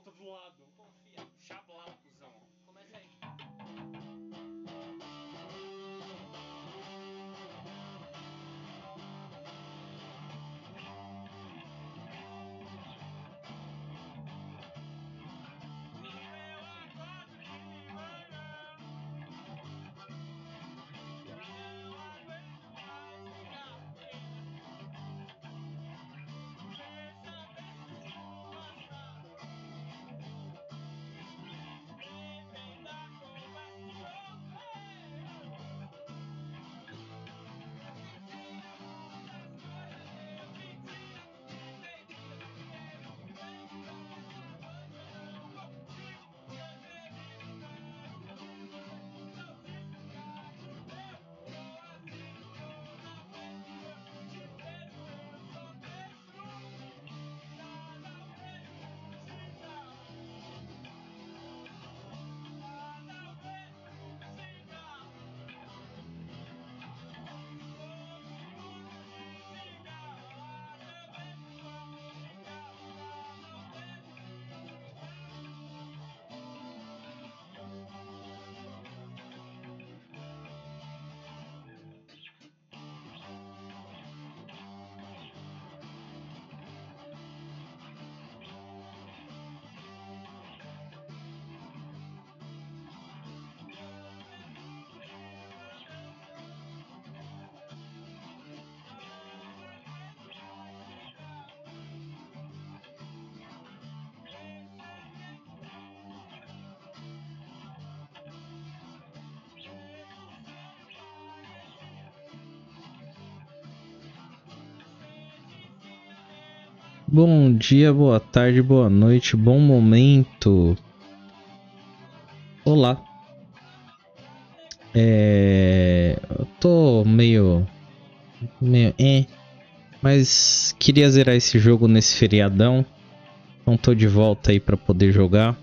volta do lado. Confia. Chablau, cuzão. Começa aí. Bom dia, boa tarde, boa noite, bom momento. Olá. Eu tô meio mas queria zerar esse jogo nesse feriadão. Então tô de volta aí pra poder jogar.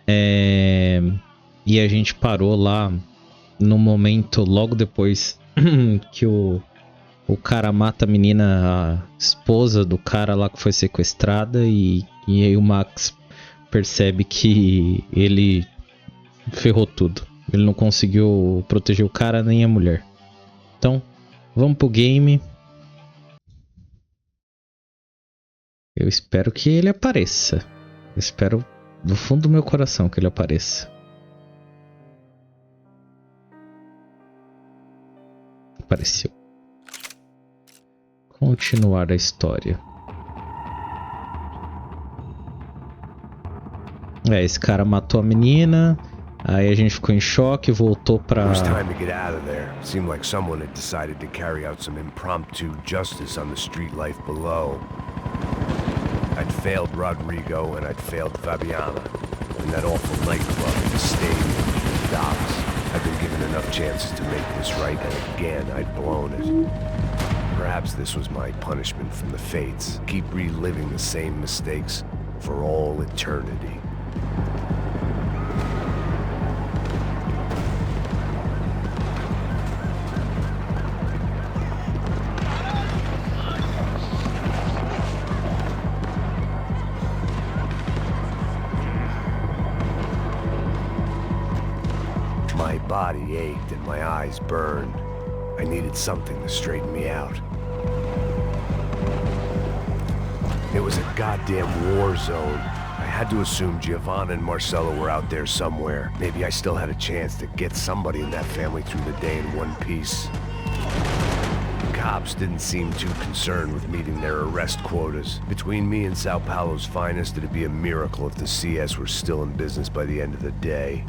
E a gente parou lá no momento logo depois que o cara mata a menina, a esposa do cara lá que foi sequestrada, e aí o Max percebe que ele ferrou tudo. Ele não conseguiu proteger o cara nem a mulher. Então, vamos pro game. Eu espero que ele apareça. Eu espero do fundo do meu coração que ele apareça. Apareceu. Continuar a história. Esse cara matou a menina. Aí a gente ficou em choque, voltou pra... It was time to get out of there. Seemed like someone had decided to carry out some impromptu justice on the street life below. I'd failed Rodrigo and I'd failed Fabiana. And that awful nightclub, the stadium, the docks. I'd been given enough chances to make this right, and again I'd blown it. Perhaps this was my punishment from the fates. Keep reliving the same mistakes for all eternity. My body ached and my eyes burned. I needed something to straighten me out. It was a goddamn war zone. I had to assume Giovanna and Marcelo were out there somewhere. Maybe I still had a chance to get somebody in that family through the day in one piece. Cops didn't seem too concerned with meeting their arrest quotas. Between me and Sao Paulo's finest, it'd be a miracle if the CS were still in business by the end of the day.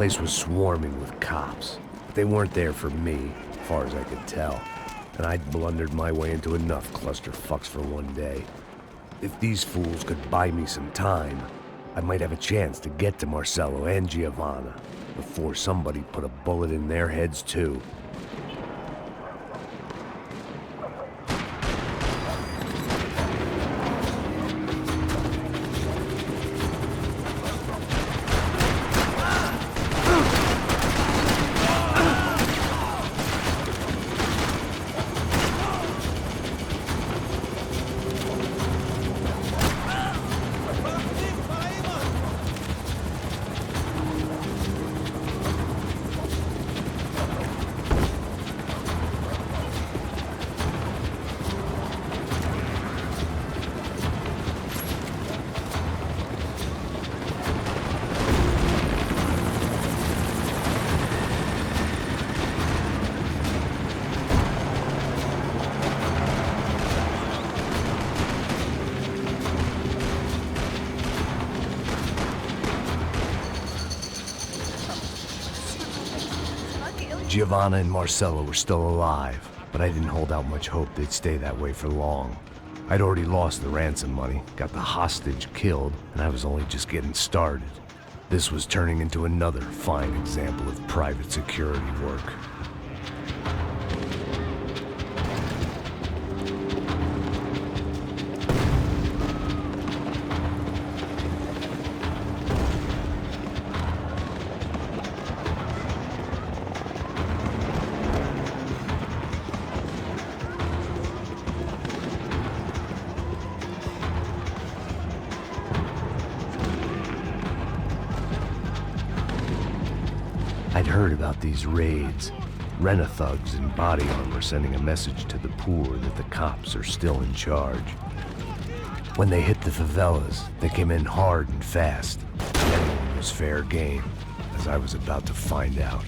place was swarming with cops. But they weren't there for me, as far as I could tell. And I'd blundered my way into enough clusterfucks for one day. If these fools could buy me some time, I might have a chance to get to Marcello and Giovanna before somebody put a bullet in their heads too. Giovanna and Marcello were still alive, but I didn't hold out much hope they'd stay that way for long. I'd already lost the ransom money, got the hostage killed, and I was only just getting started. This was turning into another fine example of private security work. I'd heard about these raids. Rent-a-thugs in body armor sending a message to the poor that the cops are still in charge. When they hit the favelas, they came in hard and fast. Anyone was fair game, as I was about to find out.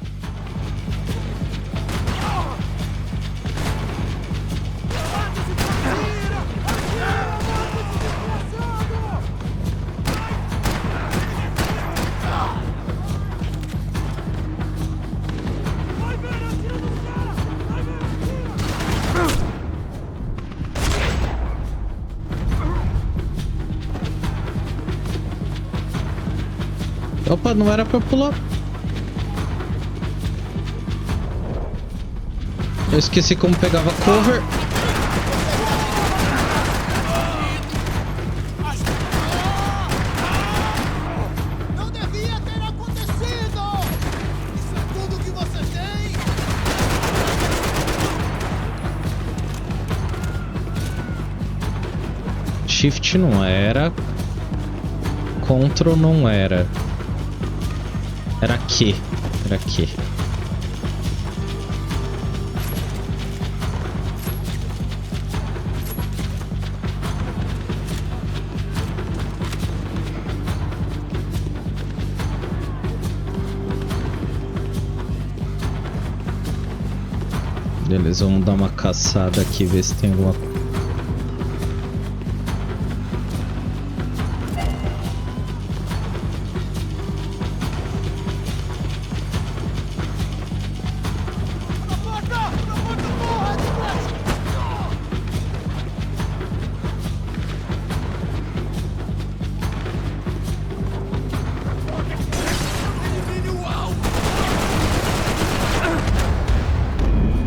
Opa, não era pra eu pular. Eu esqueci como pegava cover. Não devia ter acontecido! Isso é tudo que você tem? Shift não era. Ctrl não era. Era Q. Era Q. Beleza, vamos dar uma caçada aqui, ver se tem alguma coisa.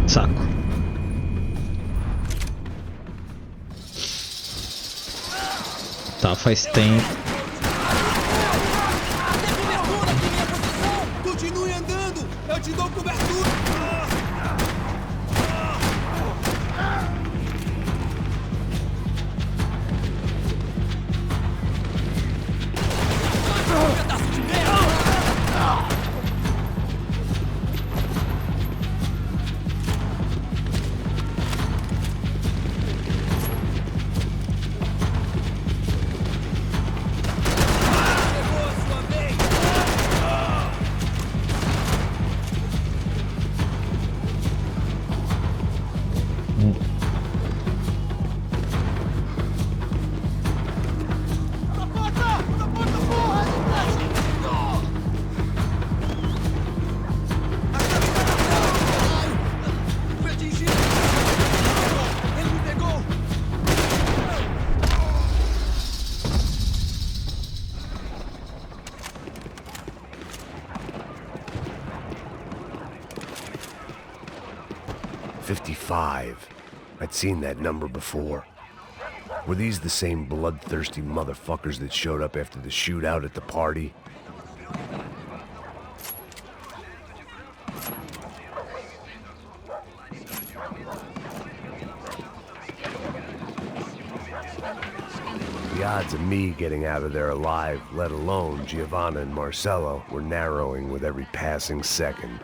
Saco. Tá, faz tempo. Continue andando, eu te dou cobertura. Pedaço de merda. 5. I'd seen that number before. Were these the same bloodthirsty motherfuckers that showed up after the shootout at the party? The odds of me getting out of there alive, let alone Giovanna and Marcello, were narrowing with every passing second.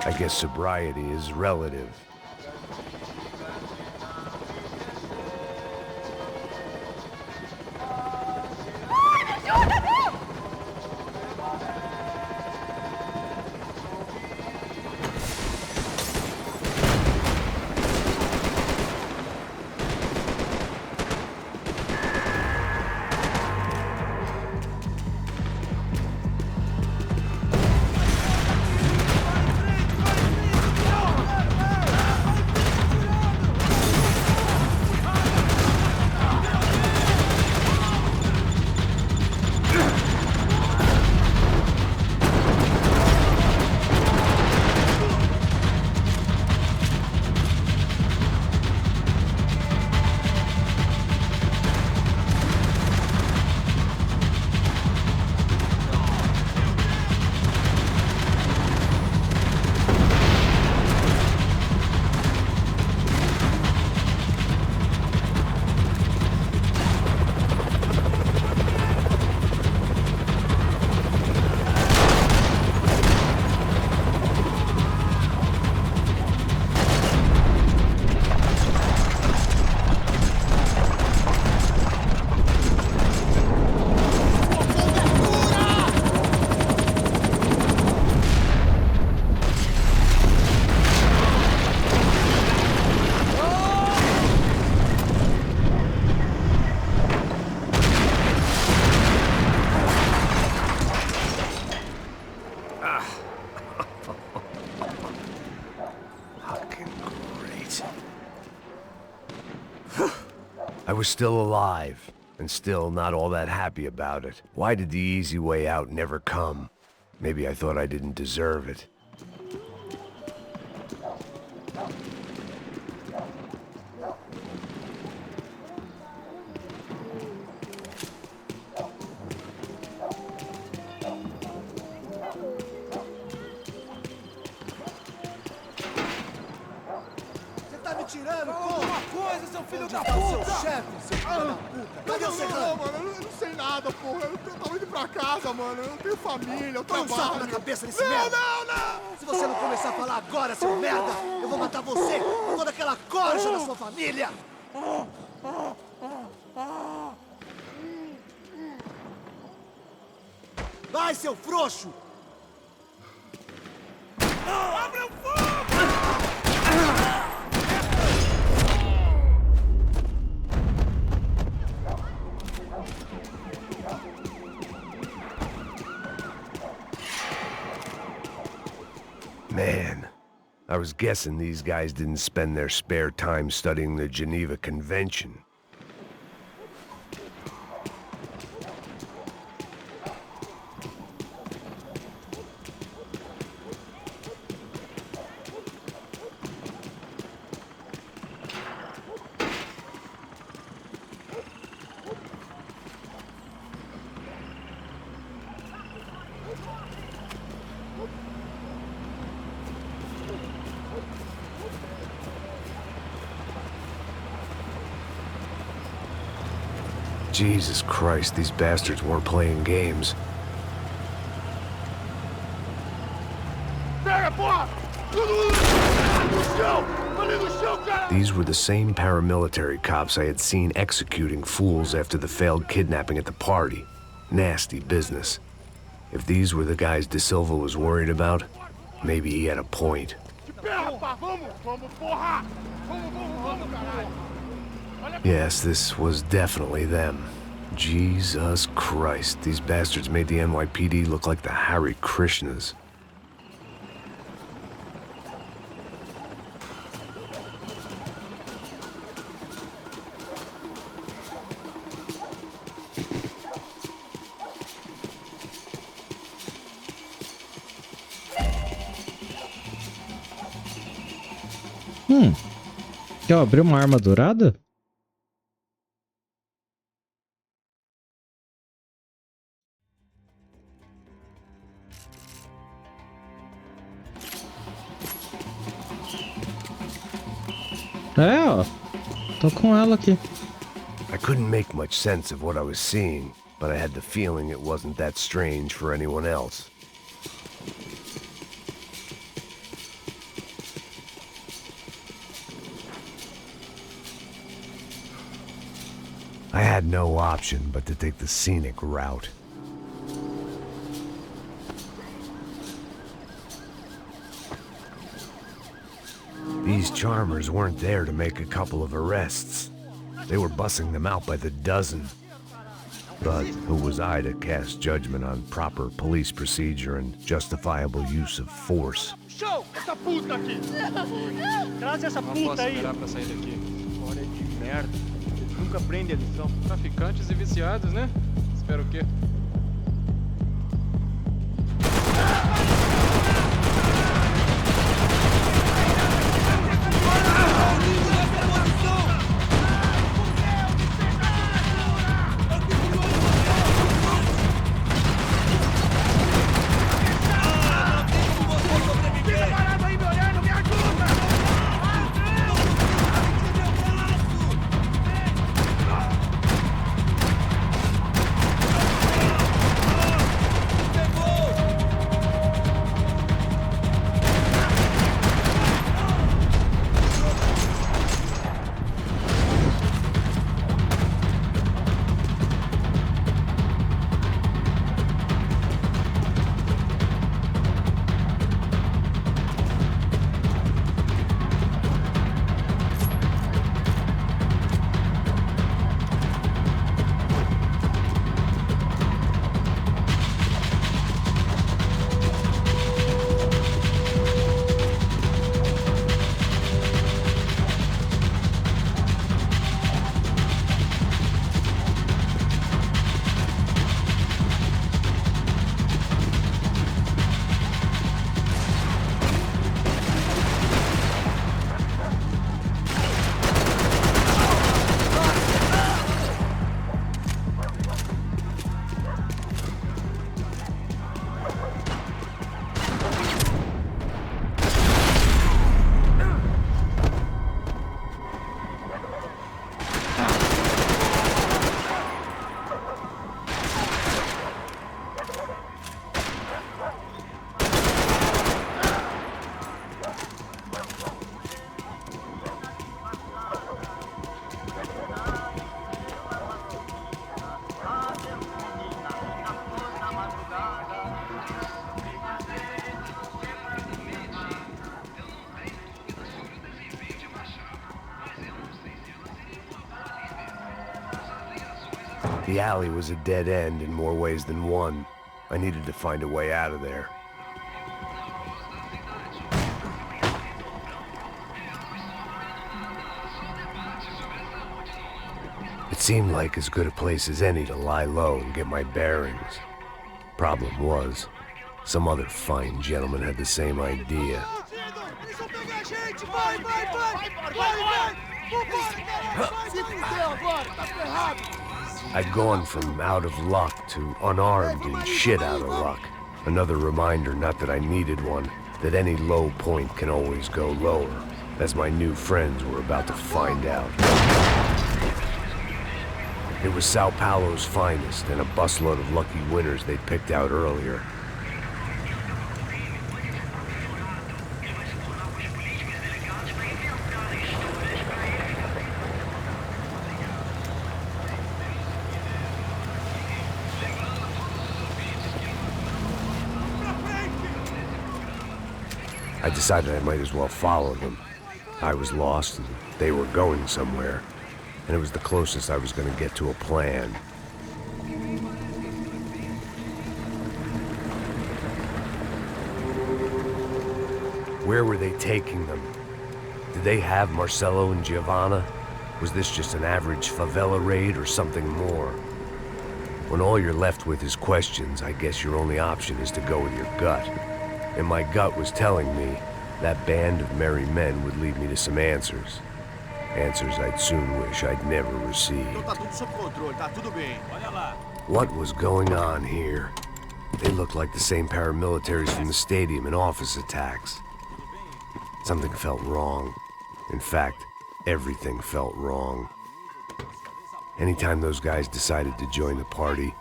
I guess sobriety is relative. I was still alive, and still not all that happy about it. Why did the easy way out never come? Maybe I thought I didn't deserve it. Tirando, alguma coisa, seu filho da puta! Seu chefe, seu filho da puta! Cadê o Serrano? Mano, eu não sei nada, porra. Eu tô indo pra casa, mano. Eu não tenho família, eu trabalho. Dá um saco na cabeça desse merda! Não! Se você não começar a falar agora, seu merda, eu vou matar você e toda aquela corja da sua família! Vai, seu frouxo! Abre o fogo! Man, I was guessing these guys didn't spend their spare time studying the Geneva Convention. Jesus Christ, these bastards weren't playing games. These were the same paramilitary cops I had seen executing fools after the failed kidnapping at the party. Nasty business. If these were the guys De Silva was worried about, maybe he had a point. Yes, this was definitely them. Jesus Christ, these bastards made the NYPD look like the Hare Krishnas. Quer abrir uma arma dourada? É, ó. Tô com ela aqui. I couldn't make much sense of what I was seeing, but I had the feeling it wasn't that strange for anyone else. I had no option but to take the scenic route. These charmers weren't there to make a couple of arrests. They were bussing them out by the dozen. But who was I to cast judgment on proper police procedure and justifiable use of force? Show essa puta aqui! Traz essa Não puta posso aí! esperar pra sair daqui. Olha de merda. Eles nunca prendem a lição. Traficantes e viciados, né? Espero o quê? The alley was a dead end in more ways than one. I needed to find a way out of there. It seemed like as good a place as any to lie low and get my bearings. Problem was, some other fine gentleman had the same idea. Eles vão pegar a gente! Vai, vai, vai! Vai, vai! Vambora, cara! Se fudeu agora, tá ferrado! I'd gone from out of luck to unarmed and shit out of luck. Another reminder, not that I needed one, that any low point can always go lower, as my new friends were about to find out. It was Sao Paulo's finest and a busload of lucky winners they'd picked out earlier. I decided I might as well follow them. I was lost and they were going somewhere, and it was the closest I was going to get to a plan. Where were they taking them? Did they have Marcelo and Giovanna? Was this just an average favela raid or something more? When all you're left with is questions, I guess your only option is to go with your gut. And my gut was telling me that band of merry men would lead me to some answers. Answers I'd soon wish I'd never received. What was going on here? They looked like the same paramilitaries from the stadium in office attacks. Something felt wrong. In fact, everything felt wrong. Anytime those guys decided to join the party,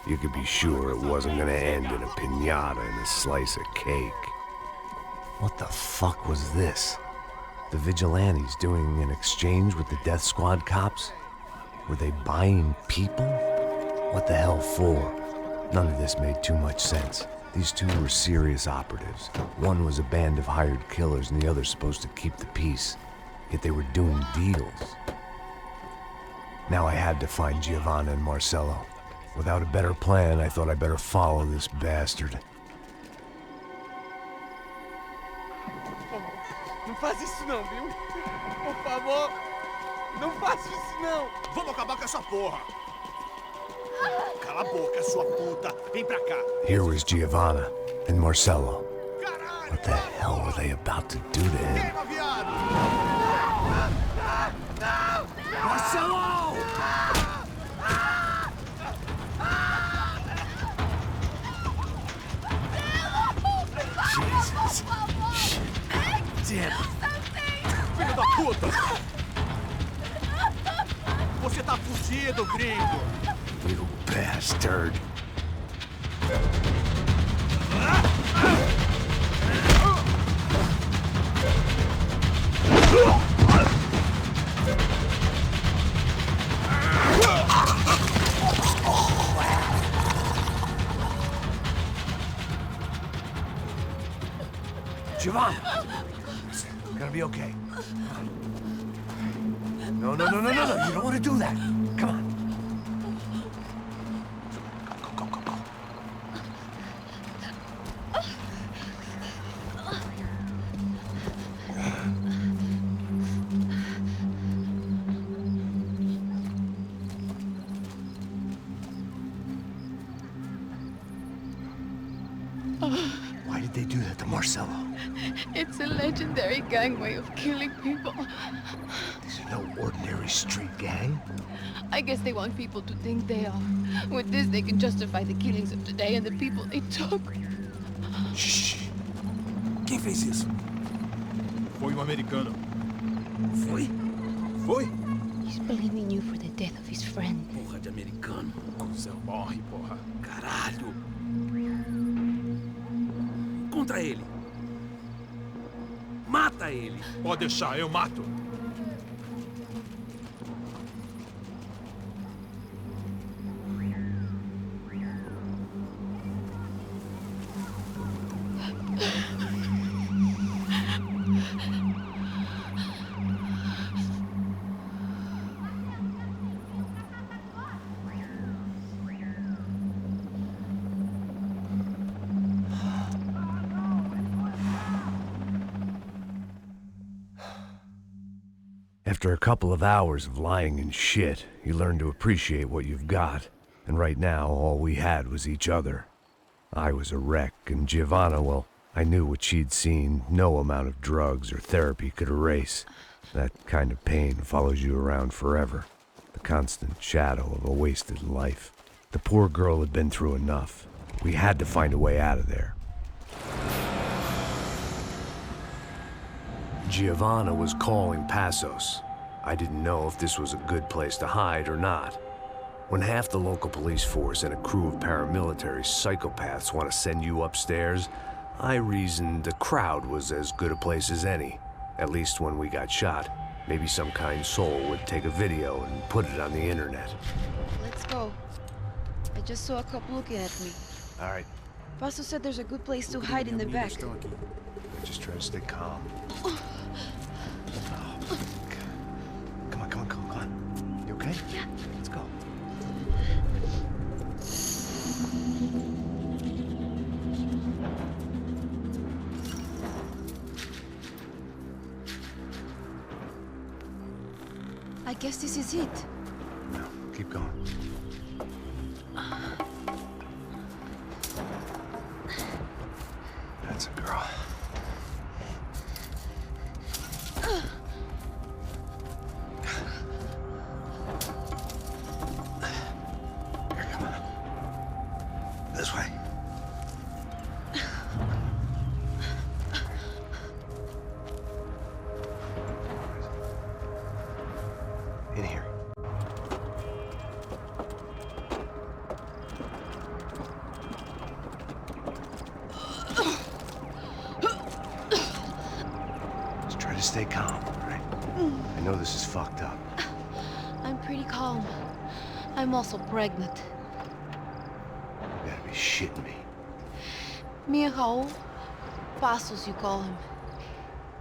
you could be sure it wasn't gonna end in a piñata and a slice of cake. What the fuck was this? The vigilantes doing an exchange with the death squad cops? Were they buying people? What the hell for? None of this made too much sense. These two were serious operatives. One was a band of hired killers and the other supposed to keep the peace. Yet they were doing deals. Now I had to find Giovanna and Marcelo. Without a better plan, I thought I'd better follow this bastard. Não faz isso não, viu? Por favor, não faça isso não. Vamos acabar com essa porra. Cala a boca, sua puta. Vem pra cá. Here was Giovanna and Marcelo. What the hell were they about to do to him? Marcelo! Jesus. Shit. Damn. Filho da puta! Você tá fugido, gringo! You bastard. Giovanna! It's gonna be okay. No. You don't want to do that. Come on. Go. Why did they do that to Marcelo? It's a legendary gang way of killing people. These are no ordinary street gang. I guess they want people to think they are. With this, they can justify the killings of today and the people they took. Shh. Quem fez isso? Foi americano. Foi? He's blaming you for the death of his friend. Porra de americano. Você morre, porra. Caralho. Contra ele. Mata ele. Pode deixar, eu mato. After a couple of hours of lying in shit, you learn to appreciate what you've got. And right now, all we had was each other. I was a wreck, and Giovanna, well, I knew what she'd seen no amount of drugs or therapy could erase. That kind of pain follows you around forever. The constant shadow of a wasted life. The poor girl had been through enough. We had to find a way out of there. Giovanna was calling Passos. I didn't know if this was a good place to hide or not. When half the local police force and a crew of paramilitary psychopaths want to send you upstairs, I reasoned the crowd was as good a place as any. At least when we got shot, maybe some kind soul would take a video and put it on the internet. Let's go. I just saw a cop looking at me. All right, Paso said there's a good place to hide in the back. just try to stay calm. Come on. You okay? Yeah. Let's go. I guess this is it. No, keep going. That's a girl. Here, come on. This way. In here. Just try to stay calm, all right? I know this is fucked up. I'm pretty calm. I'm also pregnant. You gotta be shitting me. Me and Raul, Passos you call him.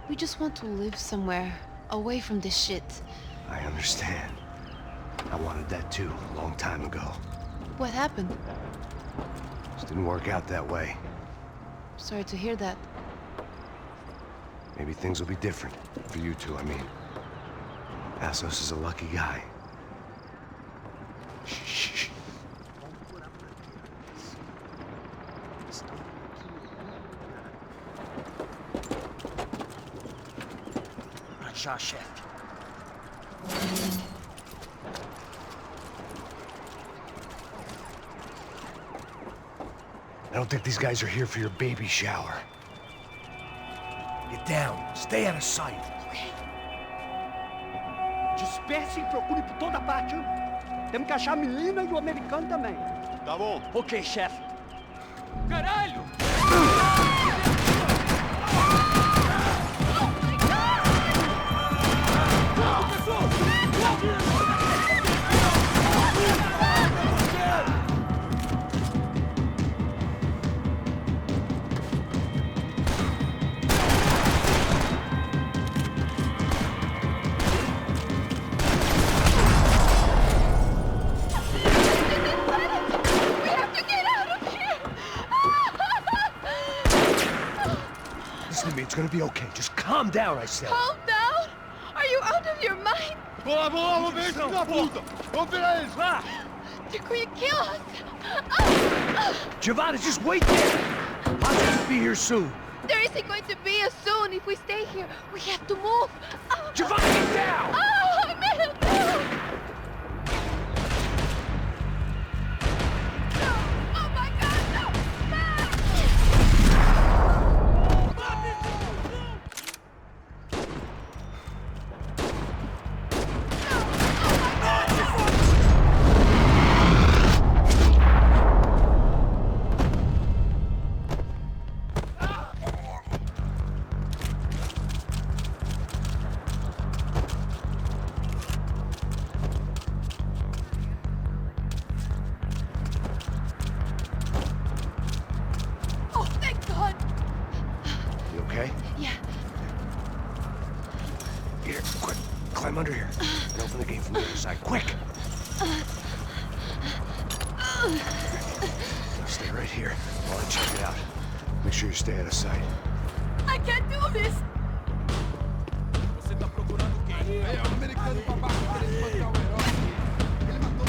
We just want to live somewhere, away from this shit. I understand. I wanted that too, a long time ago. What happened? Just didn't work out that way. Sorry to hear that. Maybe things will be different. For you two, I mean. Passos is a lucky guy. Shh. Já, chefe. I don't think these guys are here for your baby shower. Get down. Stay out of sight. Disperse e procure por toda parte. Temos que achar a menina e o americano também. Tá bom. Ok, chefe. Caralho! Listen to me, it's gonna be okay. Just calm down, I said. Calm down? Are you out of your mind? Vamos ver esse filho da puta! Vamos virar eles, lá! They're going to kill us! Giovanna, just wait there! I'll just be here soon. There isn't going to be a soon if we stay here. We have to move. Giovanna, get down! Oh, man, no! No! Oh my God, no! Oh, thank God! You okay? Yeah. Here, quick. Climb under here. And open the gate from the other side. Quick! Now stay right here while I check it out. Make sure you stay out of sight. I can't do this! Você tá procurando quem? É o americano babaca querendo matar o herói. Ele matou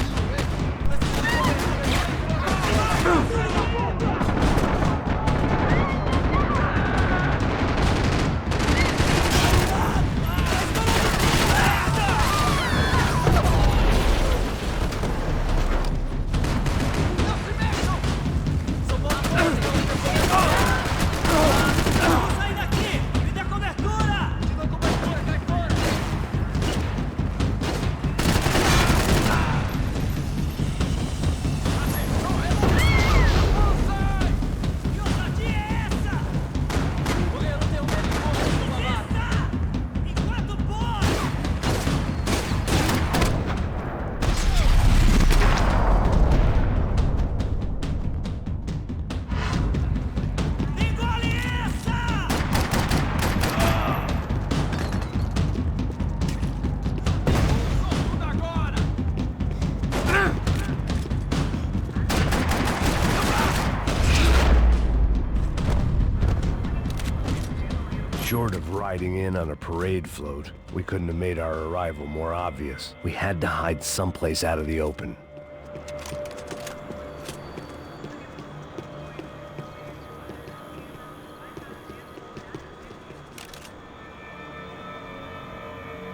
Sai daqui! Me dê cobertura! Me dê cobertura, cai fora! Short of riding in on a parade float, we couldn't have made our arrival more obvious. We had to hide someplace out of the open.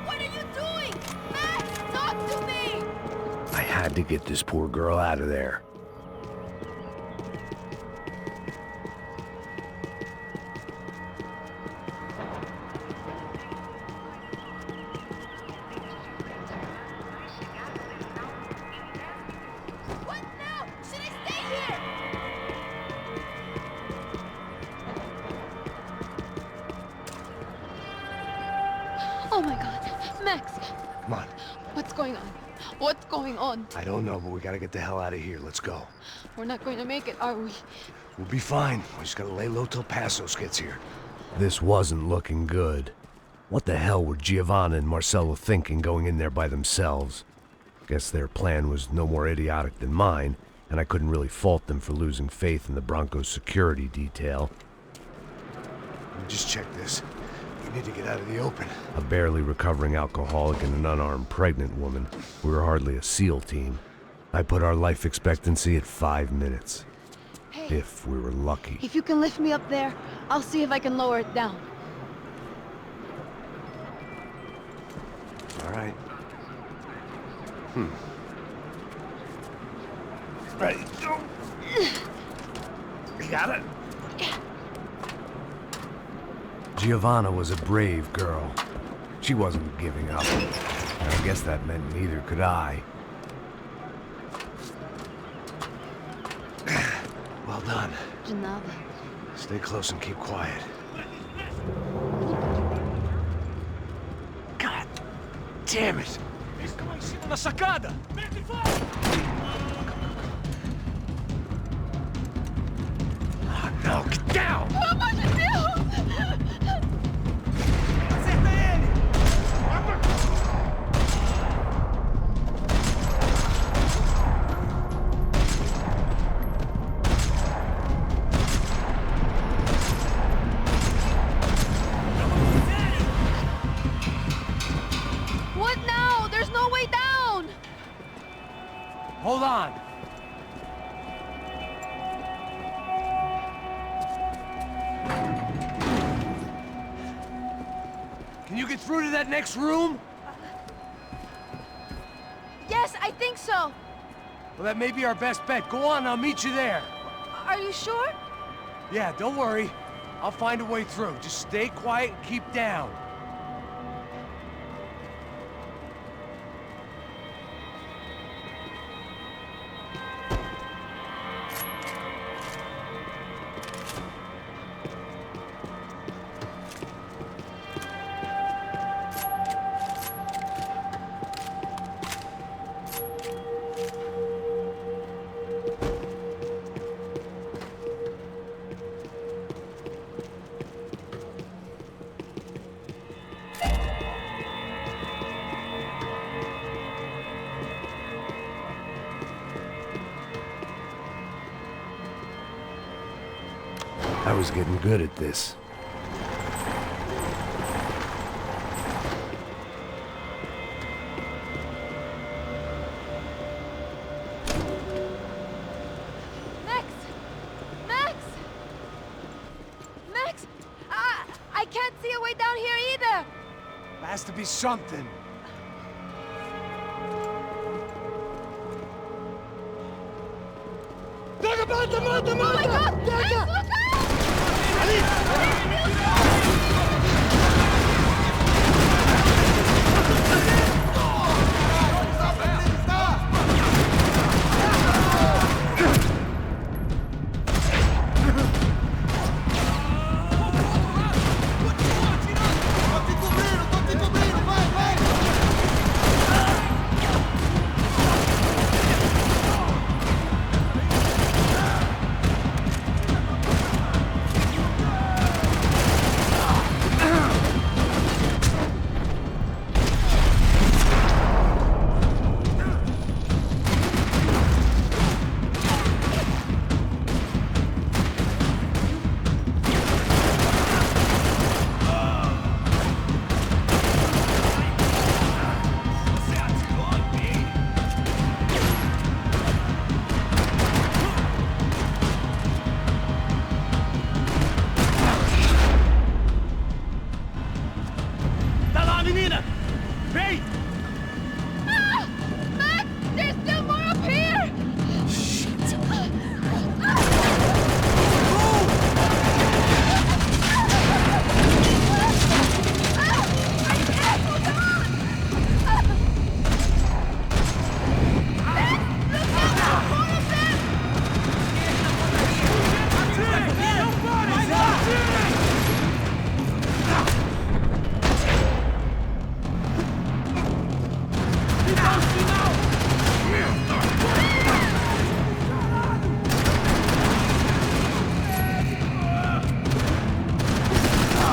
What are you doing? Max, talk to me! I had to get this poor girl out of there. What now? Should I stay here? Oh my god. Max, Come on. what's going on? What's going on? I don't know, but we gotta get the hell out of here. Let's go. We're not going to make it, are we? We'll be fine. We just gotta lay low till Passos gets here. This wasn't looking good. What the hell were Giovanna and Marcelo thinking going in there by themselves? Guess their plan was no more idiotic than mine, and I couldn't really fault them for losing faith in the Broncos security detail. Let me just check this. We need to get out of the open. A barely recovering alcoholic and an unarmed pregnant woman. We were hardly a SEAL team. I put our life expectancy at 5 minutes. Hey, If we were lucky. if you can lift me up there, I'll see if I can lower it down. All right. Ready, go. You got it? Giovanna was a brave girl. She wasn't giving up. And I guess that meant neither could I. Well done. Janava. Stay close and keep quiet. God damn it! Eles estão lá em cima na sacada! Verde fora! Oh no, get down! Pelo amor de Deus! Acerta ele! What now? There's no way down! Hold on! Can you get through to that next room? Yes, I think so. Well, that may be our best bet. Go on, I'll meet you there. Are you sure? Yeah, don't worry. I'll find a way through. Just stay quiet and keep down. I was getting good at this. Max! Max! Max! I can't see a way down here either! Has to be something. Oh my god! Max, look out!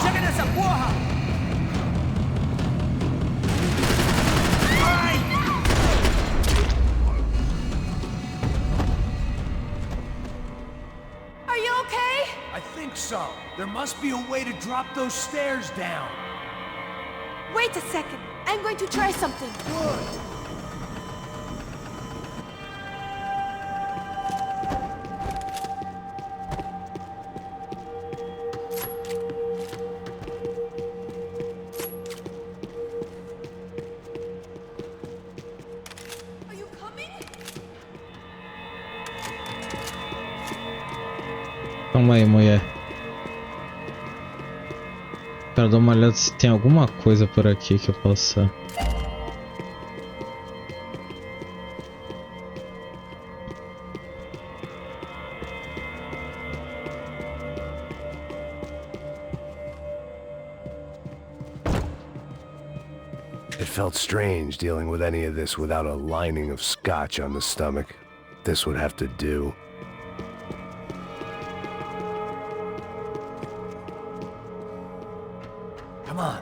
Chega nessa porra! Are you okay? I think so. There must be a way to drop those stairs down. Wait a second. I'm going to try something. Are you coming? Calma aí, mulher. Quero dar uma olhada se tem alguma coisa por aqui que eu possa... It felt strange dealing with any of this without a lining of scotch on the stomach. This would have to do. Come on.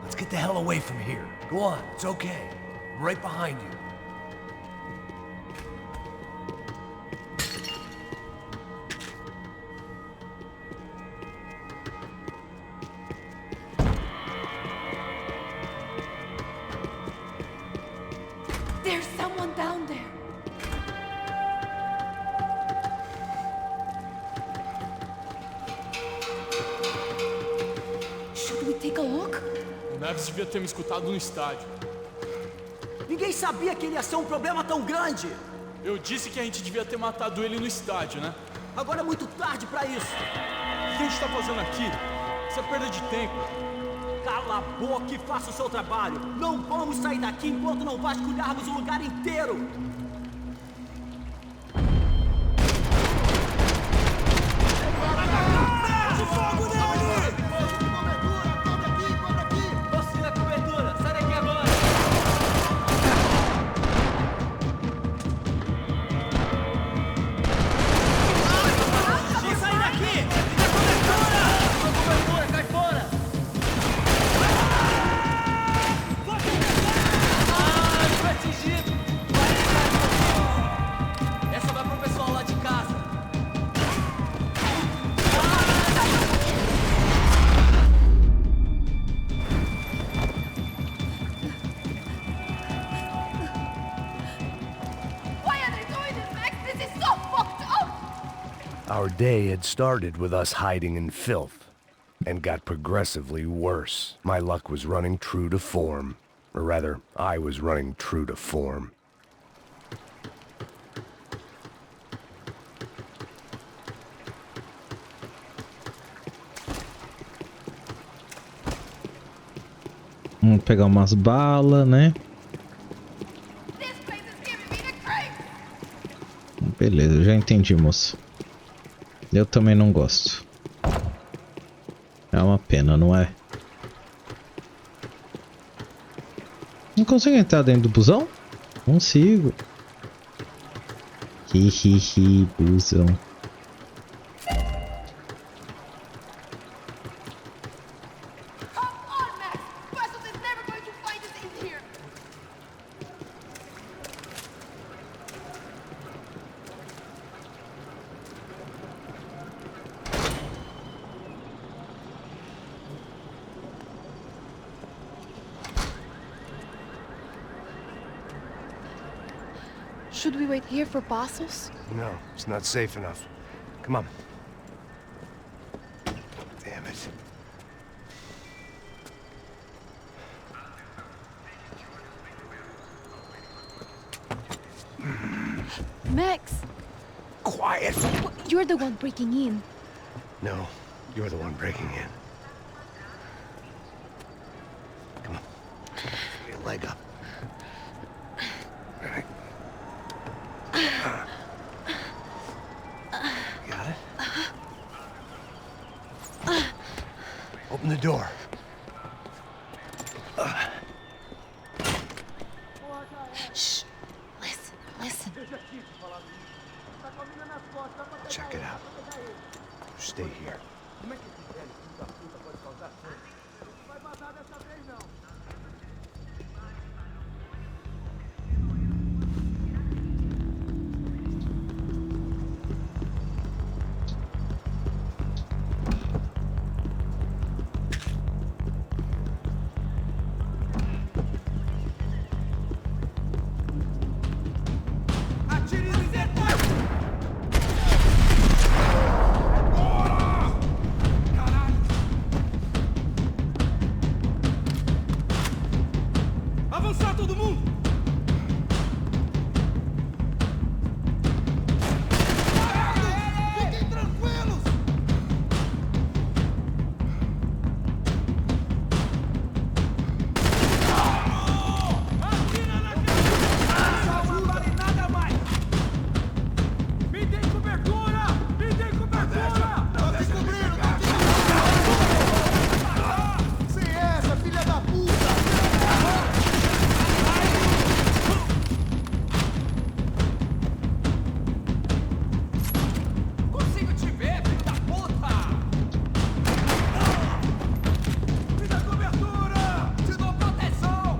Let's get the hell away from here. Go on. It's okay. I'm right behind you. There's someone down there. Should we take a look? O Neves devia ter me escutado no estádio. Ninguém sabia que ele ia ser um problema tão grande. Eu disse que a gente devia ter matado ele no estádio, né? Agora é muito tarde pra isso. O que a gente tá fazendo aqui? Isso é perda de tempo. Cala a boca e faça o seu trabalho. Não vamos sair daqui enquanto não vasculharmos o lugar inteiro. Você é cobertura. Sai daqui agora. Sai daqui! Fica cobertura! Sua cobertura, cai fora! Foi atingido! Essa vai pro pessoal lá de casa. Why are they doing this, Max? This is so fucked up! Our day had started with us hiding in filth, and got progressively worse. My luck was running true to form. Or rather, I was running true to form. Vamos pegar umas balas, né? This place is giving me the creeps! Beleza, já entendi, moço. Eu também não gosto. É uma pena, não é? Não consigo entrar dentro do busão? Consigo. Hihihi, busão. Come on, Max! Brussels is never going to find us in here! Should we wait here for Passos? No, it's not safe enough. Come on. Damn it. Max! Quiet! You're the one breaking in. No, you're the one breaking in. Come on. Give me a leg up. All right. Got it? Open the door. Shh. Listen. Check it out. Stay here. Avançar todo mundo! Fiquem tranquilos! Atira na cabeça! Não vale nada mais! Me dê cobertura! Me dê cobertura! Tô descobrindo! Sem essa, filha da puta! Consigo te ver, filho da puta! Me dá cobertura! Te dou proteção!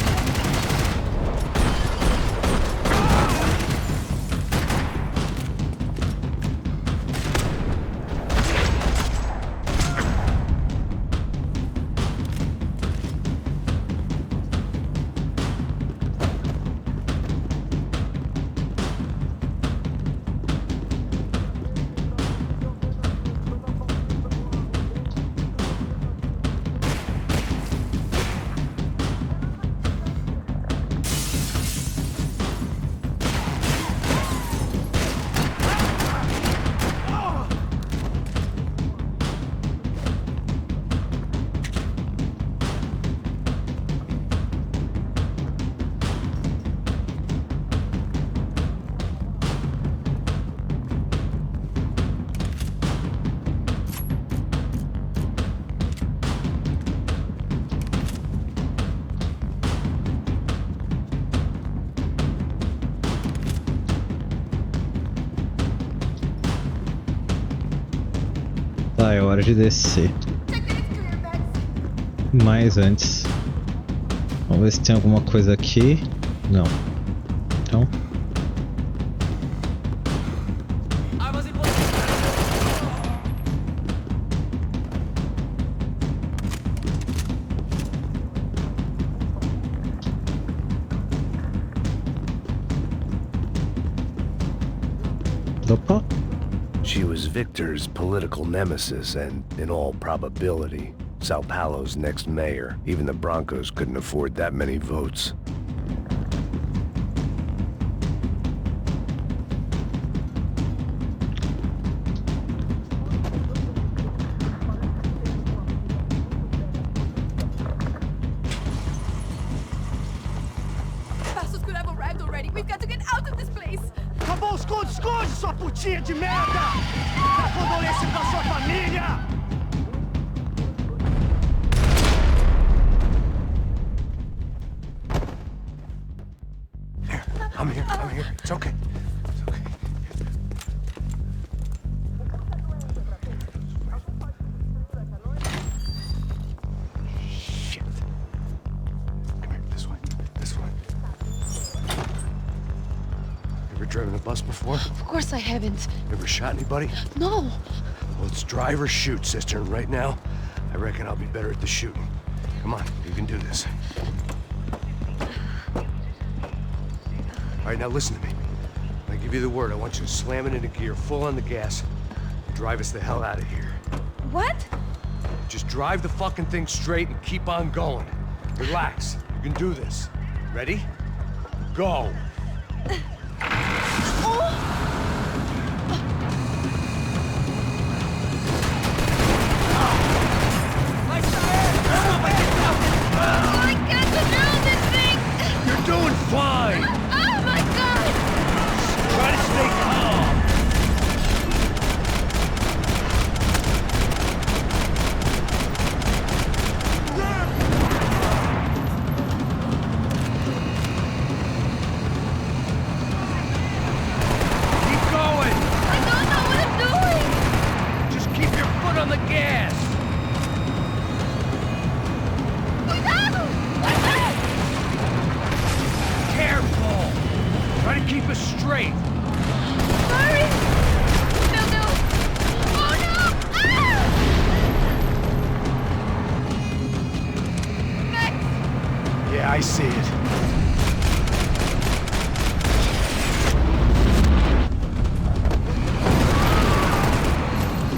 Tá, é hora de descer. Mas antes, vamos ver se tem alguma coisa aqui. Não. Então, Armas em posição. opa. She was Victor's political nemesis and, in all probability, Sao Paulo's next mayor. Even the Broncos couldn't afford that many votes. Passos could have arrived already. We've got to get out of this place. Acabou os esconde, sua putinha de merda! Dá condolência pra sua família! Here, I'm here. It's okay. It's okay. Shit. Come here, this way. Ever driven a bus before? Of course I haven't. Ever shot anybody? No. Well, it's drive or shoot, sister, and right now, I reckon I'll be better at the shooting. Come on, you can do this. All right, now listen to me. When I give you the word, I want you to slam it into gear, full on the gas, and drive us the hell out of here. What? Just drive the fucking thing straight and keep on going. Relax, you can do this. Ready? Go! I can't control this thing! You're doing fine! Oh my god! Try to stay calm! gas! Cuidado! Cuidado! Careful! Try to keep us straight. Sorry! No, no! Oh, no! Ah! Max! Yeah, I see it.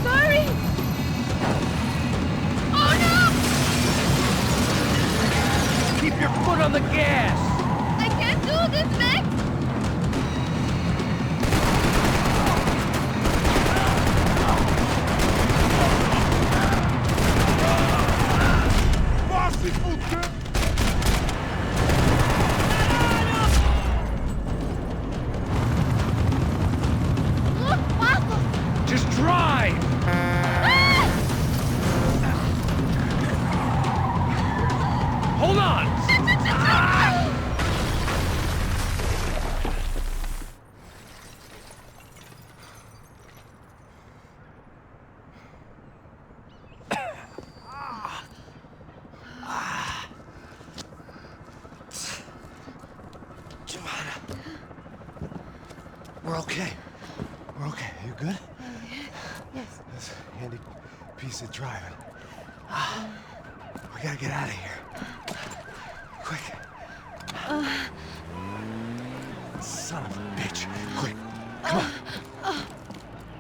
Sorry! Oh, no! Keep your foot on the gas! I can't do this, Max! Vá se fuder! Look, Patos! Just drive! Ah! Hold on! Giovanna. We're okay. We're okay. You good? Yes. That's a handy piece of driving. We gotta get out of here. Quick. Son of a bitch. Quick. Come on.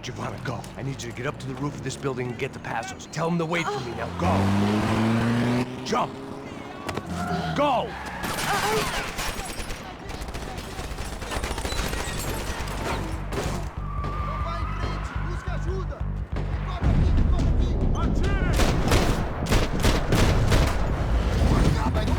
Giovanna, go. I need you to get up to the roof of this building and get the Passos. Tell them to wait for me now. Go! Jump! Go! Vai em frente. Busca ajuda. Cobre aqui. Atire! Acaba de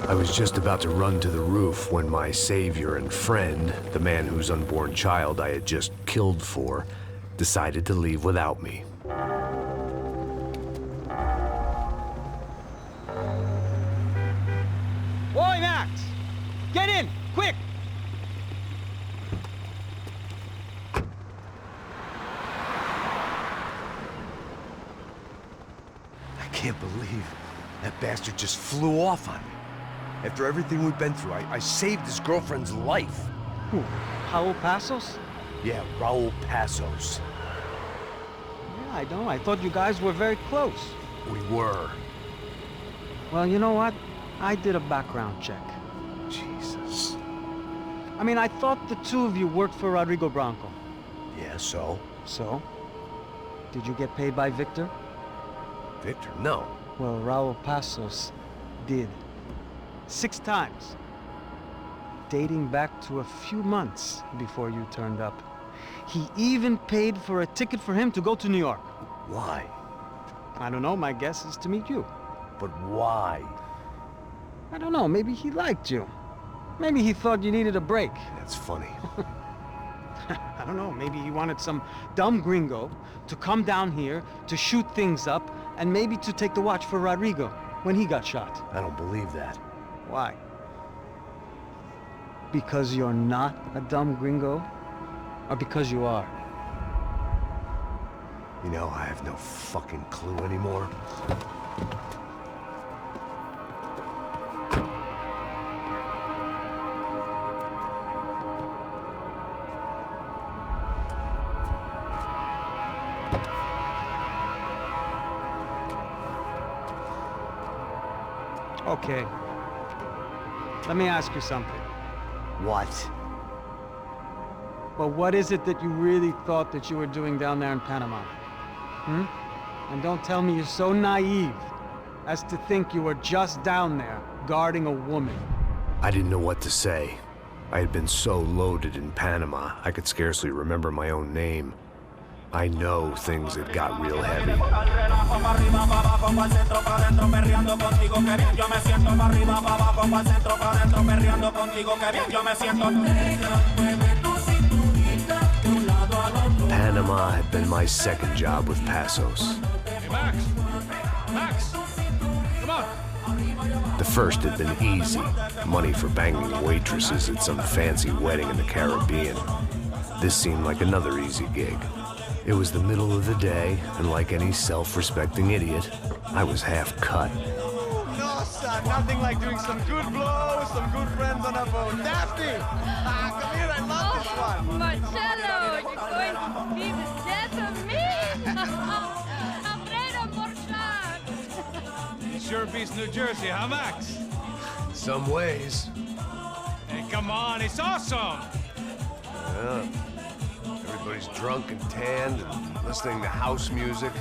I was just about to run to the roof when my savior and friend, the man whose unborn child I had just killed for, decided to leave without me. Oi, Max! Get in! Quick! I can't believe that bastard just flew off on me. After everything we've been through, I saved his girlfriend's life. Who? Raul Passos? Yeah, Raul Passos. Yeah, I know. I thought you guys were very close. We were. Well, you know what? I did a background check. Jesus. I mean, I thought the two of you worked for Rodrigo Branco. Yeah, so? So? Did you get paid by Victor? Victor, no. Well, Raul Passos did. 6 times. Dating back to a few months before you turned up. He even paid for a ticket for him to go to New York. Why? I don't know, my guess is to meet you. But why? I don't know, maybe he liked you. Maybe he thought you needed a break. That's funny. I don't know, maybe he wanted some dumb gringo to come down here to shoot things up and maybe to take the watch for Rodrigo when he got shot. I don't believe that. Why? Because you're not a dumb gringo? Or because you are? You know, I have no fucking clue anymore. Okay. Let me ask you something. What? Well, what is it that you really thought that you were doing down there in Panama? And don't tell me you're so naive as to think you were just down there guarding a woman. I didn't know what to say. I had been so loaded in Panama, I could scarcely remember my own name. I know things had got real heavy. Panama had been my second job with Passos. Hey, Max! Max! Come on! The first had been easy. Money for banging waitresses at some fancy wedding in the Caribbean. This seemed like another easy gig. It was the middle of the day, and like any self-respecting idiot, I was half cut. No, son, nothing like doing some good blows, some good friends on a boat. Daphne! Come here, I love this one. Marcello, you're going to be the death of me. Alfredo Borchardt. Sure beats New Jersey, huh, Max? Some ways. Hey, come on, it's awesome! Yeah. Everybody's drunk and tanned and listening to house music.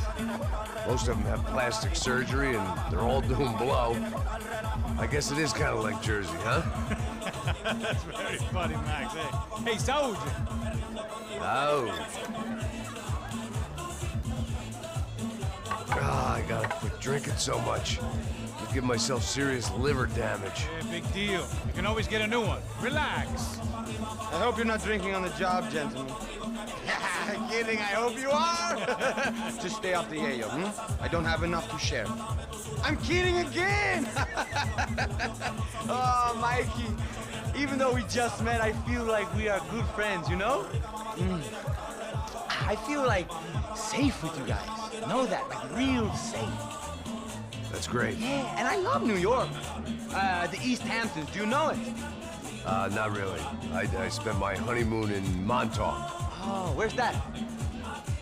Most of them have plastic surgery and they're all doing blow. I guess it is kind of like Jersey, huh? That's very funny, Max. Hey, Saúde! Oh. I gotta quit drinking so much. I'll give myself serious liver damage. Yeah, big deal. You can always get a new one. Relax. I hope you're not drinking on the job, gentlemen. Kidding, I hope you are. Just stay off the yayo, I don't have enough to share. I'm kidding again! Oh, Mikey, even though we just met, I feel like we are good friends, you know? I feel like safe with you guys. Know that, like real safe. That's great. Yeah, and I love New York. The East Hamptons, do you know it? Not really. I spent my honeymoon in Montauk. Oh, where's that?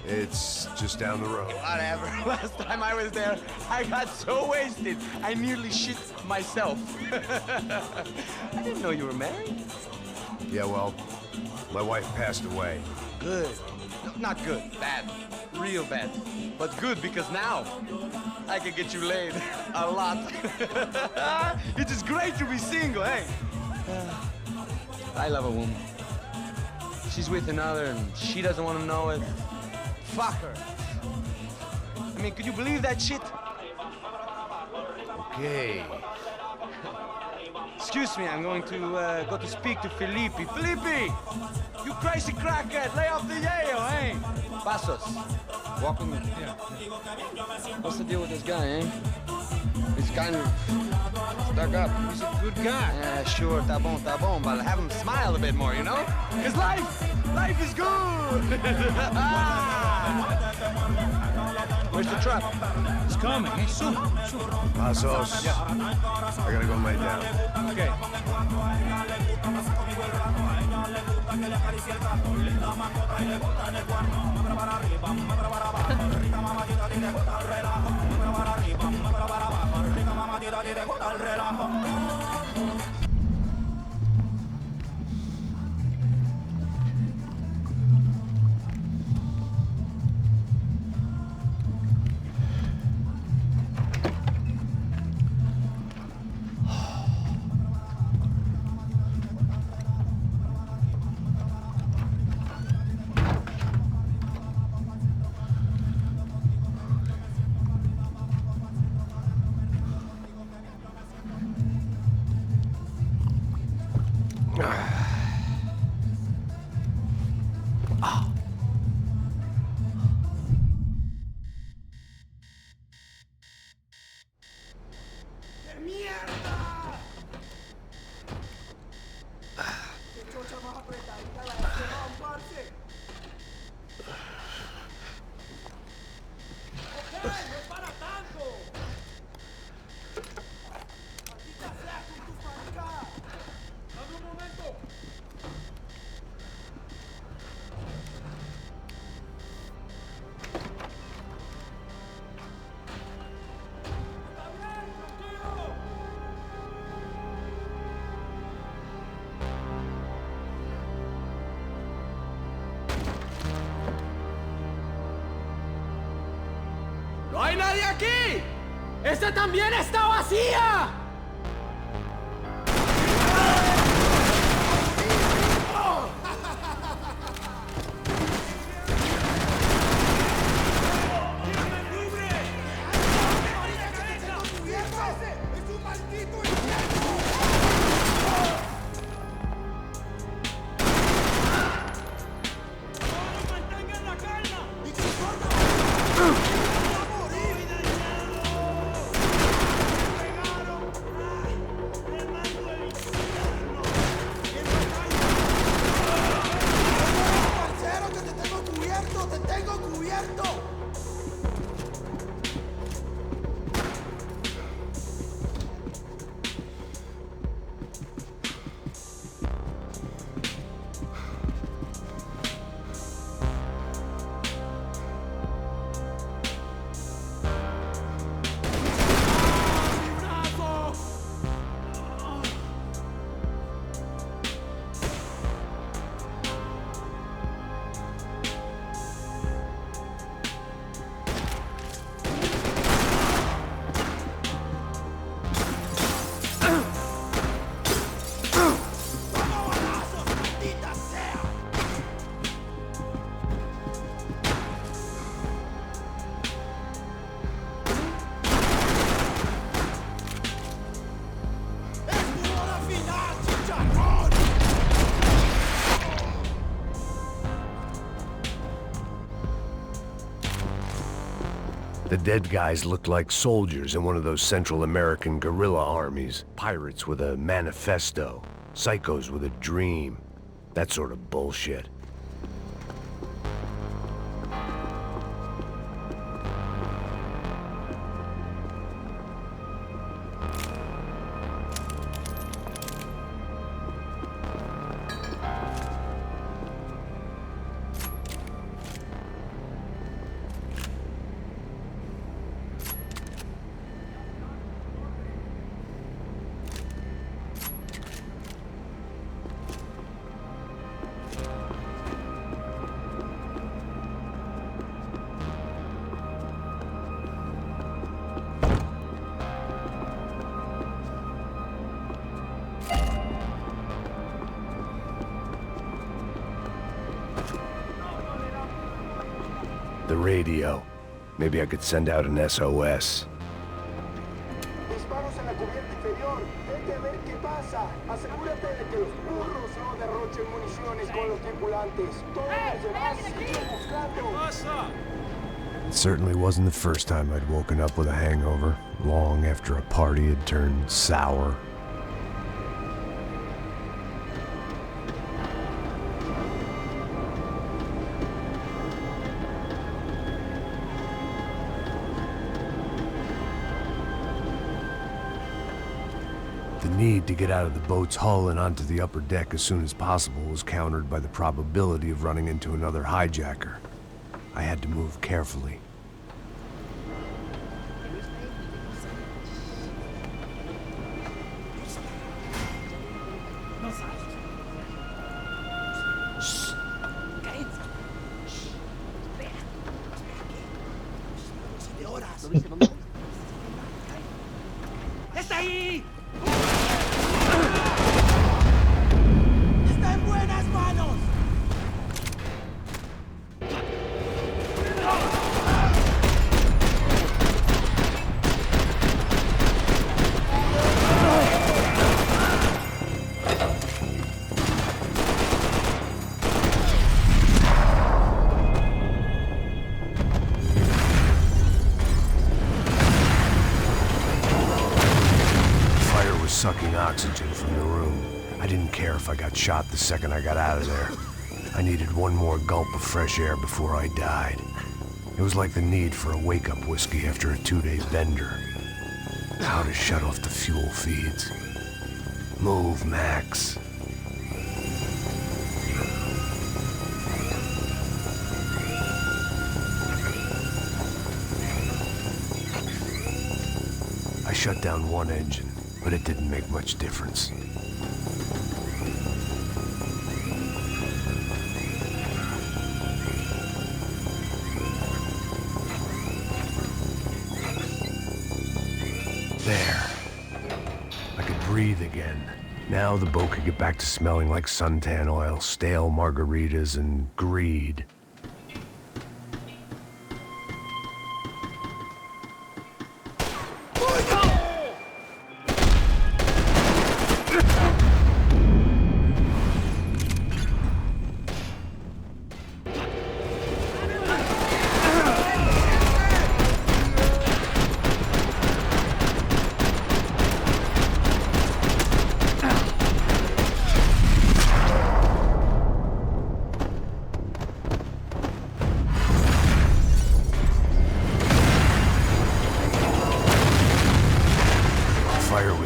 It's just down the road. Whatever. Last time I was there, I got so wasted, I nearly shit myself. I didn't know you were married. Yeah, well, my wife passed away. Good. No, not good. Bad. Real bad. But good because now I can get you laid a lot. It is great to be single, hey? I love a woman. She's with another and she doesn't want to know it. Fuck her. I mean, could you believe that shit? Okay. Excuse me, I'm going to go to speak to Felipe. Felipe! You crazy crackhead! Lay off the yayo, eh? Passos. Walk with me. Yeah. What's the deal with this guy, eh? He's kind of stuck up. He's a good guy. Yeah, sure, tá bom, but have him smile a bit more, you know? Because life is good! Where's the truck? It's coming, eh? Soon. Passos. Yeah. I gotta go lay down. Okay. ¡No hay nadie aquí! ¡Esta también está vacía! The dead guys looked like soldiers in one of those Central American guerrilla armies. Pirates with a manifesto. Psychos with a dream. That sort of bullshit. The radio. Maybe I could send out an SOS. Disparos en la cubierta inferior. Vete a ver qué pasa. Asegúrate de que los burros no derrochen municiones con los tripulantes. Todos los demás siguen buscando. It certainly wasn't the first time I'd woken up with a hangover, long after a party had turned sour. The need to get out of the boat's hull and onto the upper deck as soon as possible was countered by the probability of running into another hijacker. I had to move carefully. ¡Está ahí! Sucking oxygen from the room. I didn't care if I got shot the second I got out of there. I needed one more gulp of fresh air before I died. It was like the need for a wake-up whiskey after a 2-day bender. How to shut off the fuel feeds. Move, Max. I shut down one engine, but it didn't make much difference. breathe again. Now the boat could get back to smelling like suntan oil, stale margaritas, and greed.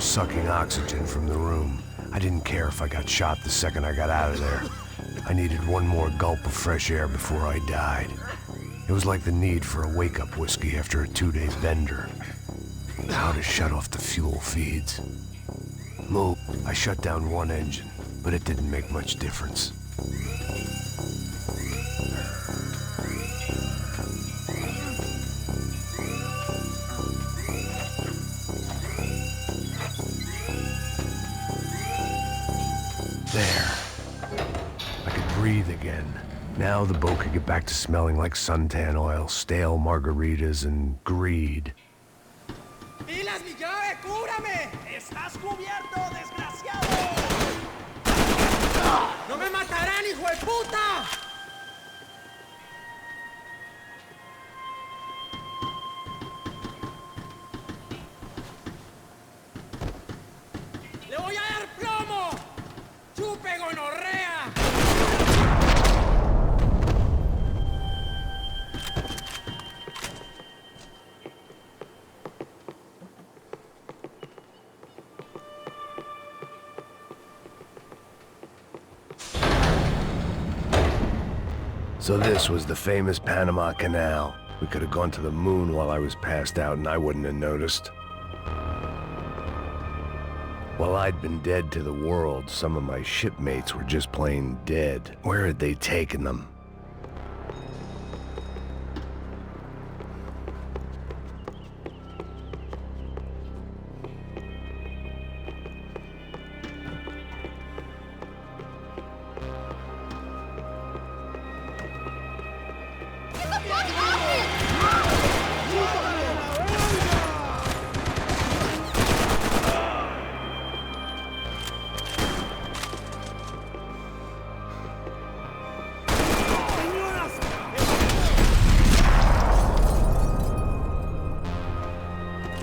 Sucking oxygen from the room. I didn't care if I got shot the second I got out of there. I needed one more gulp of fresh air before I died. It was like the need for a wake-up whiskey after a 2-day bender. How to shut off the fuel feeds. Move. I shut down one engine, but it didn't make much difference. There. I could breathe again. Now the boat could get back to smelling like suntan oil, stale margaritas, and greed. ¡Pilas, mi llave! ¡Cúbrame! ¡Estás cubierto, desgraciado! ¡No me matarán, hijo de puta! ¡Le voy a dar plomo! ¡Chupe gonorrea! So this was the famous Panama Canal. We could have gone to the moon while I was passed out and I wouldn't have noticed. While I'd been dead to the world, some of my shipmates were just plain dead. Where had they taken them?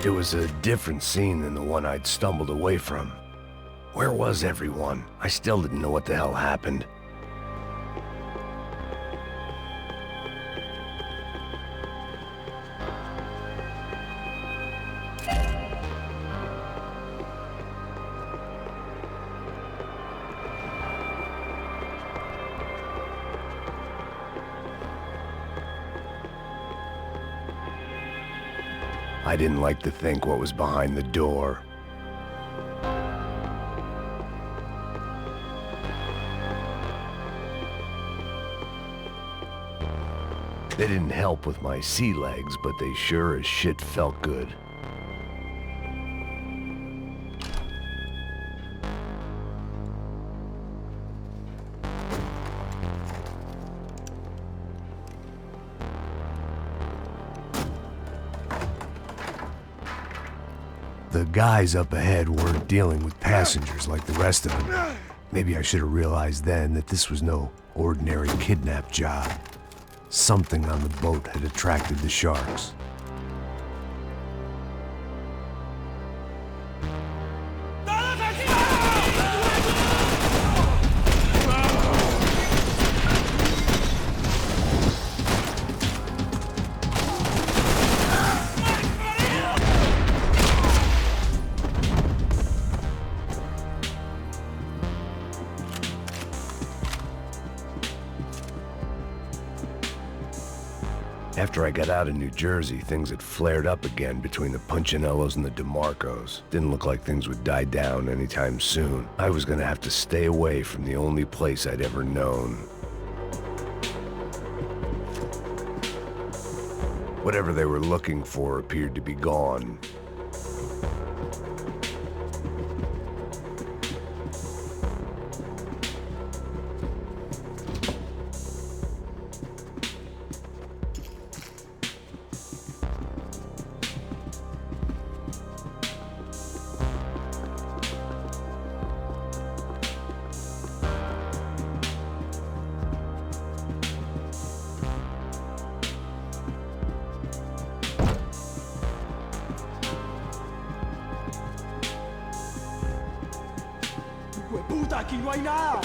It was a different scene than the one I'd stumbled away from. Where was everyone? I still didn't know what the hell happened. I didn't like to think what was behind the door. They didn't help with my sea legs, but they sure as shit felt good. The guys up ahead weren't dealing with passengers like the rest of them. Maybe I should have realized then that this was no ordinary kidnap job. Something on the boat had attracted the sharks. After I got out of New Jersey, things had flared up again between the Punchinellos and the DeMarcos. Didn't look like things would die down anytime soon. I was gonna have to stay away from the only place I'd ever known. Whatever they were looking for appeared to be gone. puta! ¡Aquí no hay nada!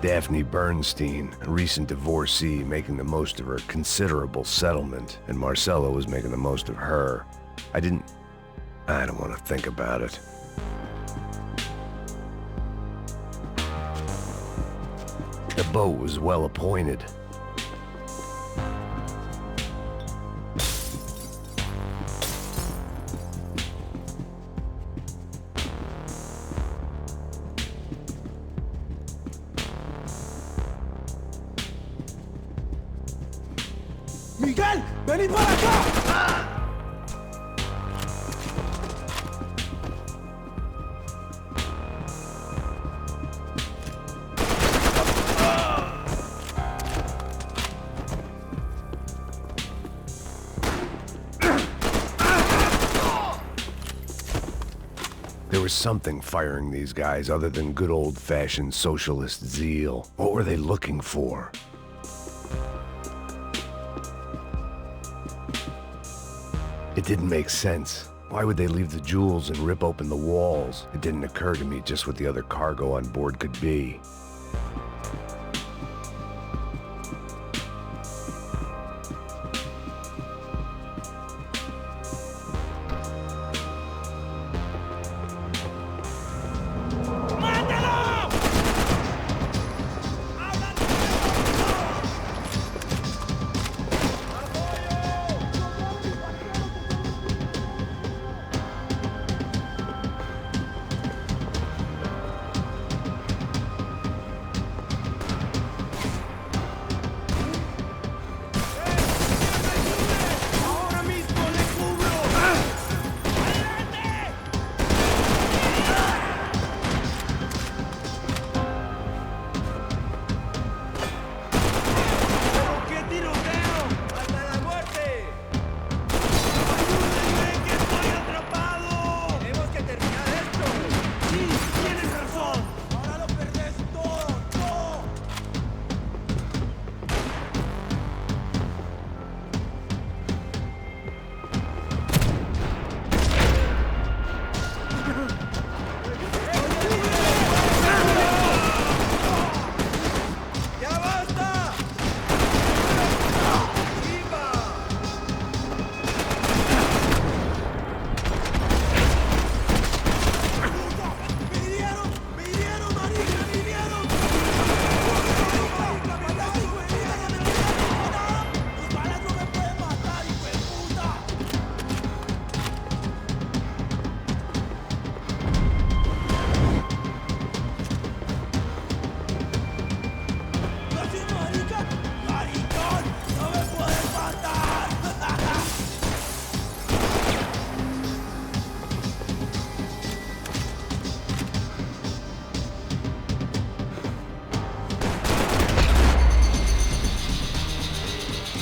Daphne Bernstein, a recent divorcee, making the most of her considerable settlement, and Marcella was making the most of her. I don't want to think about it. The boat was well appointed. ¡Miguel! ¡Vení para acá! There was something firing these guys other than good old-fashioned socialist zeal. What were they looking for? It didn't make sense. Why would they leave the jewels and rip open the walls? It didn't occur to me just what the other cargo on board could be.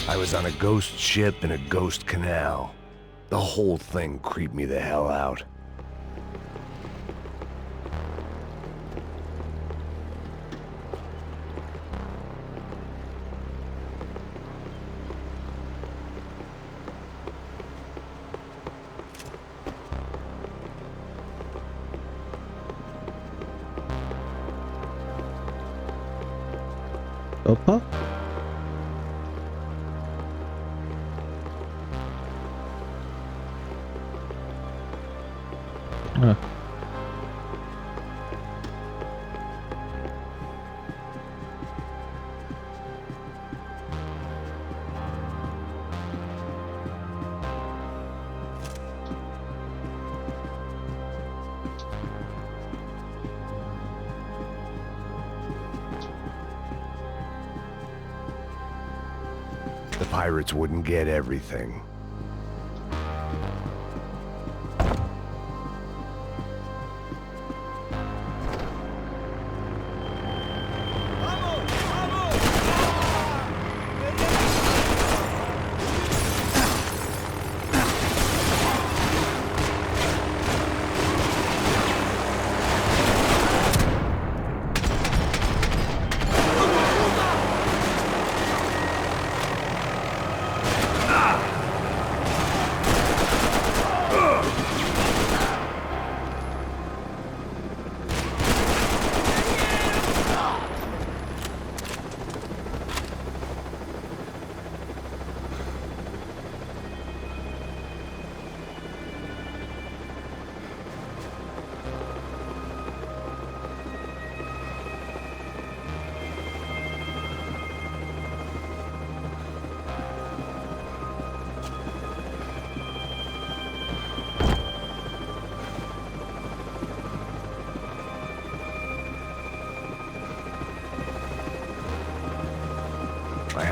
I was on a ghost ship in a ghost canal. The whole thing creeped me the hell out. Opa. Ah. The pirates wouldn't get everything.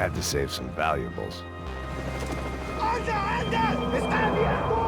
had to save some valuables. ¡Anda, anda! ¡Está abierto!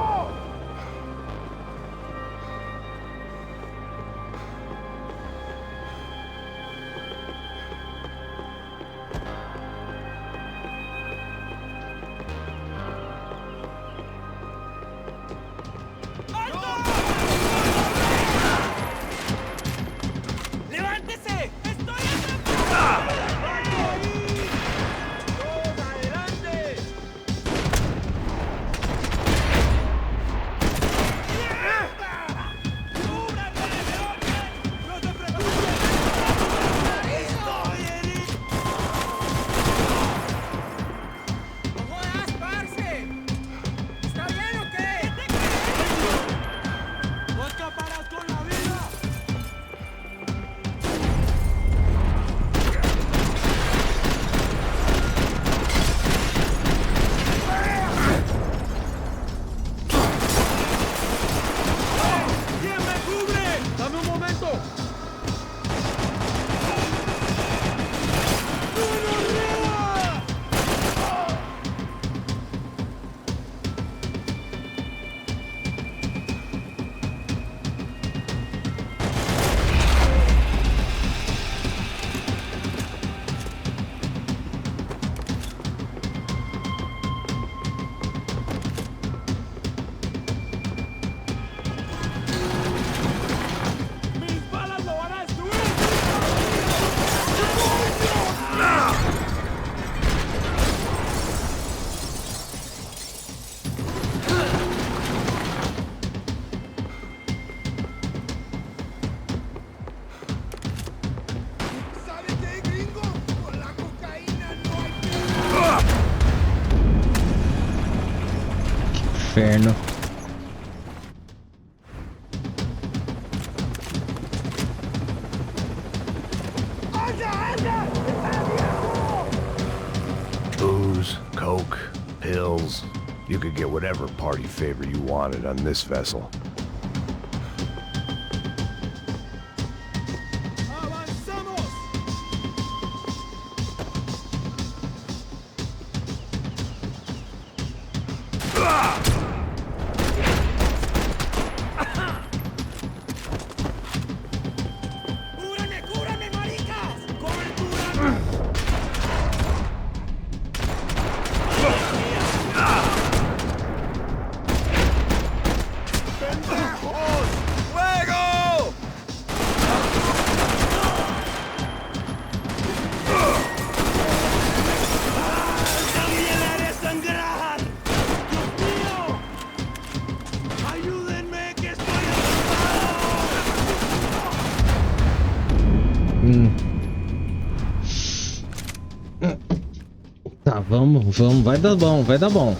Inferno. Booze, coke, pills. You could get whatever party favor you wanted on this vessel. Tá, vamos, vai dar bom, vai dar bom.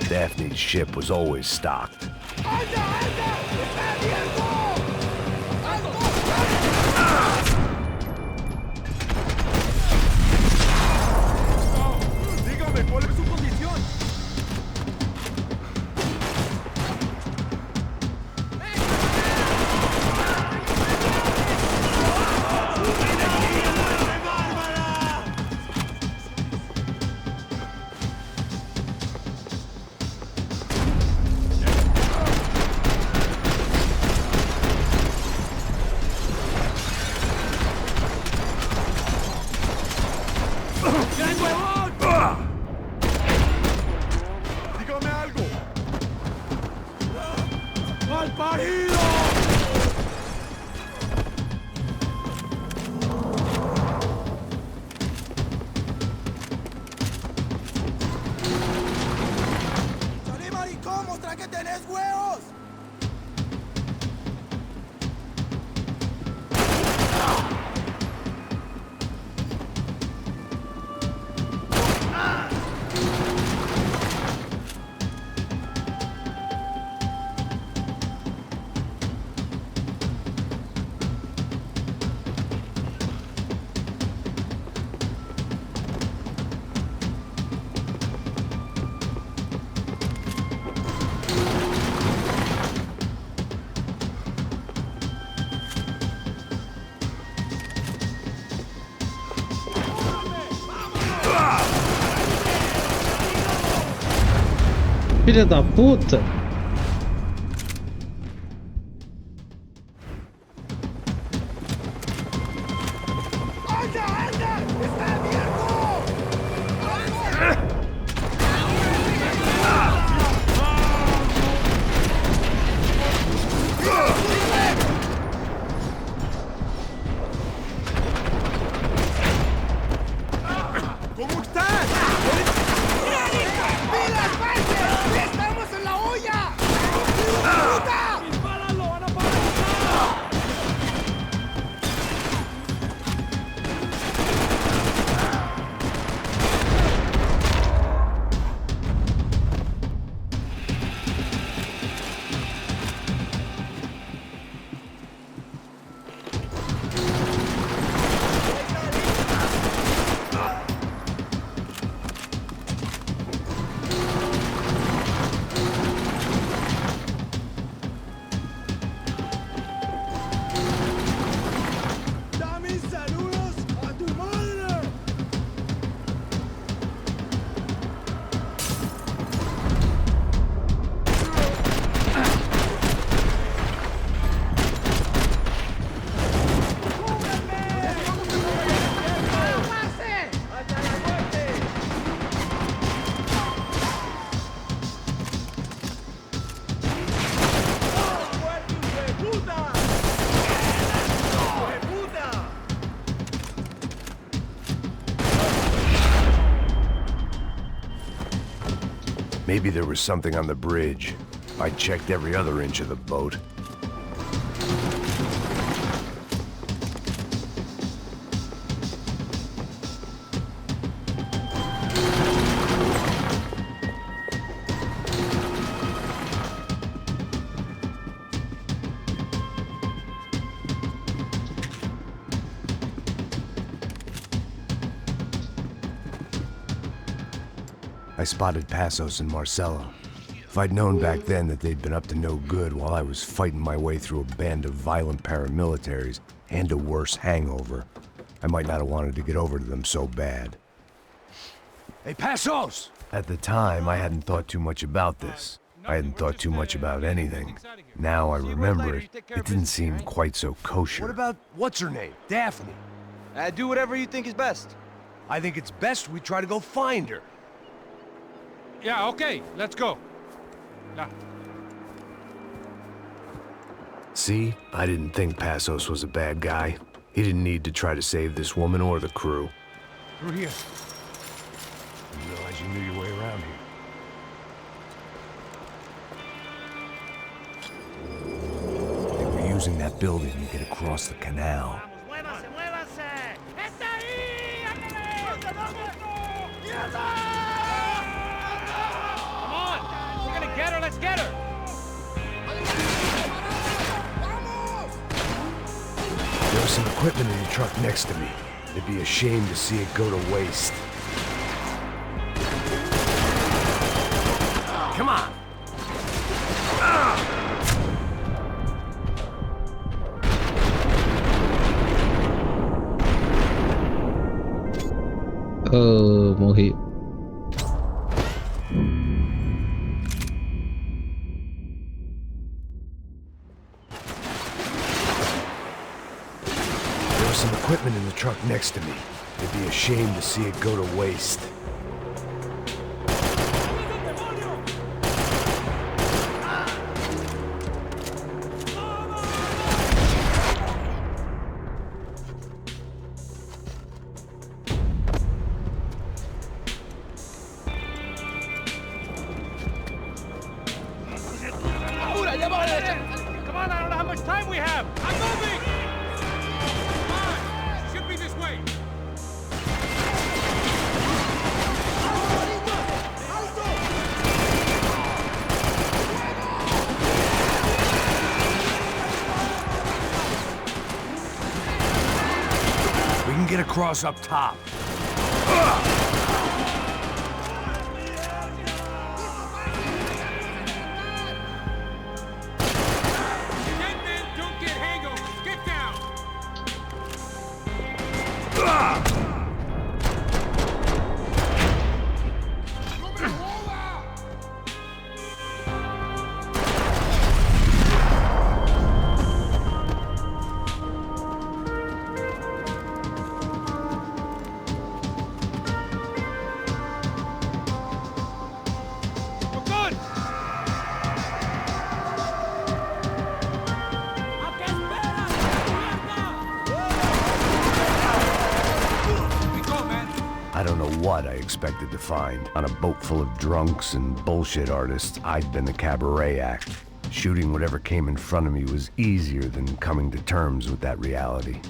Daphne's ship was always stocked. Dígame, ¿cuál es su condición? Dígame algo. ¡Mal parido! ¡Salí, maricón! ¡Mostra que tenés huevos! Filha da puta! Maybe there was something on the bridge. I checked every other inch of the boat. I spotted Passos and Marcelo. If I'd known back then that they'd been up to no good while I was fighting my way through a band of violent paramilitaries and a worse hangover, I might not have wanted to get over to them so bad. Hey, Passos! At the time, I hadn't thought too much about this. I hadn't thought too much about anything. Now I remember it, it didn't seem quite so kosher. What about, what's her name? Daphne. Do whatever you think is best. I think it's best we try to go find her. Yeah, okay, let's go. Yeah. See? I didn't think Passos was a bad guy. He didn't need to try to save this woman or the crew. Through here. Didn't realize you knew your way around here. They were using that building to get across the canal. Get her, let's get her! There was some equipment in the truck next to me. It'd be a shame to see it go to waste. Come on! Oh, morri. Some equipment in the truck next to me. It'd be a shame to see it go to waste. Come on, I don't know how much time we have! I'm moving! Should be this way! We can get across up top. what I expected to find. On a boat full of drunks and bullshit artists, I'd been the cabaret act. Shooting whatever came in front of me was easier than coming to terms with that reality.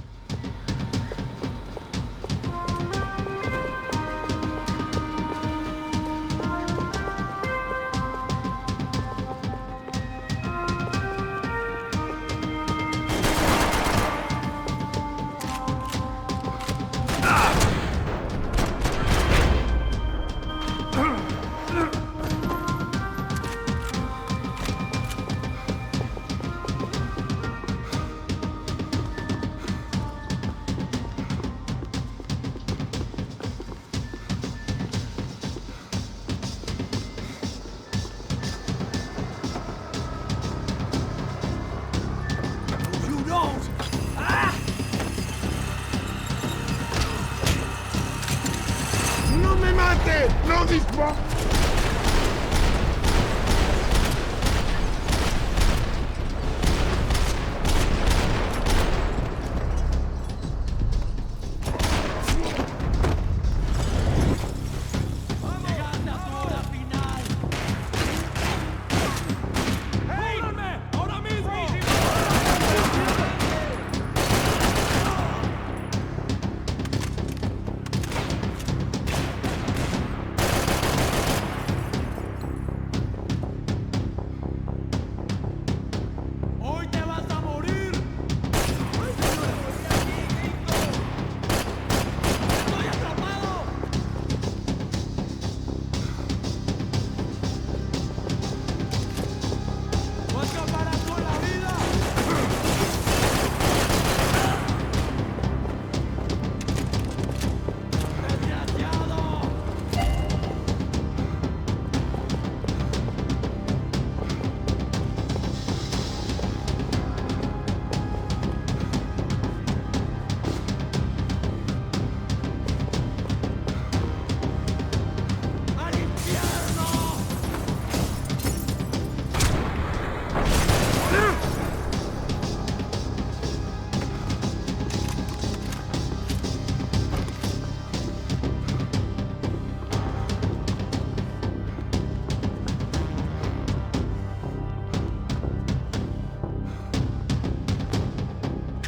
¡No dispara!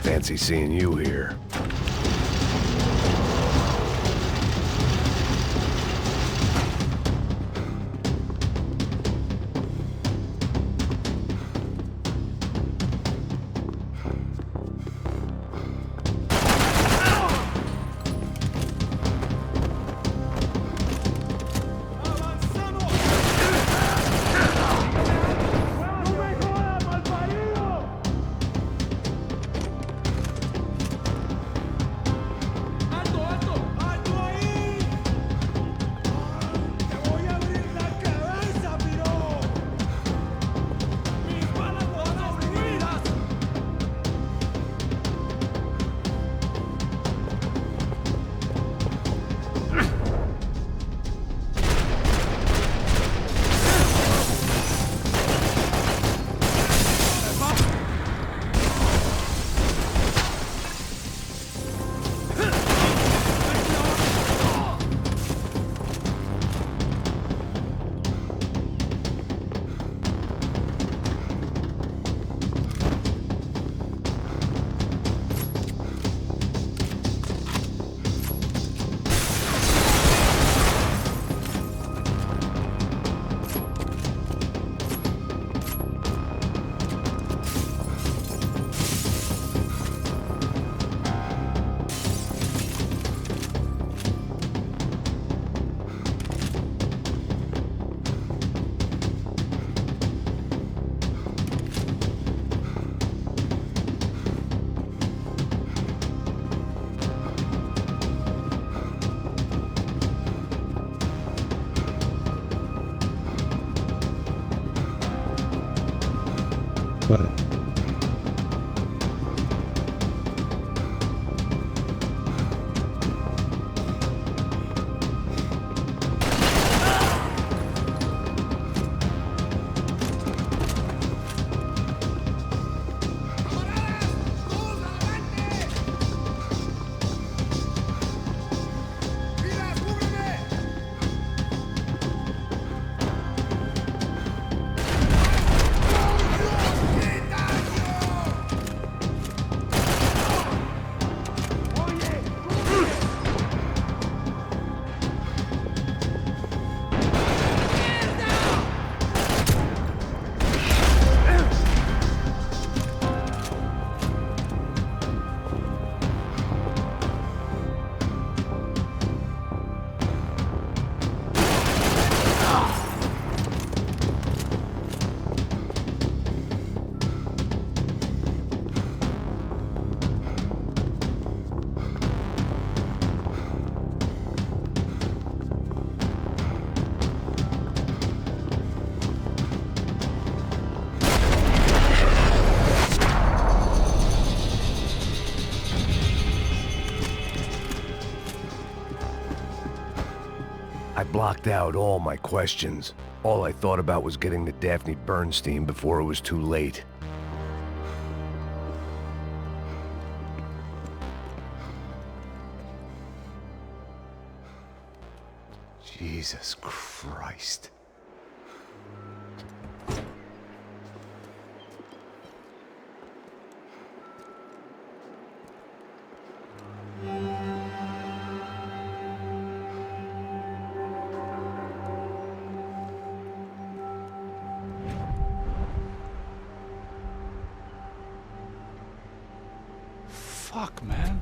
Fancy seeing you here. Bora. ¡Mira, cúbreme! I blocked out all my questions. All I thought about was getting to Daphne Bernstein before it was too late. Jesus Christ. Fuck, man.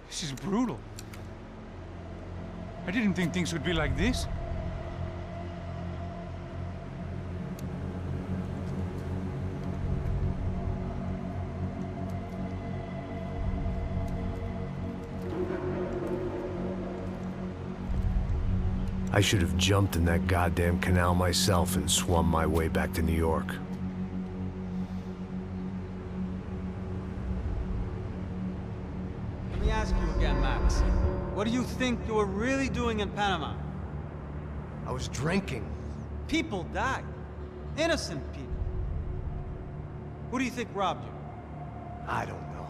This is brutal. I didn't think things would be like this. I should have jumped in that goddamn canal myself and swum my way back to New York. Let me ask you again, Max. What do you think you were really doing in Panama? I was drinking. People died. Innocent people. Who do you think robbed you? I don't know.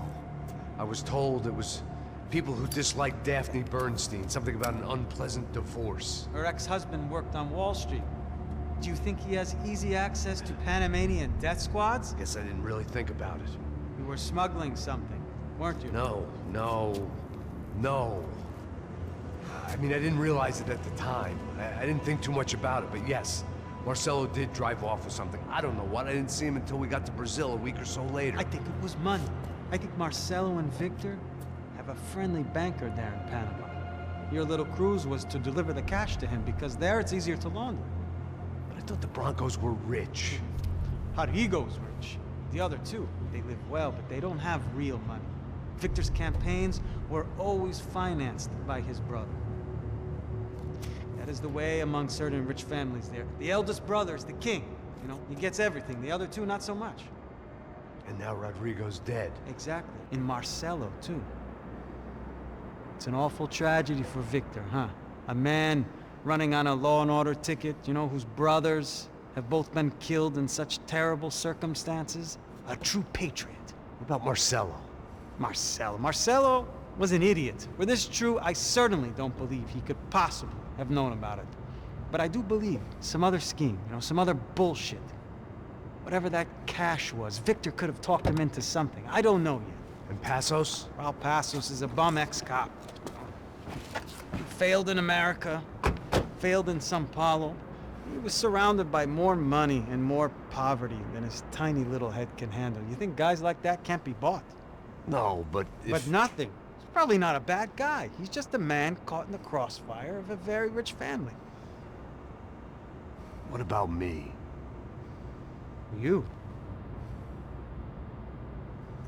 I was told it was people who disliked Daphne Bernstein, something about an unpleasant divorce. Her ex-husband worked on Wall Street. Do you think he has easy access to Panamanian death squads? Guess I didn't really think about it. You were smuggling something, weren't you? No. I mean, I didn't realize it at the time. I didn't think too much about it, but yes, Marcelo did drive off with something. I don't know what. I didn't see him until we got to Brazil a week or so later. I think it was money. I think Marcelo and Victor have a friendly banker there in Panama. Your little cruise was to deliver the cash to him because there it's easier to launder. But I thought the Broncos were rich. Rodrigo's rich. The other two, they live well, but they don't have real money. Victor's campaigns were always financed by his brother. That is the way among certain rich families there. The eldest brother is the king. You know, he gets everything. The other two, not so much. And now Rodrigo's dead. Exactly. And Marcelo, too. It's an awful tragedy for Victor, huh? A man running on a law and order ticket, you know, whose brothers have both been killed in such terrible circumstances. A true patriot. What about Marcelo? Marcelo was an idiot. Were this true, I certainly don't believe he could possibly have known about it. But I do believe some other scheme, you know, some other bullshit. Whatever that cash was, Victor could have talked him into something. I don't know yet. And Passos? Raul Passos is a bum ex-cop. He failed in America, failed in São Paulo. He was surrounded by more money and more poverty than his tiny little head can handle. You think guys like that can't be bought? No, but But nothing. He's probably not a bad guy. He's just a man caught in the crossfire of a very rich family. What about me? You.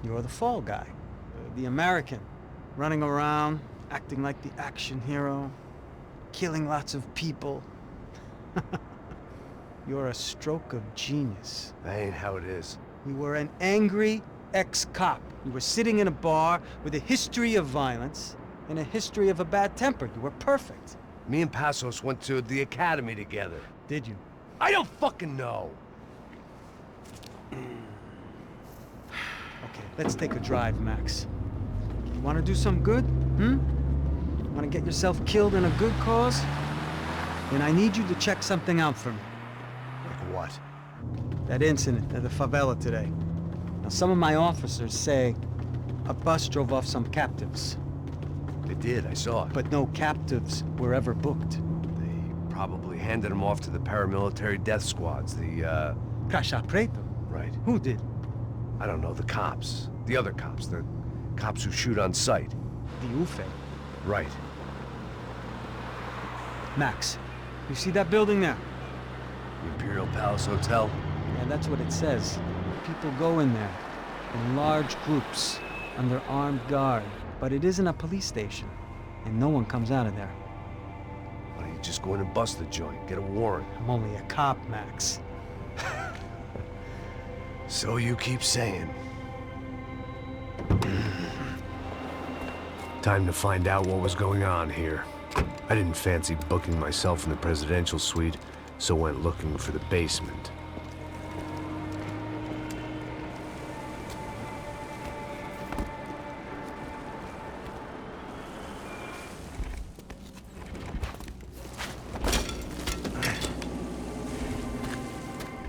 You're the fall guy. The American. Running around, acting like the action hero. Killing lots of people. You're a stroke of genius. That ain't how it is. You were an angry ex-cop. You were sitting in a bar with a history of violence and a history of a bad temper. You were perfect. Me and Passos went to the academy together. Did you? I don't fucking know. Okay, let's take a drive, Max. You want to do some good? Want to get yourself killed in a good cause? Then I need you to check something out for me. Like what? That incident at the favela today. Now, some of my officers say a bus drove off some captives. They did, I saw it. But no captives were ever booked. They probably handed them off to the paramilitary death squads, the, Caixa Preto? Right. Who did? I don't know, the cops. The other cops, the cops who shoot on sight. The UFE. Right. Max, you see that building there? The Imperial Palace Hotel? Yeah, that's what it says. People go in there, in large groups, under armed guard. But it isn't a police station, and no one comes out of there. Why don't you just go in and bust the joint, get a warrant? I'm only a cop, Max. So you keep saying. Time to find out what was going on here. I didn't fancy booking myself in the presidential suite, so went looking for the basement.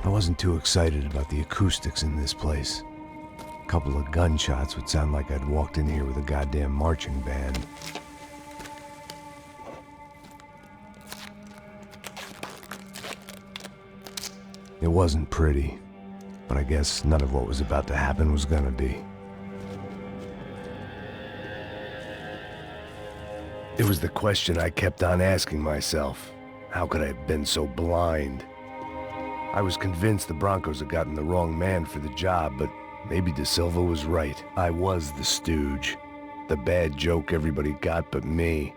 I wasn't too excited about the acoustics in this place. A couple of gunshots would sound like I'd walked in here with a goddamn marching band. It wasn't pretty, but I guess none of what was about to happen was gonna be. It was the question I kept on asking myself. How could I have been so blind? I was convinced the Broncos had gotten the wrong man for the job, but maybe De Silva was right. I was the stooge. The bad joke everybody got but me.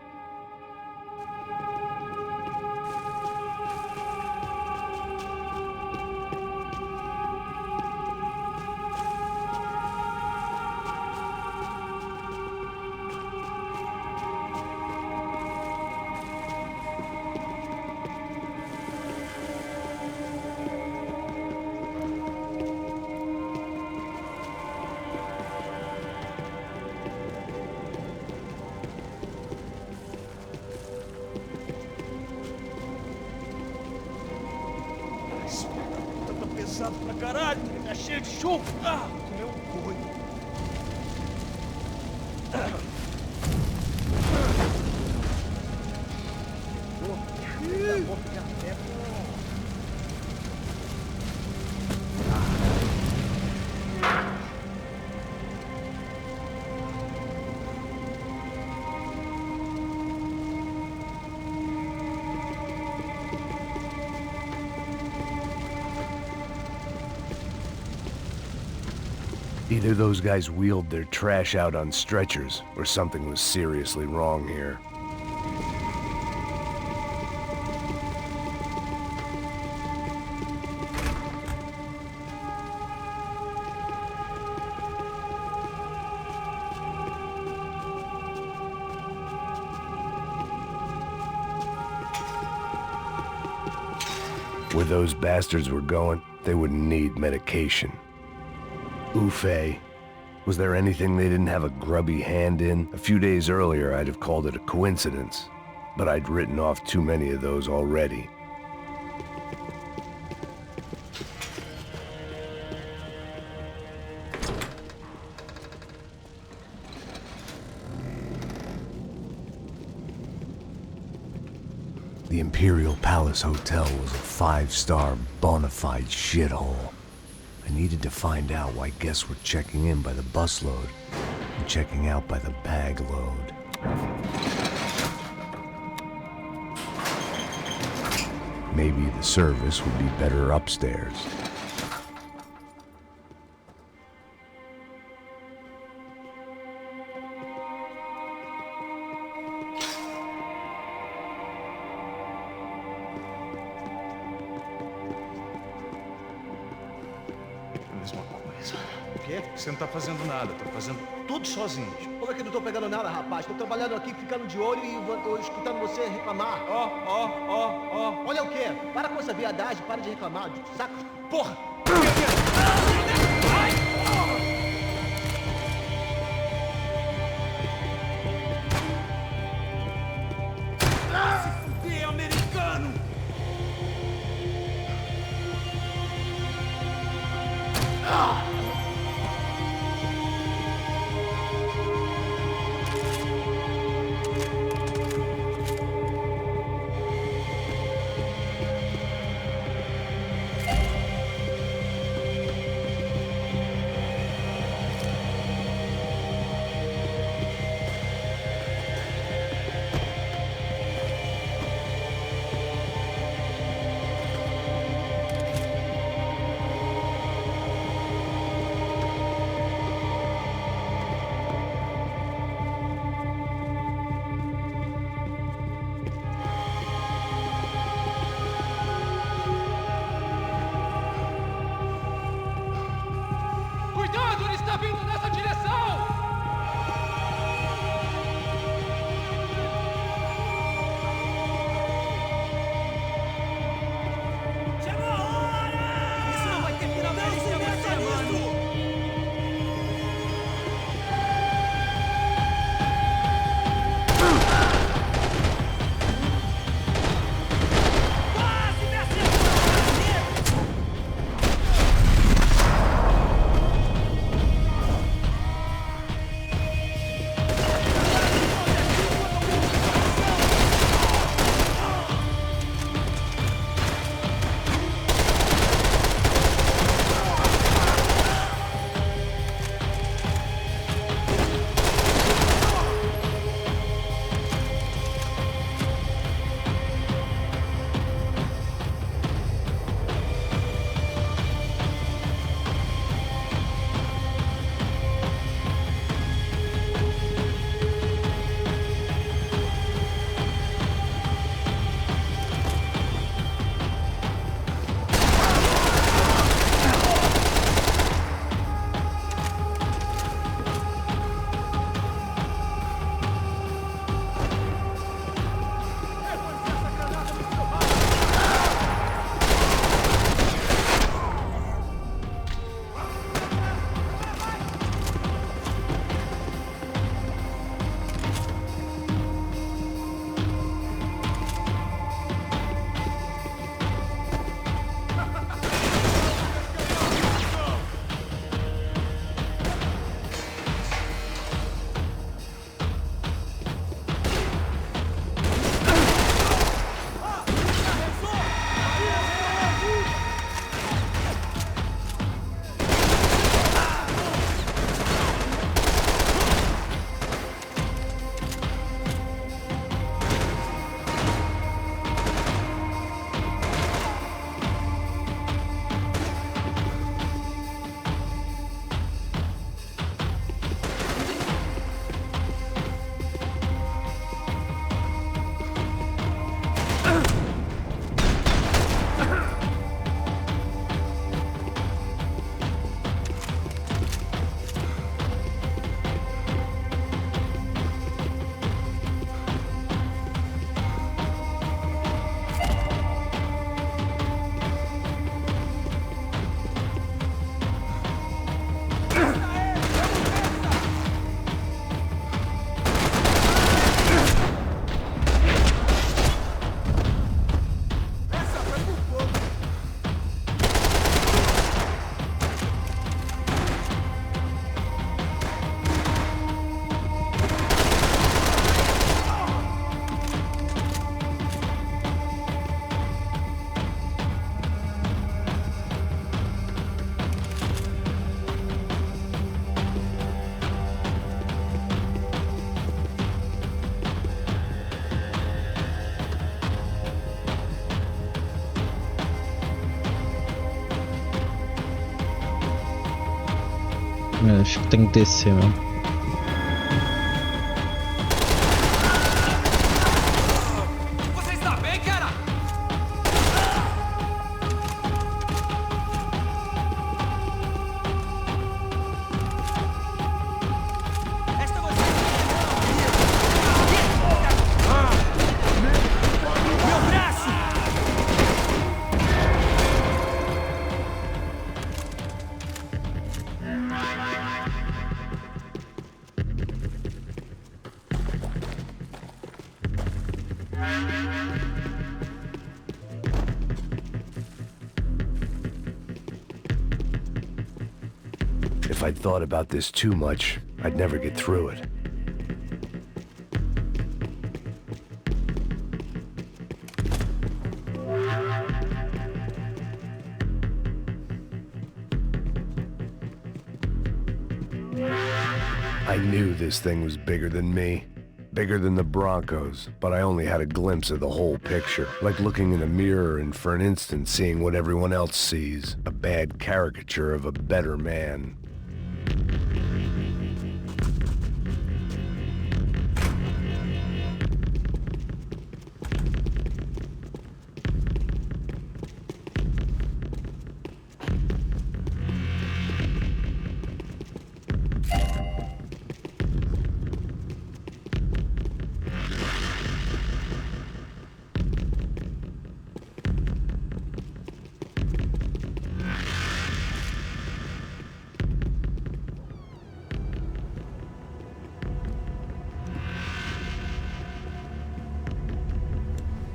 Pesado pra caralho, tá cheio de chumbo. Comeu um coelho. Either those guys wheeled their trash out on stretchers, or something was seriously wrong here. Where those bastards were going, they wouldn't need medication. Oof-ay. Was there anything they didn't have a grubby hand in? A few days earlier, I'd have called it a coincidence, but I'd written off too many of those already. The Imperial Palace Hotel was a five-star, bona fide shithole. I needed to find out why guests were checking in by the busload and checking out by the bag load. Maybe the service would be better upstairs. Você não tá fazendo nada, tô fazendo tudo sozinho. Como é que eu não tô pegando nada, rapaz? Tô trabalhando aqui, ficando de olho e escutando você reclamar. Ó. Olha o quê? Para com essa viadagem, para de reclamar, saco? Porra! Se fuder, americano! Acho que tem que descer, mano. Você está bem, cara? Esta você. Meu braço! If I'd thought about this too much, I'd never get through it. I knew this thing was bigger than me, bigger than the Broncos, but I only had a glimpse of the whole picture, like looking in a mirror and for an instant seeing what everyone else sees, a bad caricature of a better man.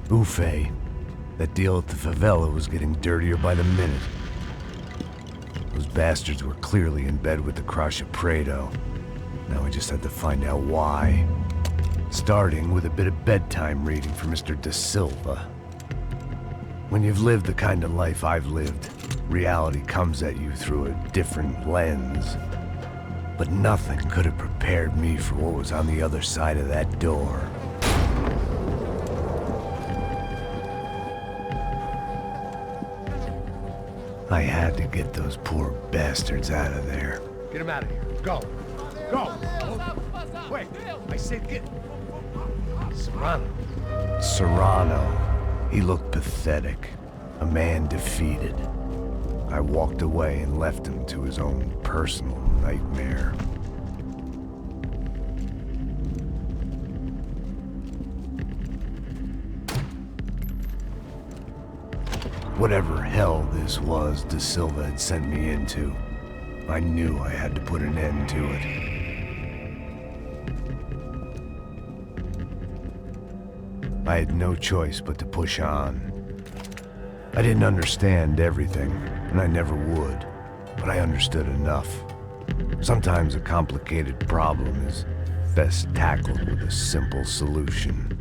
Ufe. That deal at the favela was getting dirtier by the minute. Those bastards were clearly in bed with the Crusher Prado. Now we just had to find out why. Starting with a bit of bedtime reading for Mr. Da Silva. When you've lived the kind of life I've lived, reality comes at you through a different lens. But nothing could have prepared me for what was on the other side of that door. I had to get those poor bastards out of there. Get him out of here. Go. Go. Wait. I said get. Serrano. Serrano. He looked pathetic. A man defeated. I walked away and left him to his own personal nightmare. Whatever hell this was Da Silva had sent me into, I knew I had to put an end to it. I had no choice but to push on. I didn't understand everything, and I never would, but I understood enough. Sometimes a complicated problem is best tackled with a simple solution.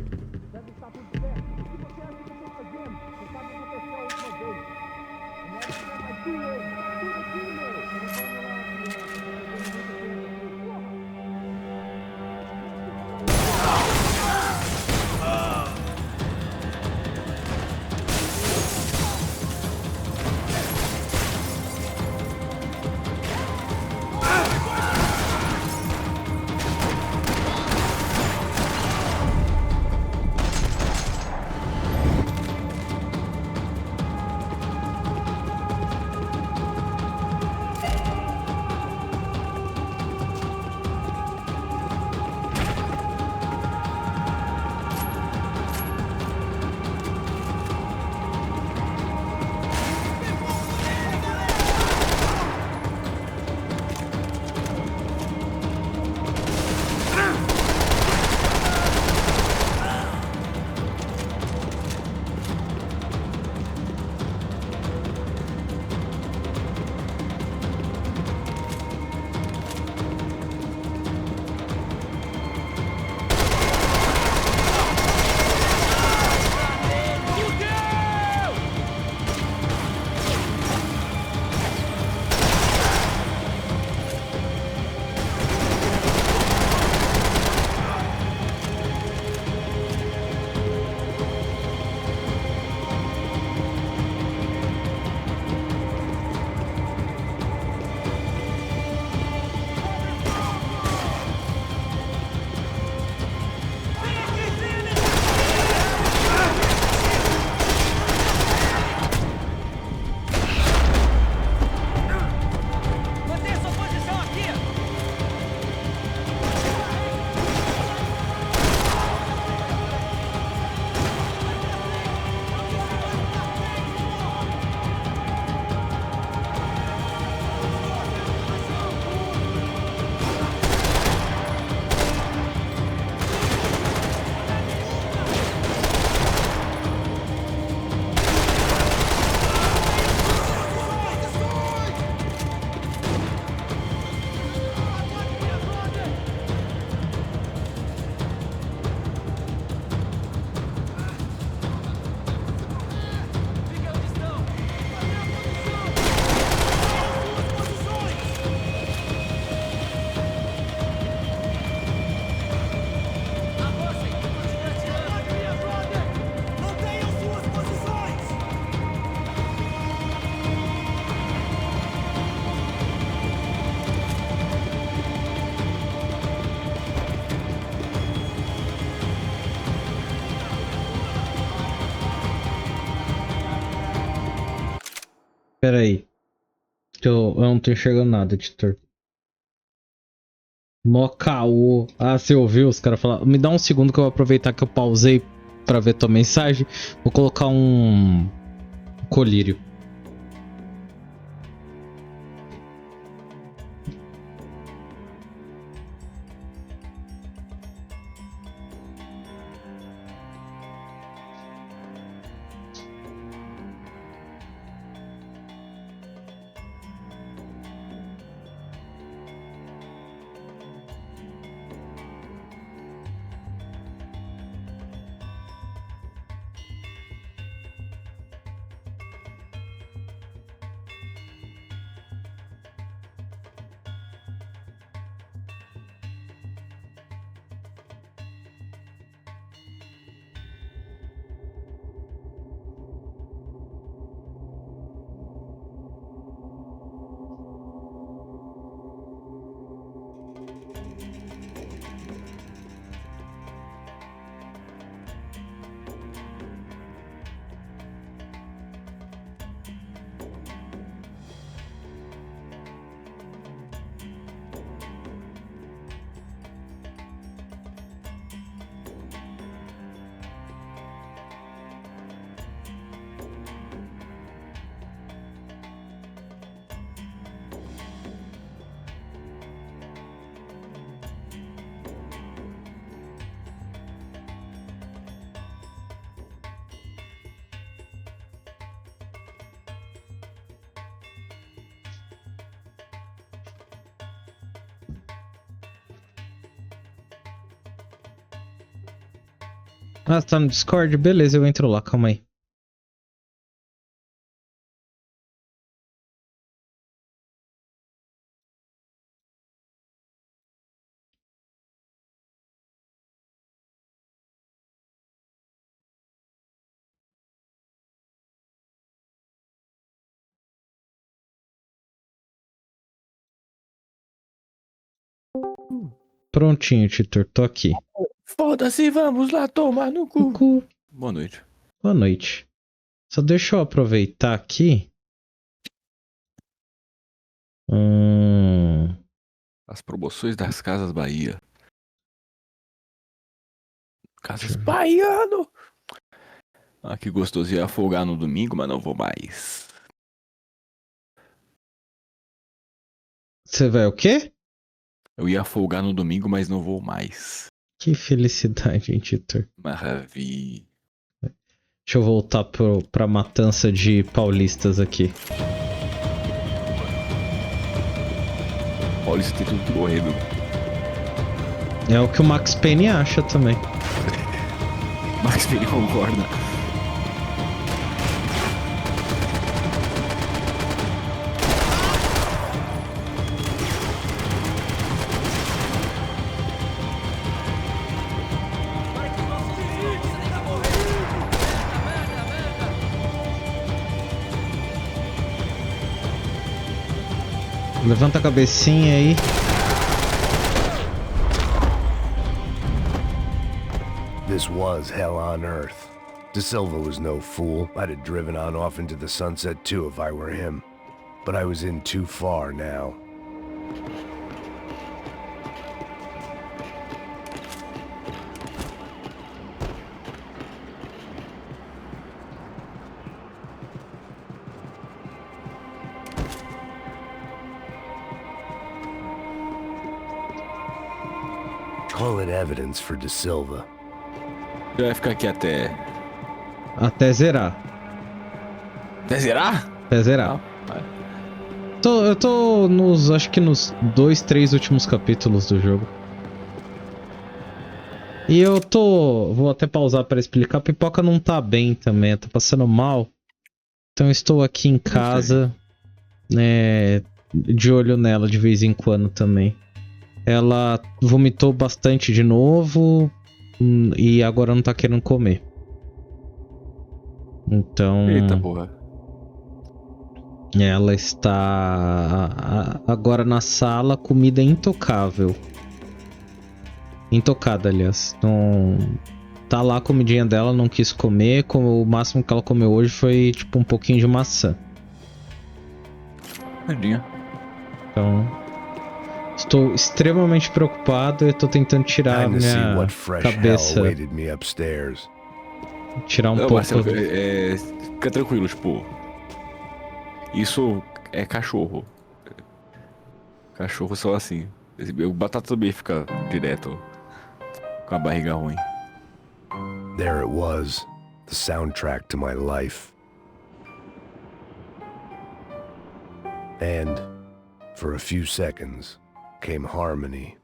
Peraí. Eu não tô enxergando nada, editor. Mó caô. Ah, você ouviu os caras falar? Me dá um segundo que eu vou aproveitar que eu pausei pra ver tua mensagem. Vou colocar um colírio. Ah, tá no Discord? Beleza, eu entro lá, calma aí. Prontinho, Titor, tô aqui. Foda-se, vamos lá tomar no cu. Boa noite. Boa noite. Só deixa eu aproveitar aqui. As promoções das Casas Bahia. Casas Baiano! Ah, que gostoso, ia folgar no domingo, mas não vou mais. Você vai o quê? Eu ia folgar no domingo, mas não vou mais. Que felicidade, hein, Titor? Maravilha. Deixa eu voltar pra matança de paulistas aqui. Paulista tem tudo que morrer, meu. É o que o Max Payne acha também. Max Payne concorda. Levanta a cabecinha aí. This was hell on earth. De Silva was no fool. I'd have driven on off into the sunset too if I were him. But I was in too far now. Call it evidence for De Silva. Ele vai ficar aqui até... Até zerar. Até zerar? Até zerar. Eu tô nos... acho que nos 2, 3 últimos capítulos do jogo. E eu tô... vou até pausar para explicar. A Pipoca não tá bem também, tá passando mal. Então eu estou aqui em casa, de olho nela de vez em quando também. Ela vomitou bastante de novo e agora não tá querendo comer. Então... Eita porra. Ela está agora na sala, comida intocável. Intocada, aliás. Não... Tá lá a comidinha dela, não quis comer. O máximo que ela comeu hoje foi tipo um pouquinho de maçã. Tadinha. Então, estou extremamente preocupado e eu tô tentando tirar a Time to see minha what fresh cabeça, hell awaited me upstairs. tirar um Não, pouco. Marcelo, fica tranquilo, tipo. Isso é cachorro. Cachorro só assim. O Batata também fica direto com a barriga ruim. There it was, the soundtrack to my life. And, for a few seconds, came harmony.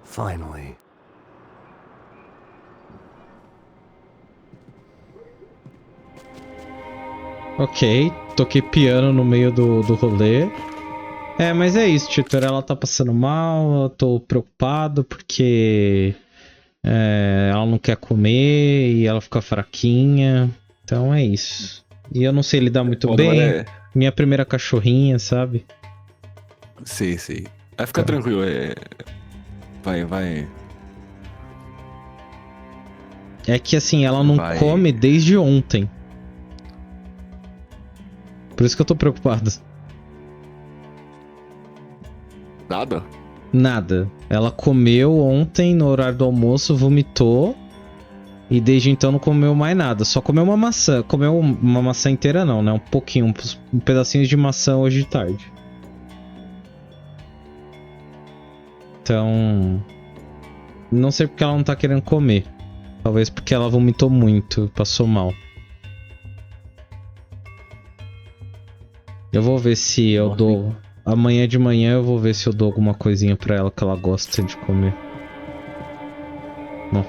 Finally. Ok, toquei piano no meio do rolê. Mas é isso, Tietê, ela tá passando mal, eu tô preocupado porque ela não quer comer e ela fica fraquinha. Então é isso. E eu não sei lidar muito bem. Minha primeira cachorrinha, sabe? Sei. Vai ficar tranquilo, Vai. É que assim, ela não come desde ontem. Por isso que eu tô preocupado. Nada? Nada. Ela comeu ontem no horário do almoço, vomitou. E desde então não comeu mais nada. Só comeu uma maçã. Comeu uma maçã inteira não, né? Um pouquinho, um pedacinho de maçã hoje de tarde. Então... não sei porque ela não tá querendo comer. Talvez porque ela vomitou muito, passou mal. Eu vou ver se eu dou... amanhã de manhã eu vou ver se eu dou alguma coisinha pra ela que ela gosta de comer. Bom.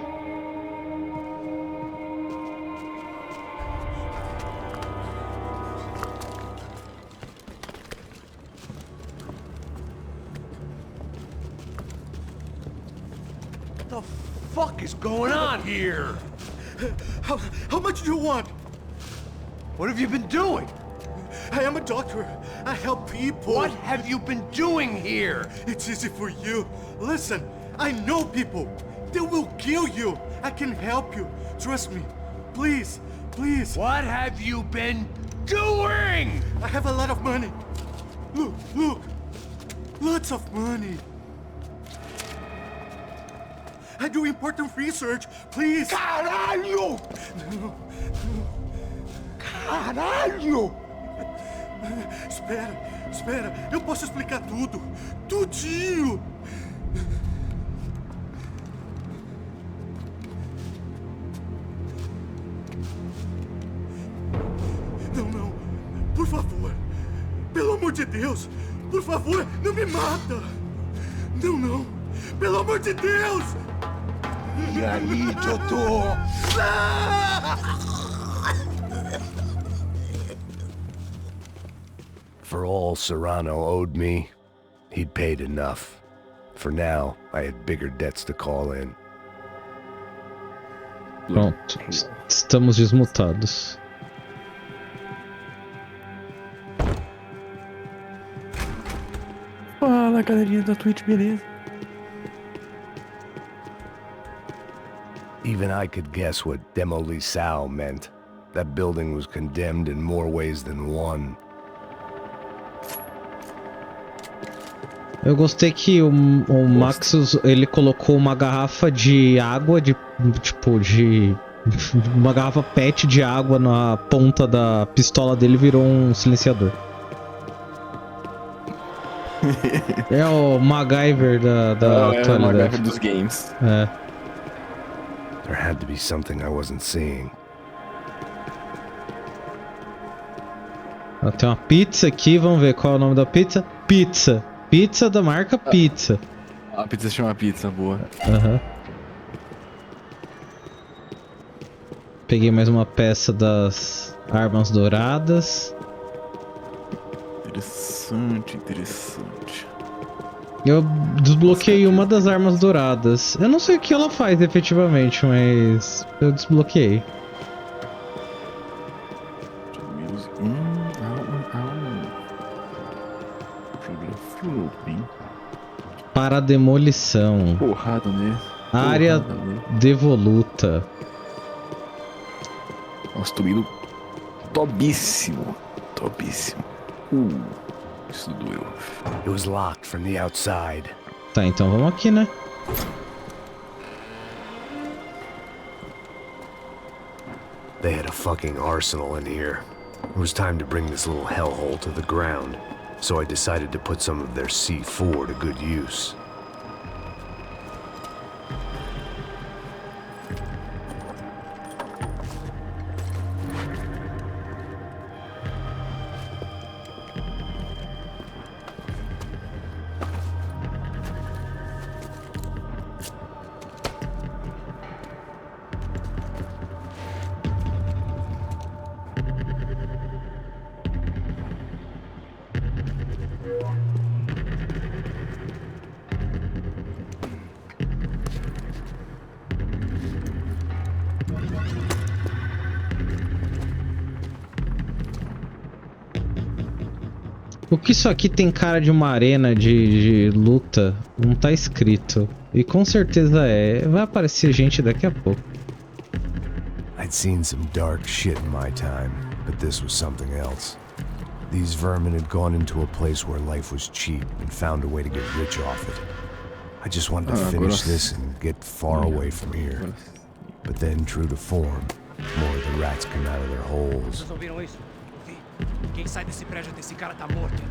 What the fuck is going on here? How much do you want? What have you been doing? I am a doctor. I help people. What have you been doing here? It's easy for you. Listen, I know people. They will kill you. I can help you. Trust me. Please, please. What have you been doing? I have a lot of money. Look. Lots of money. I do important research. Please. Caralho! Caralho! Espera. Eu posso explicar tudo. Tudinho. Não. Por favor. Pelo amor de Deus. Por favor, não me mata. Não. Pelo amor de Deus. E aí, Tietê? For all Serrano owed me, he'd paid enough. For now, I had bigger debts to call in. Pronto. Estamos desmutados. Fala, galerinha da Twitch, beleza? Even I could guess what demolição meant. That building was condemned in more ways than one. Eu gostei que o Maxus, ele colocou uma garrafa de água, uma garrafa PET de água na ponta da pistola dele e virou um silenciador. É o MacGyver da atualidade. É o MacGyver dos games. There had to be something I wasn't seeing. Tem uma pizza aqui, vamos ver qual é o nome da pizza. Pizza da marca Pizza. A pizza chama pizza, boa. Peguei mais uma peça das armas douradas. Interessante. Eu desbloqueei uma das armas douradas. Eu não sei o que ela faz efetivamente, mas eu desbloqueei. para demolição. Porrada, né? Área devoluta. Nossa, tô indo tobíssimo. Tobíssimo. Isso doeu. It was locked from the outside. Tá, então vamos aqui, né? They had a fucking arsenal in here. It was time to bring this little hellhole to the ground, so I decided to put some of their C4 to good use. O que isso aqui tem cara de uma arena de luta? Não tá escrito. E com certeza é. Vai aparecer gente daqui a pouco. I'd seen some dark shit in my time, but this was something else. These vermin had gone into a place where life was cheap and found a way to get rich off it. I just wanted to finish this and get far away from here. But then, true to form, more of the rats come out of their holes. Vocês ouviram isso? Quem sai desse prédio desse cara tá morto.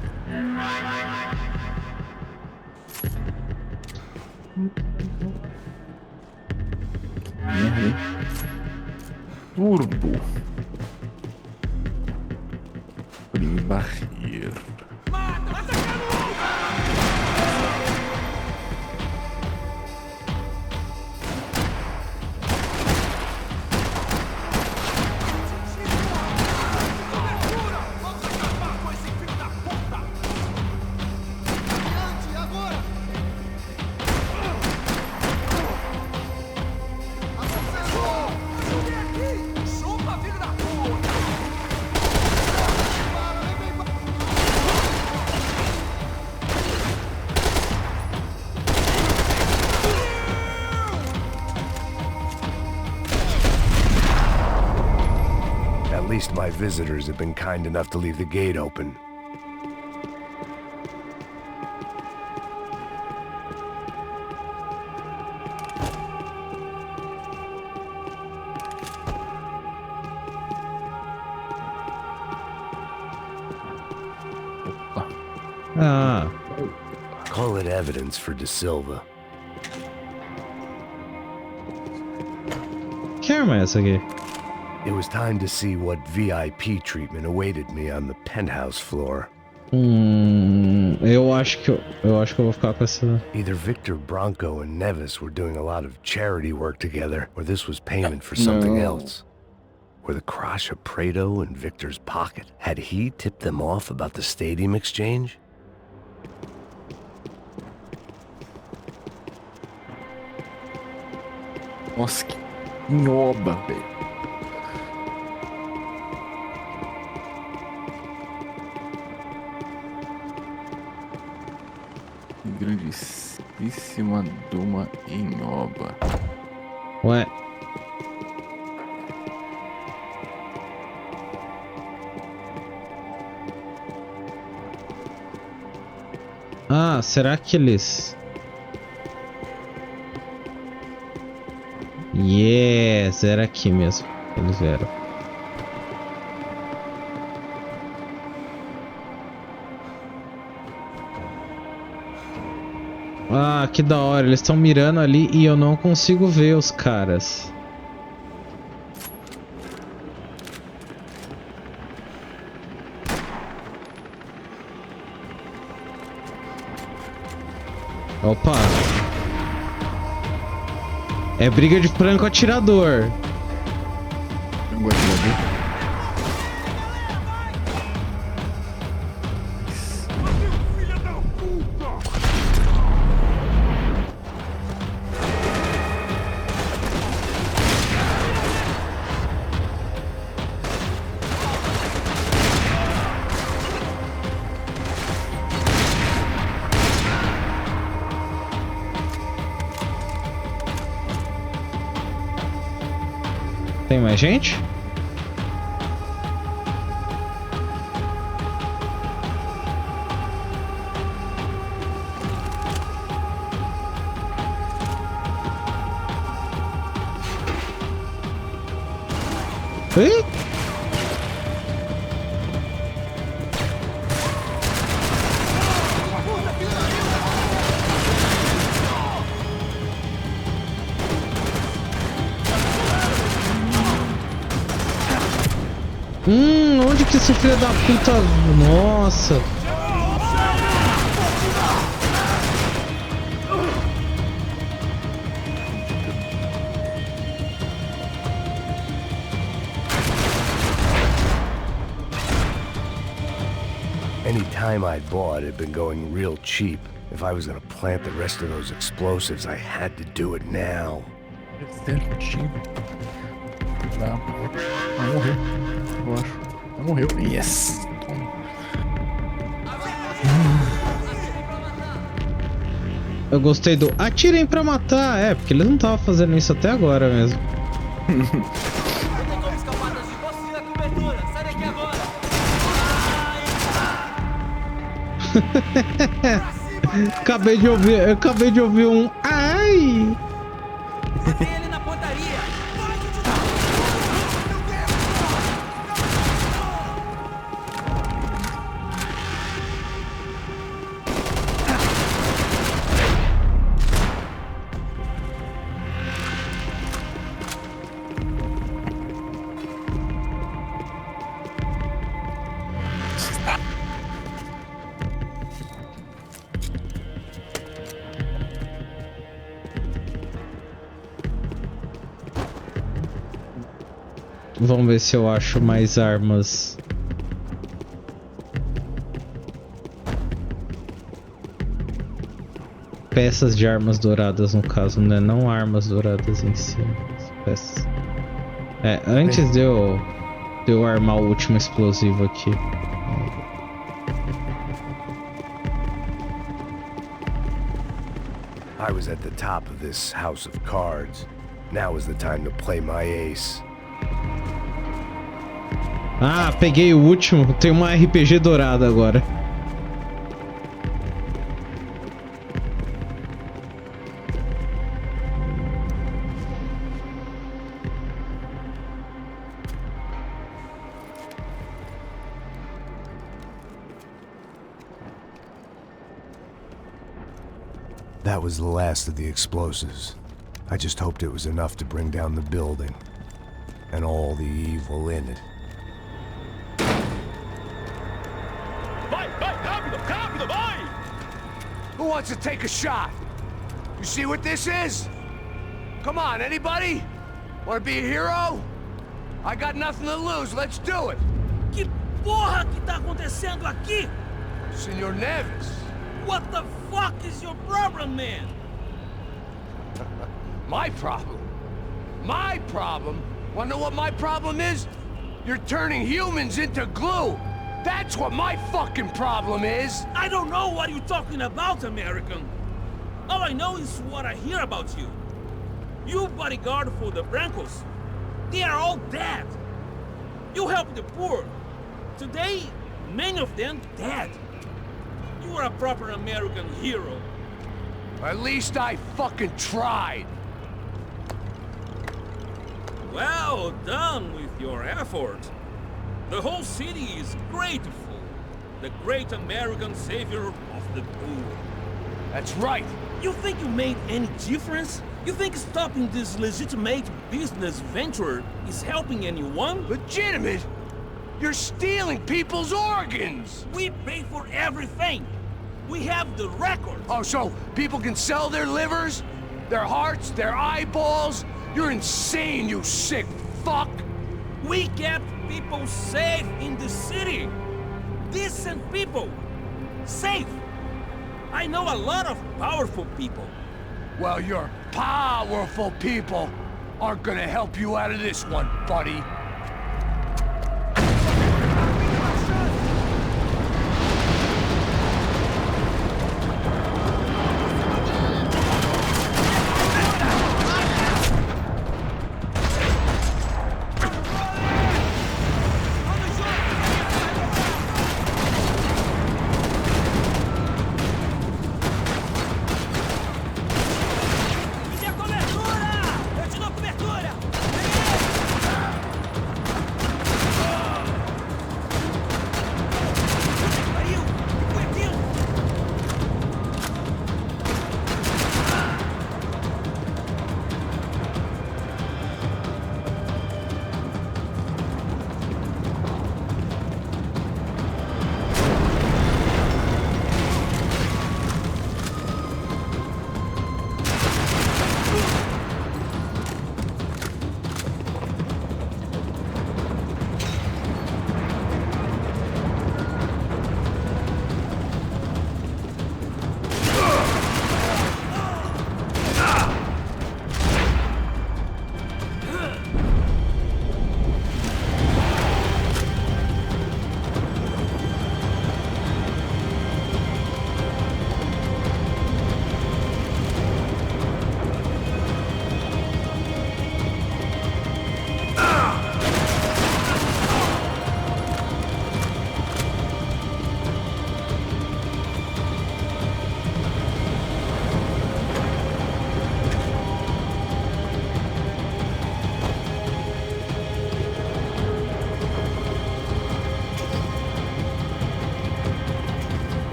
Turbo. Barreira. At least my visitors have been kind enough to leave the gate open. Ah. Call it evidence for De Silva. Que arma é essa aqui? It was time to see what VIP treatment awaited me on the penthouse floor. Eu acho que eu vou ficar com essa. Either Victor Bronco and Nevis were doing a lot of charity work together, or this was payment for something else. Were the Crasha Prado in Victor's pocket? Had he tipped them off about the stadium exchange? Nossa, que nhoba, velho. Grandíssima Duma em Oba. Ué. Ah, será que eles... Yes, era aqui mesmo. Eles vieram. Ah, que da hora. Eles estão mirando ali e eu não consigo ver os caras. Opa. É briga de franco atirador. Tem mais gente? Ih? Onde que esse filho da puta... Nossa. Any time I'd bought had been going real cheap. If I was gonna plant the rest of those explosives, I had to do it now. Divertido. Vai morrer, eu acho. Morreu. Yes. Eu gostei do atirem pra matar. É, porque eles não estavam fazendo isso até agora mesmo. acabei de ouvir um ai. Ele na pontaria. Vamos ver se eu acho mais armas. Peças de armas douradas, no caso, né? Não armas douradas em si. Peças. É, antes de eu armar o último explosivo aqui. I was at the top of this house of cards. Now is the time to play my ace. Ah, peguei o último. Tem uma RPG dourada agora. That was the last of the explosives. I just hoped it was enough to bring down the building and all the evil in it. Who wants to take a shot? You see what this is? Come on, anybody? Want to be a hero? I got nothing to lose, let's do it! Que porra que tá acontecendo aqui? Senor Neves. What the fuck is your problem, man? My problem? My problem? Wanna know what my problem is? You're turning humans into glue! That's what my fucking problem is! I don't know what you're talking about, American. All I know is what I hear about you. You bodyguard for the Brancos. They are all dead. You help the poor. Today, many of them dead. You are a proper American hero. At least I fucking tried. Well done with your effort. The whole city is grateful. The great American savior of the poor. That's right. You think you made any difference? You think stopping this legitimate business venture is helping anyone? Legitimate? You're stealing people's organs! We pay for everything. We have the record. Oh, so people can sell their livers? Their hearts? Their eyeballs? You're insane, you sick fuck! We kept people safe in the city. Decent people. Safe. I know a lot of powerful people. Well, your powerful people aren't gonna help you out of this one, buddy.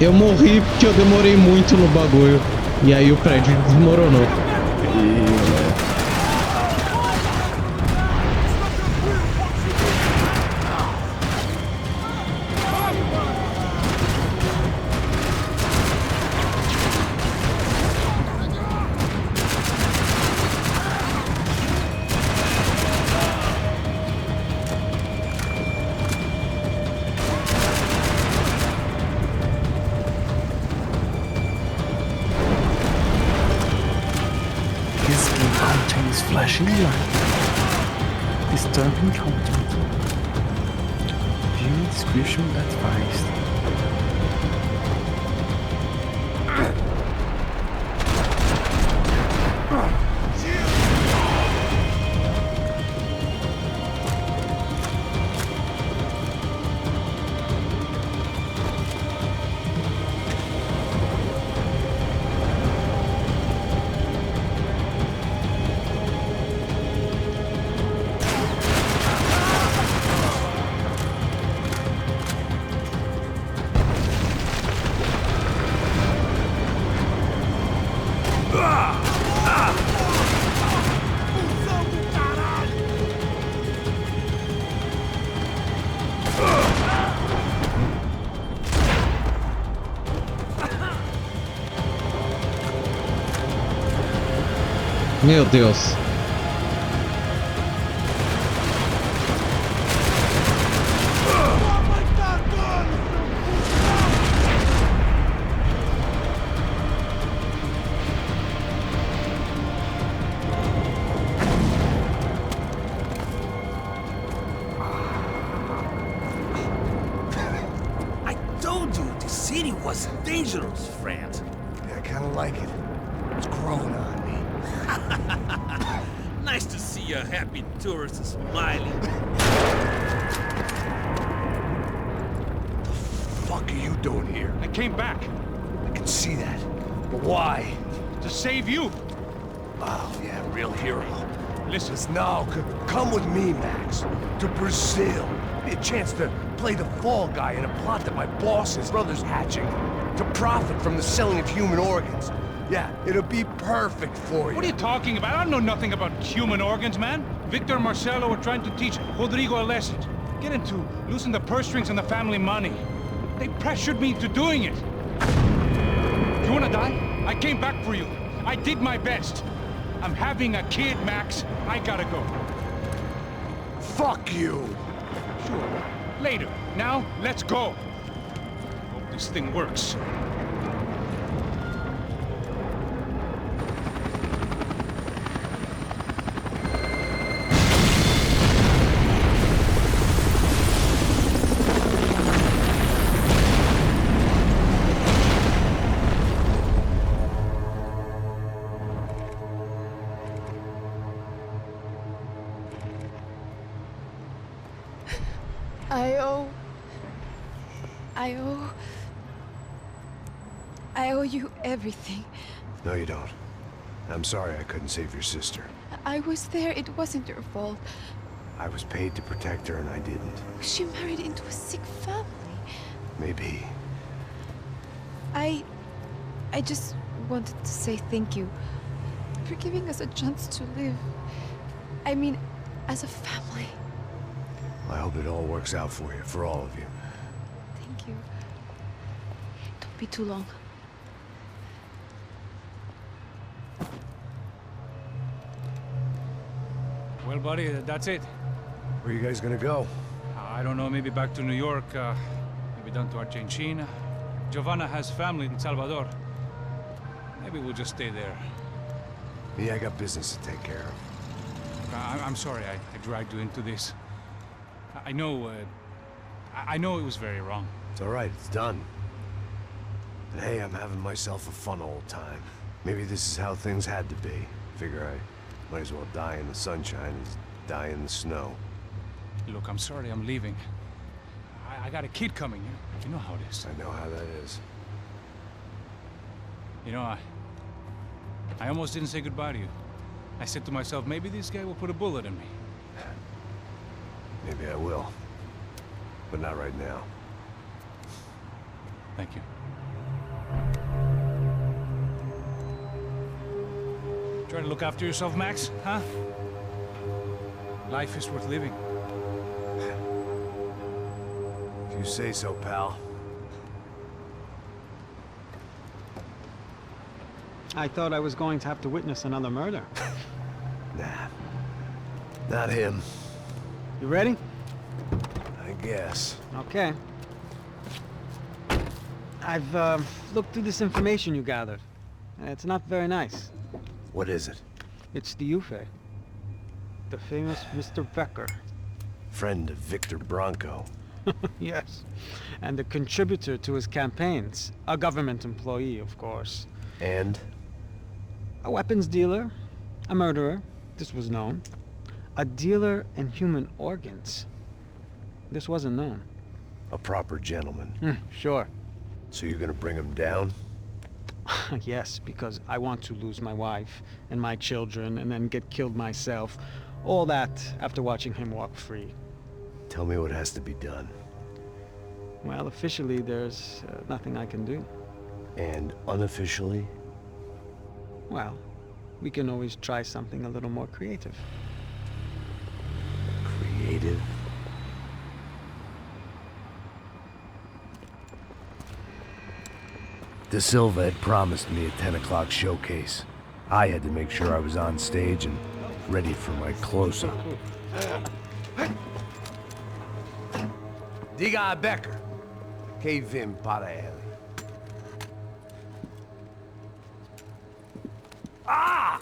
Eu morri porque eu demorei muito no bagulho. E aí o prédio desmoronou. Flashing light, disturbing content, view description advised. Meu Deus. I told you the city was dangerous, friend. Yeah, I kind of like it. It's growing on me. Nice to see a happy tourist smiling. What the fuck are you doing here? I came back I can see that. But why? to save you. Oh, yeah, real hero. Listen, No, come with me, Max. To Brazil. Be a chance to play the fall guy in a plot that my boss's brother's hatching. To profit from the selling of human organs. Yeah, it'll be perfect for you. what are you talking about? I don't know nothing about human organs, man. Victor and Marcelo were trying to teach Rodrigo a lesson. Get him to loosen the purse strings on the family money. They pressured me into doing it. You wanna die? I came back for you. I did my best. I'm having a kid, Max. I gotta go. Fuck you! Sure. Later. Now, let's go. Hope this thing works. I owe you everything. No, you don't. I'm sorry I couldn't save your sister. I was there. It wasn't your fault. I was paid to protect her and I didn't. She married into a sick family. Maybe. I just wanted to say thank you for giving us a chance to live. I mean, as a family. I hope it all works out for you, for all of you. Thank you. Don't be too long. Well, buddy, that's it. Where are you guys gonna go? I don't know, maybe back to New York, maybe down to Argentina. Giovanna has family in Salvador. Maybe we'll just stay there. Yeah, I got business to take care of. I'm sorry I dragged you into this. I know it was very wrong. It's all right, it's done. And hey, I'm having myself a fun old time. Maybe this is how things had to be. Figure I might as well die in the sunshine as die in the snow. Look, I'm sorry I'm leaving. I got a kid coming. You know how it is. I know how that is. You know, I almost didn't say goodbye to you. I said to myself, maybe this guy will put a bullet in me. Maybe I will. But not right now. Thank you. Try to look after yourself, Max, huh? Life is worth living. If you say so, pal. I thought I was going to have to witness another murder. Nah. Not him. You ready? I guess. Okay. I've looked through this information you gathered. It's not very nice. What is it? It's the Ufe. The famous Mr. Becker. Friend of Victor Bronco. Yes. And a contributor to his campaigns. A government employee, of course. And? A weapons dealer. A murderer. This was known. A dealer in human organs. This wasn't known. A proper gentleman. Sure. So you're gonna bring him down? Yes, because I want to lose my wife and my children and then get killed myself. All that after watching him walk free. Tell me what has to be done. Well, officially there's nothing I can do. And unofficially? Well, we can always try something a little more creative. Creative? De Silva had promised me a 10 o'clock showcase. I had to make sure I was on stage and ready for my close-up. Diga a Becker. Que vim para ele. Ah!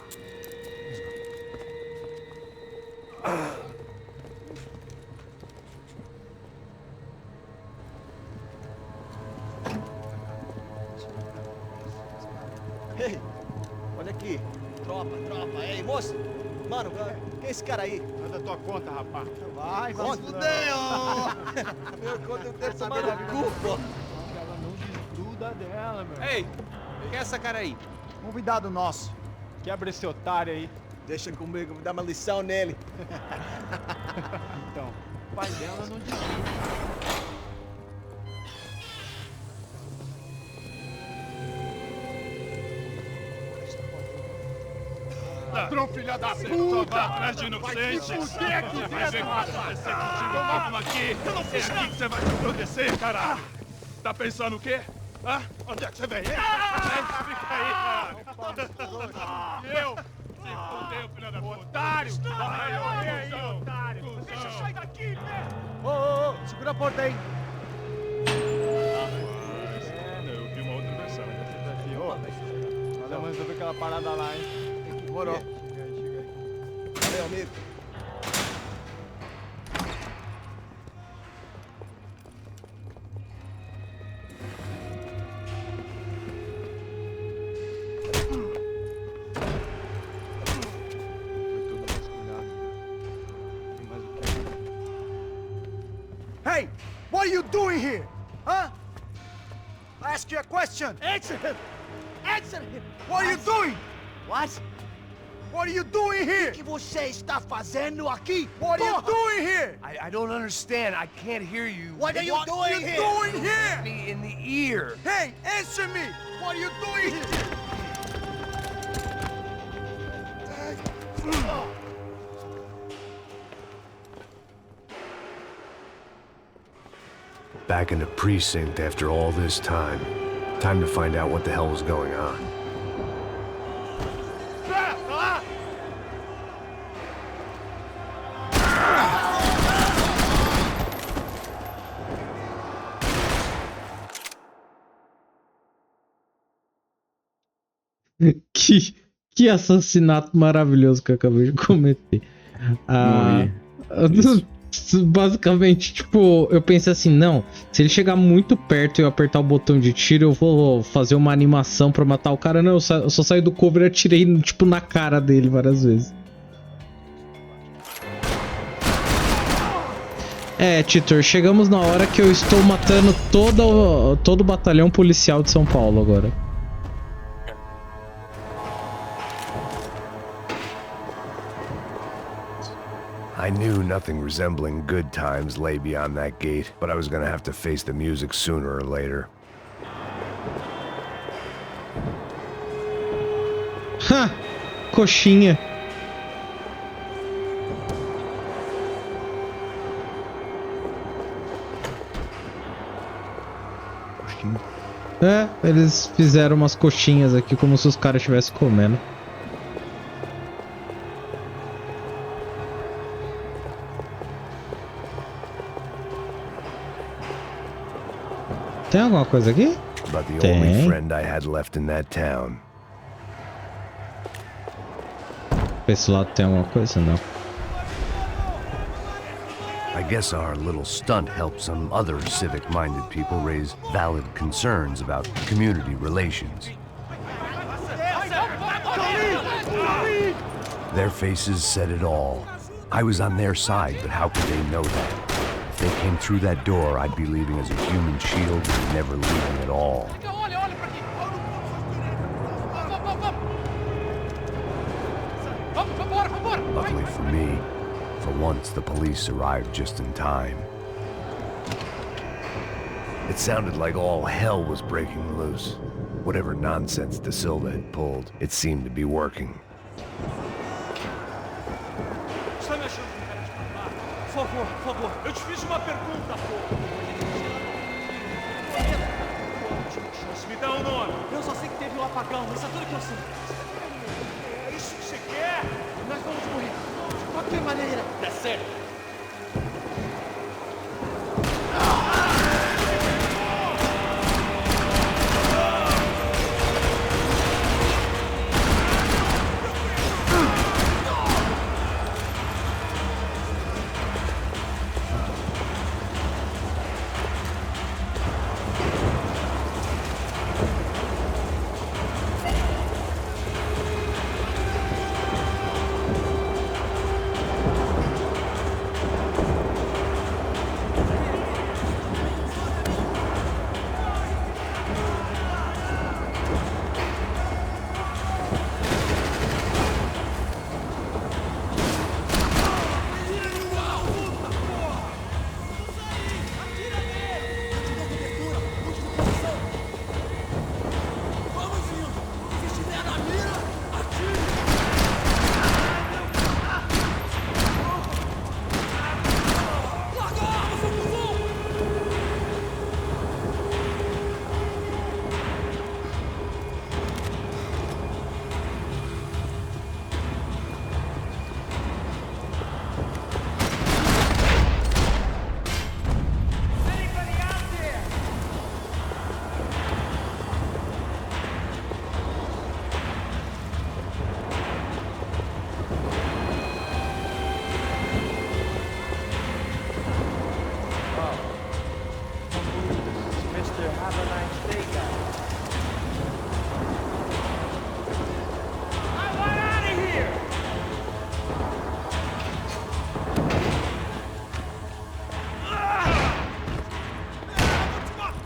Ei, olha aqui. Tropa. Ei, moço. Mano, quem é esse cara aí? Manda tua conta, rapaz. Vai se fuder, Meu conta eu quero saber do cu, pô. Ela não desgruda dela, meu. Ei, quem é essa cara aí? Convidado nosso. Quebra esse otário aí. Deixa comigo, vou dar uma lição nele. Então, o pai dela não desgruda. Ladrão, filha da puta! Vai atrás de inocente! Vai ver o que vai acontecer contigo mesmo aqui! Eu não fiz aqui que você vai acontecer, caralho! Tá pensando o quê? Hã? Onde é que você vem? Fica aí, caralho! Eu? Se fudeu, filha da puta! Otário! Vai, morrer aí, otário! Deixa eu sair daqui, né? Ô, segura a porta aí! Eu vi uma outra versão. Vamos resolver aquela parada lá, hein? Demorou. Chega aí. Valeu, amigo. Hey! What are you doing here? Huh? I ask you a question. Answer him! Answer him! What are you doing? What? What are you doing here? O que você está fazendo aqui? What are you doing here? I don't understand. I can't hear you. What are you doing here? What are you doing here? Me in the ear. Hey, answer me! What are you doing here? Back in the precinct after all this time. Time to find out what the hell was going on. Que assassinato maravilhoso que eu acabei de cometer. Basicamente, tipo, eu pensei assim, não, se ele chegar muito perto e eu apertar o botão de tiro, eu vou fazer uma animação pra matar o cara. Não, eu só saí do cover e atirei, tipo, na cara dele várias vezes. É, Titor, chegamos na hora que eu estou matando todo o batalhão policial de São Paulo agora. I knew nothing resembling good times lay beyond that gate, but I was gonna have to face the music sooner or later. coxinhas. É, eles fizeram umas coxinhas aqui como se os caras estivessem comendo. Tem alguma coisa aqui? About the only friend I had left in that town. Pra esse lado tem alguma coisa? Não. I guess our little stunt helped some other civic-minded people raise valid concerns about community relations. Their faces said it all. I was on their side, but how could they know that? If they came through that door, I'd be leaving as a human shield and never leaving at all. Luckily for me, for once the police arrived just in time. It sounded like all hell was breaking loose. Whatever nonsense De Silva had pulled, it seemed to be working. Por favor, eu te fiz uma pergunta, pô. Me dá um nome. Eu só sei que teve um apagão, isso é tudo que eu sei. É isso que você quer? Nós vamos morrer. De qualquer maneira. É sério.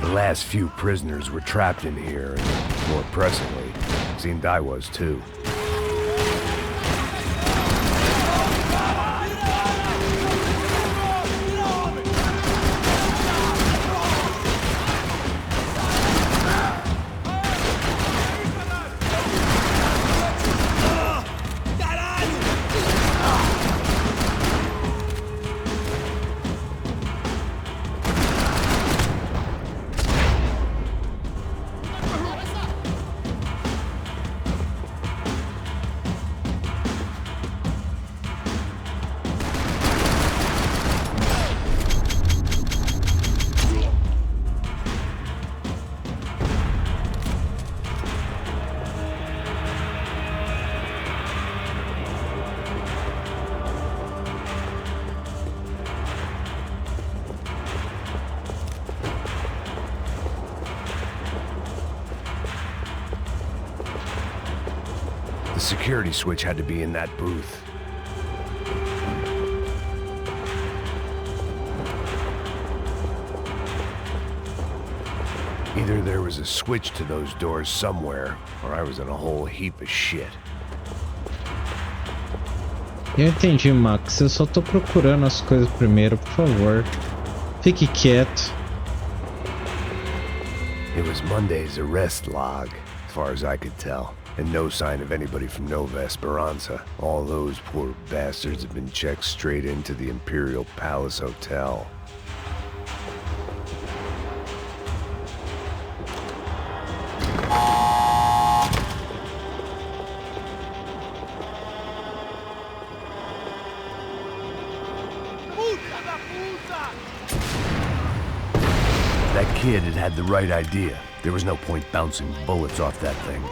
The last few prisoners were trapped in here, and more pressingly, seemed I was too. The security switch had to be in that booth. Either there was a switch to those doors somewhere, or I was in a whole heap of shit. Eu entendi, Max. Eu só tô procurando as coisas primeiro, por favor. Fique quieto. It was Monday's arrest log, as far as I could tell. And no sign of anybody from Nova Esperanza. All those poor bastards have been checked straight into the Imperial Palace Hotel. That kid had the right idea. There was no point bouncing bullets off that thing.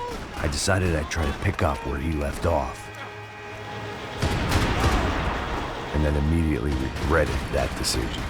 I decided I'd try to pick up where he left off. And then immediately regretted that decision.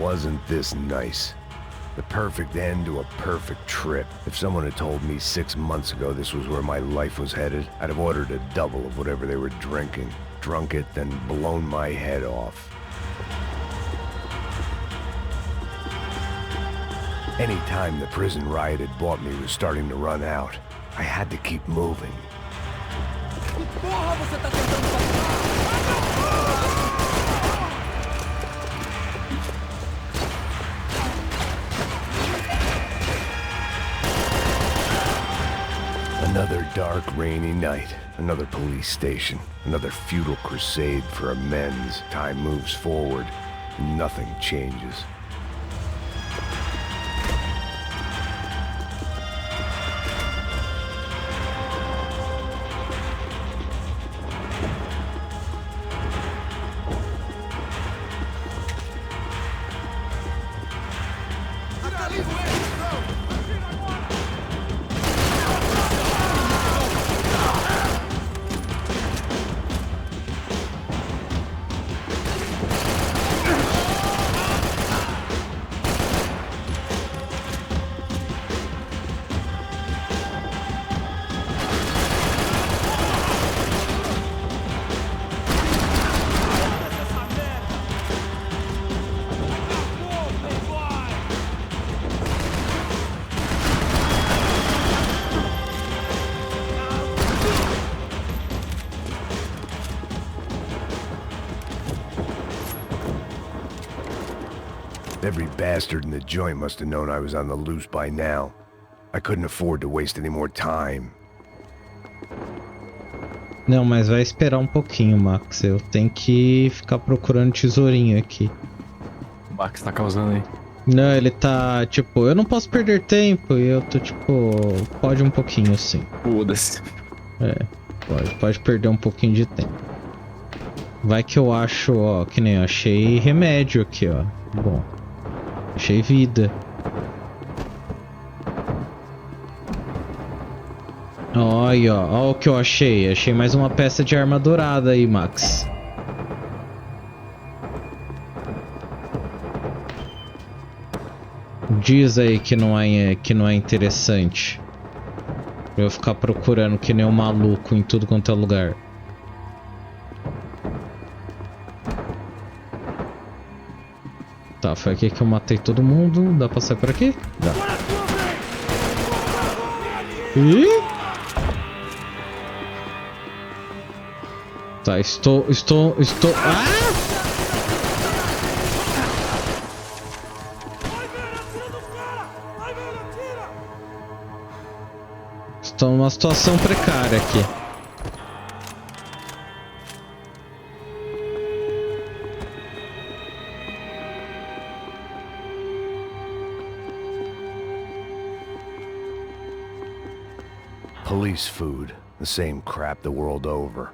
Wasn't this nice? The perfect end to a perfect trip. If someone had told me 6 months ago this was where my life was headed, I'd have ordered a double of whatever they were drinking, drunk it, then blown my head off. Any time the prison riot had bought me was starting to run out. I had to keep moving. Another dark, rainy night. Another police station. Another futile crusade for amends. Time moves forward, and nothing changes. Every bastard in the joint must have known I was on the loose by now. I couldn't afford to waste any more time. Não, mas vai esperar um pouquinho, Max. Eu tenho que ficar procurando tesourinho aqui. O Max tá causando aí. Não, ele tá, tipo, eu não posso perder tempo e eu tô, tipo, pode um pouquinho sim. Foda-se. É, pode perder um pouquinho de tempo. Vai que eu acho, ó, que nem eu achei remédio aqui, ó. Bom, achei vida. Olha, ó o que eu achei. Achei mais uma peça de arma dourada aí, Max. Diz aí que não é interessante. Pra eu ficar procurando que nem um maluco em tudo quanto é lugar. Tá, foi aqui que eu matei todo mundo. Dá pra sair por aqui? Dá. Ih! Tá, estou... Ah! Estou numa situação precária aqui. Police food, the same crap the world over.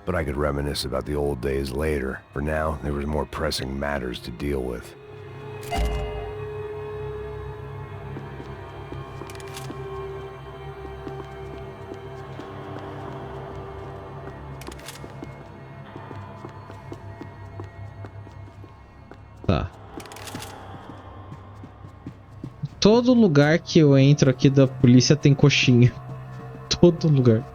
But I could reminisce about the old days later. For now, there was more pressing matters to deal with. Tá. Todo lugar que eu entro aqui da polícia tem coxinha. Todo lugar.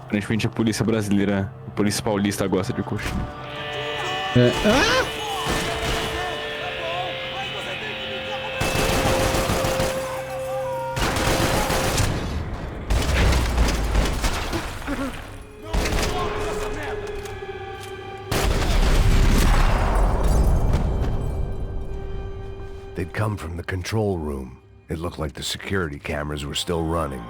Aparentemente a polícia brasileira, a polícia paulista gosta de coxinha. É. Ah! They'd come from the control room. It looked like the security cameras were still running.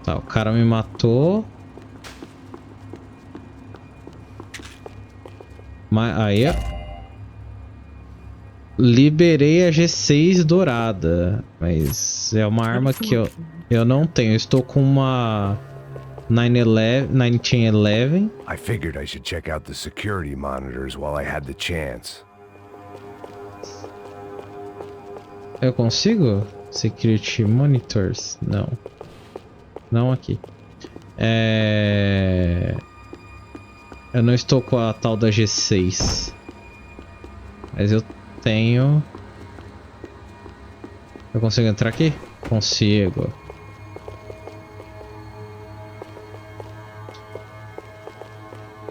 Tá, o cara me matou. Mas aí, ó. Liberei a G6 dourada. Mas é uma arma que eu não tenho. Eu estou com uma 1911. I figured I should check out the security monitors while I had the chance. Eu consigo? Security monitors? Não. Não aqui. Eu não estou com a tal da G6. Mas eu tenho... Eu consigo entrar aqui? Consigo.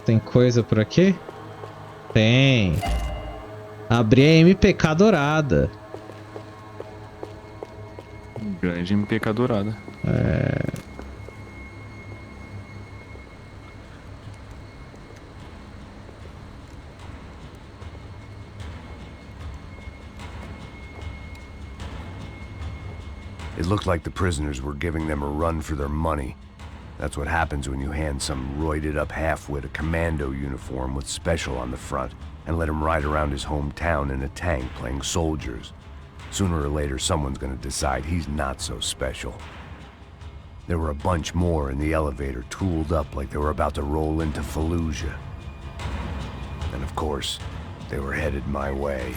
Tem coisa por aqui? Tem. Abri a MPK dourada. Grande MPK dourada. It looked like the prisoners were giving them a run for their money. That's what happens when you hand some roided up halfwit a commando uniform with special on the front and let him ride around his hometown in a tank playing soldiers. Sooner or later, someone's gonna decide he's not so special. There were a bunch more in the elevator, tooled up like they were about to roll into Fallujah. And of course, they were headed my way.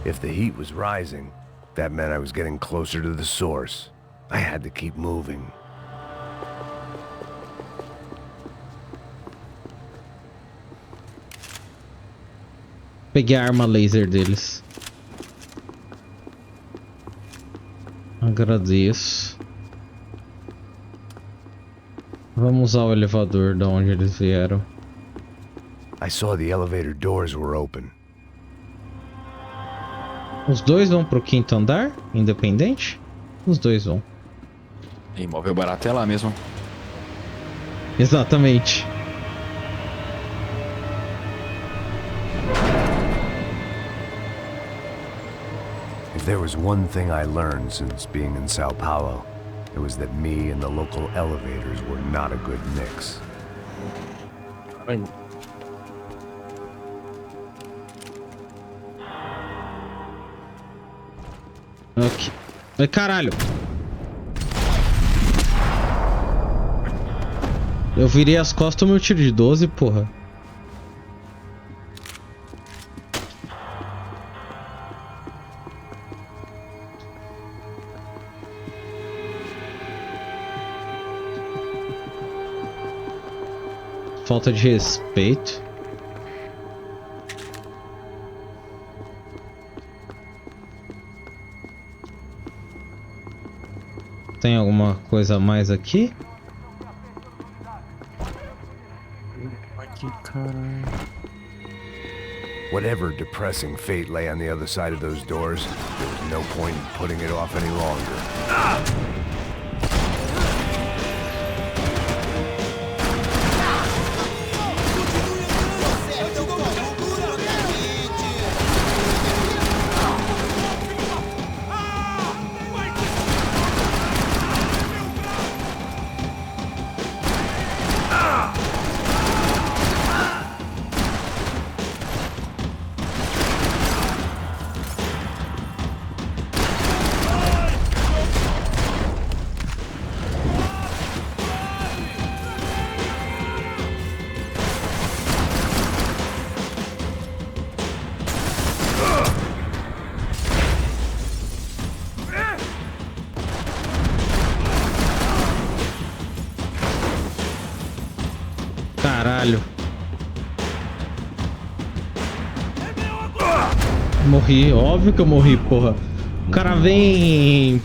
If the heat was rising, that meant I was getting closer to the source. I had to keep moving. Peguei a arma laser deles. Agradeço. Vamos usar o elevador de onde eles vieram. I saw the elevator doors were open. Os dois vão pro 5º andar? Independente? Os dois vão. Imóvel barato é lá mesmo. Exatamente. If there was one thing I learned since being in Sao Paulo, it was that me and the local elevators were not a good mix. Ok. Ai, caralho. Eu virei as costas do meu tiro de 12, porra. Falta de respeito. Tem alguma coisa a mais aqui? Aqui, caralho. Whatever depressing fate lay on the other side of those doors, there was no point in putting it off any longer. Caralho. Morri, óbvio que eu morri, porra. O cara vem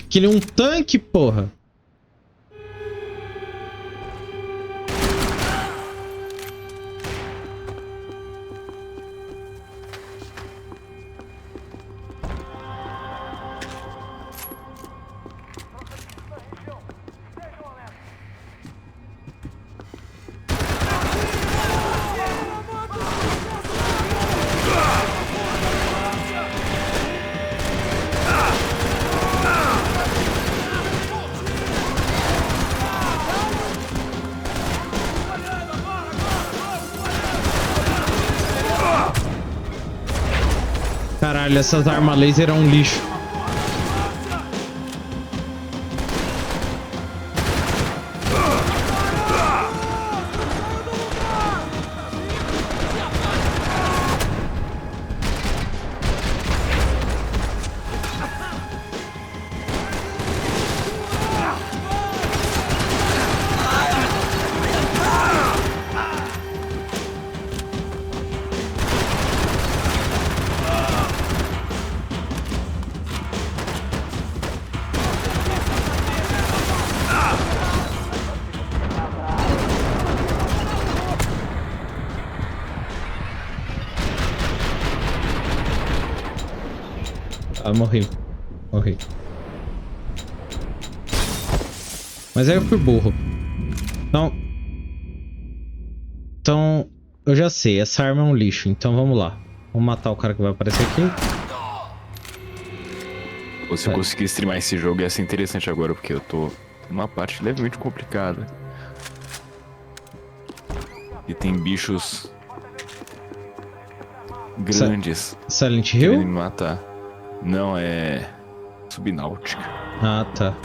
que nem um tanque, porra. Caralho, essas armas laser é um lixo. Ah, morri. Morri. Mas aí eu fui burro. Então, eu já sei, essa arma é um lixo, então vamos lá. Vamos matar o cara que vai aparecer aqui. Se eu conseguir streamar esse jogo ia ser interessante agora, porque eu tô numa parte levemente complicada. E tem bichos grandes. Silent Hill? Querendo me matar. Não, é Subnáutica. Ah, tá.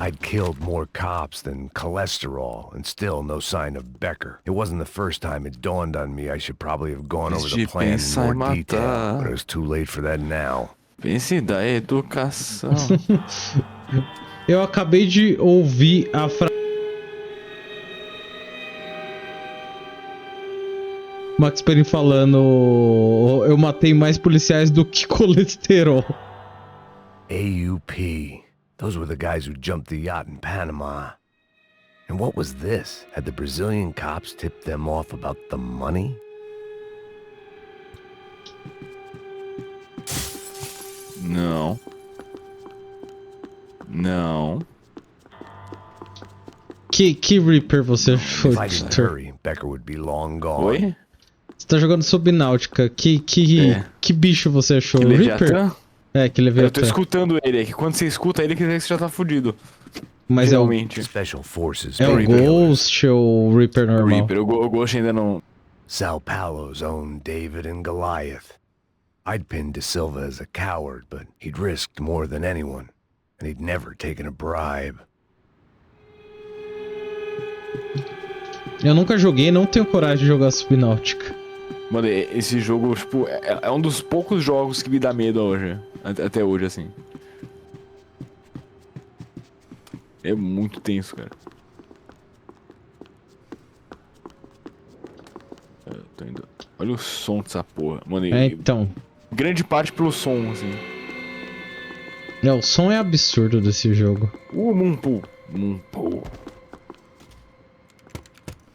I'd killed more cops than cholesterol, and still no sign of Becker. It wasn't the first time it dawned on me I should probably have gone over the plan in more detail, but it was too late for that now. Pense da educação. Eu acabei de ouvir a frase. Max Payne falando: eu matei mais policiais do que colesterol. AUP. Those were the guys who jumped the yacht in Panama. And what was this? Had the Brazilian cops tipped them off about the money? Não. Não. Que Reaper você achou, If I didn't hurry, Becker would be long gone. Oi? Você tá jogando Subnáutica. Que bicho você achou? Que Reaper? Leviatã? É, que Leviatã. Eu tô escutando ele, é que quando você escuta ele, quer dizer que você já tá fudido. Mas realmente. Special Forces. É o Ghost ou o Reaper normal? Reaper, o Ghost ainda não... Sao Paulo's own David and Goliath. I'd pinned De Silva as a coward, but he'd risked more than anyone. And he'd never taken a bribe. Eu nunca joguei, não tenho coragem de jogar Subnáutica. Mano, esse jogo, tipo, é um dos poucos jogos que me dá medo hoje. Até hoje, assim. É muito tenso, cara. Eu tô indo... Olha o som dessa porra. Mano, então. Grande parte pelo som, assim. O som é absurdo desse jogo. Moonpool.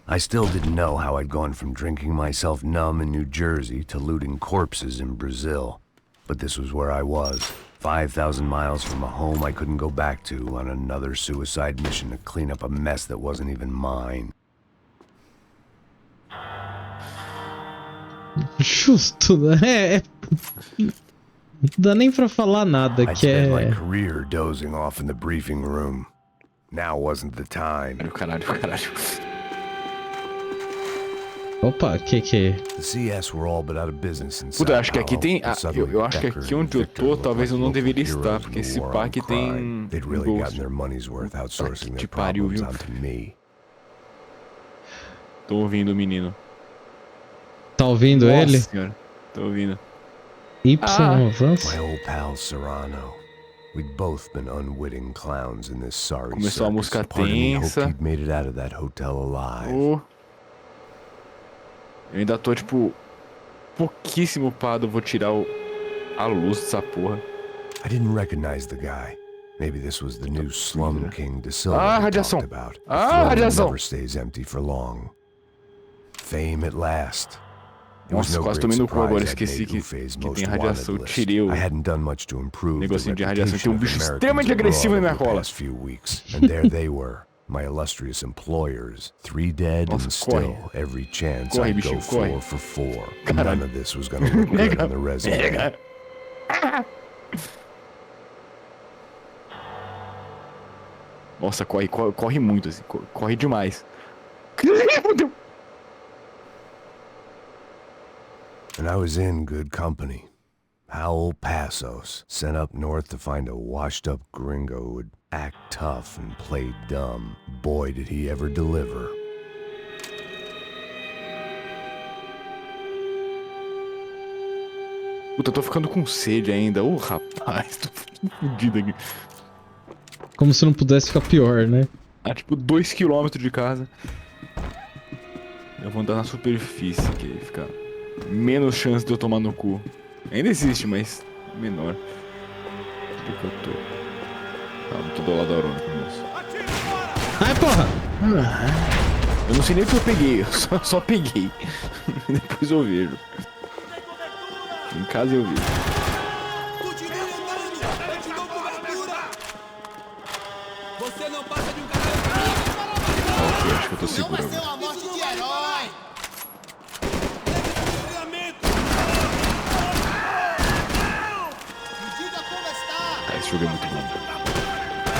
I still didn't know how I'd gone from drinking myself numb in New Jersey to looting corpses in Brazil. But this was where I was, 5,000 miles from a home I couldn't go back to, on another suicide mission to clean up a mess that wasn't even mine. Justo, né? Não dá nem pra falar nada, I'd que spent é... my career dozing off in the briefing room. Now wasn't the time. Caralho. Opa, que The CS were all but out of business in São Puta, eu acho que aqui Paulo, tem... but suddenly eu acho que Becker aqui and onde eu Victor tô, looked talvez eu like não deveria local estar, heroes porque in the esse war parque on crime. tem... They'd really Ghost. gotten their money's worth outsourcing Que their pariu, problems viu? onto me. Tô ouvindo o menino. Tá ouvindo Nossa ele? Senhora. Tô ouvindo. avança. My old pal Serrano. We'd both been unwitting clowns in this sorry Começou a circus. música Part of me hoped tensa. he'd made it out of that hotel alive. Eu ainda tô, tipo, pouquíssimo upado. Vou tirar a luz dessa porra. I didn't recognize the guy. Maybe this was the new slum king De Silva we radiação. talked about. The Ah, throne radiação. never stays empty for long. Fame at last. It was Nossa, no quase great tomei no cu agora. surprise I'd Esqueci made que Ufe's tem most radiação. wanted list. Tirei o I hadn't done much to improve the negocinho de radiação. Tem reputation um of bicho Americans extremamente agressivo na abroad minha over the cola. past few weeks, and there they were, my illustrious employers, 3 dead and still every chance Corre, I'd go bichinho, corre. 4 for 4. None of this was gonna look good on the resume. Nossa, corre muito, assim. Corre demais. And I was in good company. Howell Passos, sent up north to find a washed-up gringo who would act tough and play dumb. Boy, did he ever deliver. Puta, eu tô ficando com sede ainda. Rapaz, tô fudido aqui. Como se não pudesse ficar pior, né? Tipo 2 km de casa. Eu vou andar na superfície, que aí fica menos chance de eu tomar no cu. Ainda existe, mas menor. Onde que eu tô? Não tô do lado da Aurora com isso. Ai, porra! Eu não sei nem o que eu peguei, eu só peguei. Depois eu vejo. Em casa eu vejo. Você não passa de um caralho. Ok, acho que eu tô seguro agora. Uma morte de herói. Esse jogo é muito bom.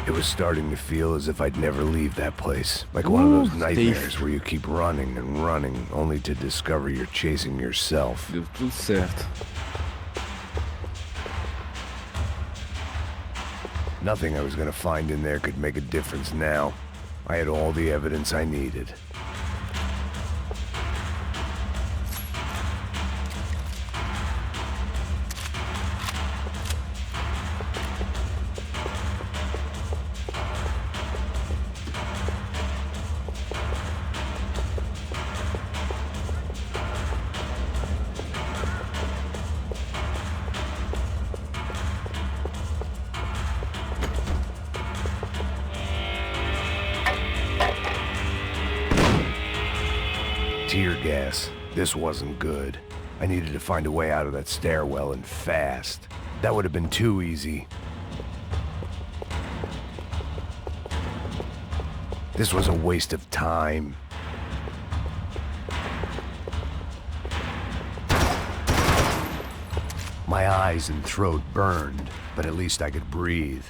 It was starting to feel as if I'd never leave that place. Like one of those nightmares where you keep running and running, only to discover you're chasing yourself. Deu tudo certo. Nothing I was gonna find in there could make a difference now. I had all the evidence I needed. Tear gas. This wasn't good. I needed to find a way out of that stairwell and fast. That would have been too easy. This was a waste of time. My eyes and throat burned, but at least I could breathe.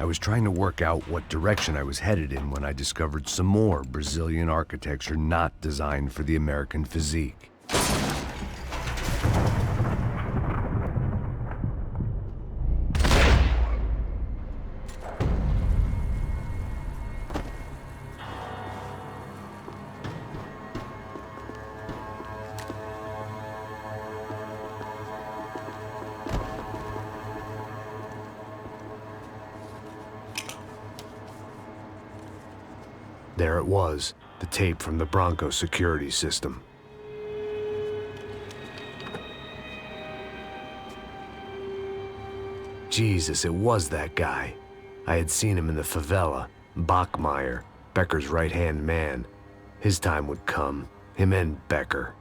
I was trying to work out what direction I was headed in when I discovered some more Brazilian architecture not designed for the American physique. There it was, the tape from the Bronco security system. Jesus, it was that guy. I had seen him in the favela, Bachmeyer, Becker's right-hand man. His time would come, him and Becker.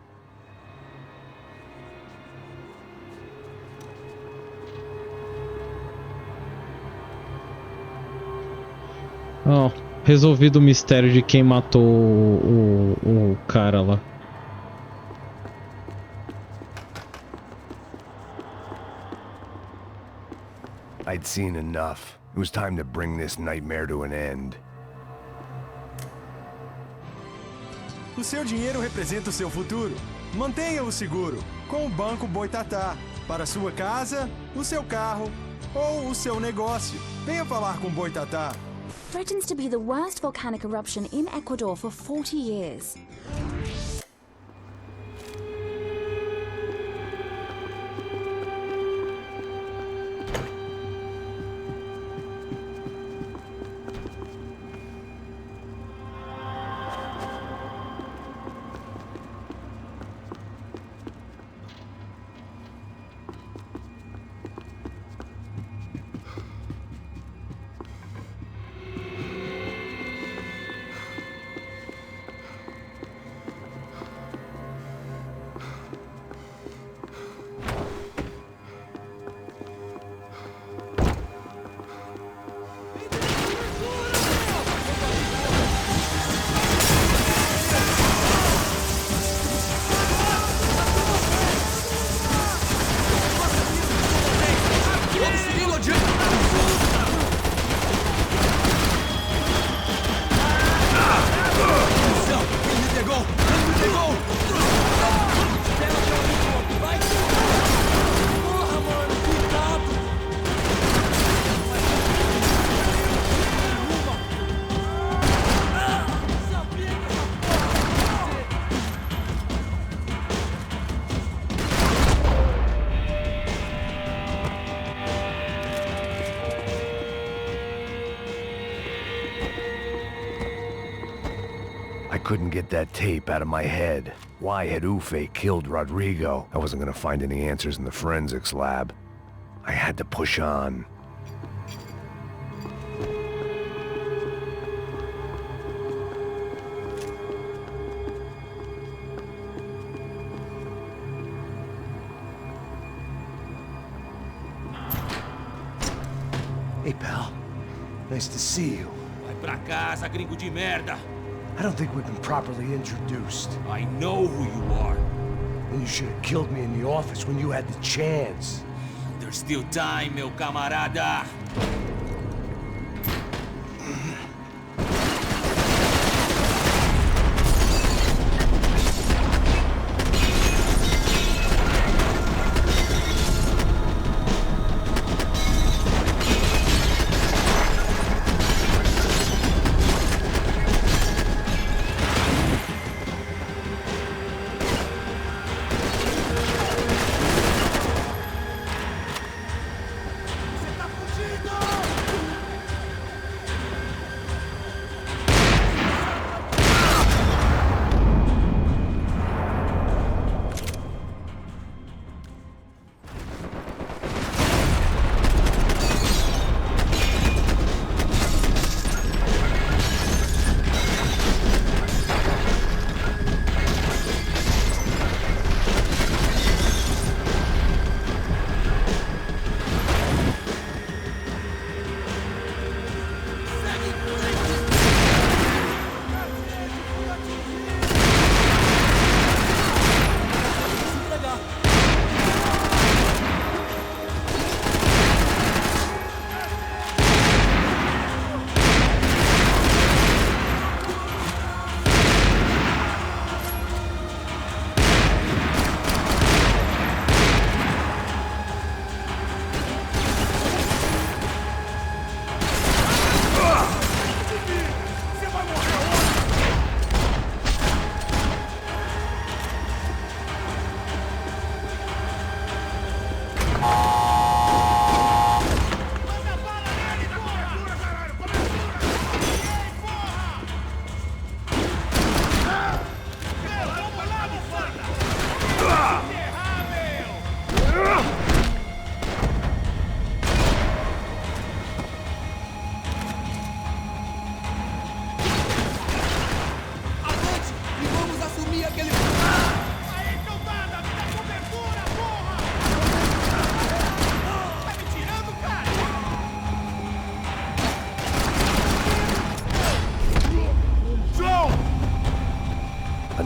Oh, resolvido o mistério de quem matou o cara lá. I'd seen enough. It was time to bring this nightmare to an end. O seu dinheiro representa o seu futuro. Mantenha-o seguro com o Banco Boitatá. Para a sua casa, o seu carro ou o seu negócio. Venha falar com Boitatá. Threatens to be the worst volcanic eruption in Ecuador for 40 years. I couldn't get that tape out of my head. Why had Ufe killed Rodrigo? I wasn't gonna find any answers in the forensics lab. I had to push on. Hey, pal. Nice to see you. Vai pra casa, gringo de merda. I don't think we've been properly introduced. I know who you are. Then you should have killed me in the office when you had the chance. There's still time, meu camarada.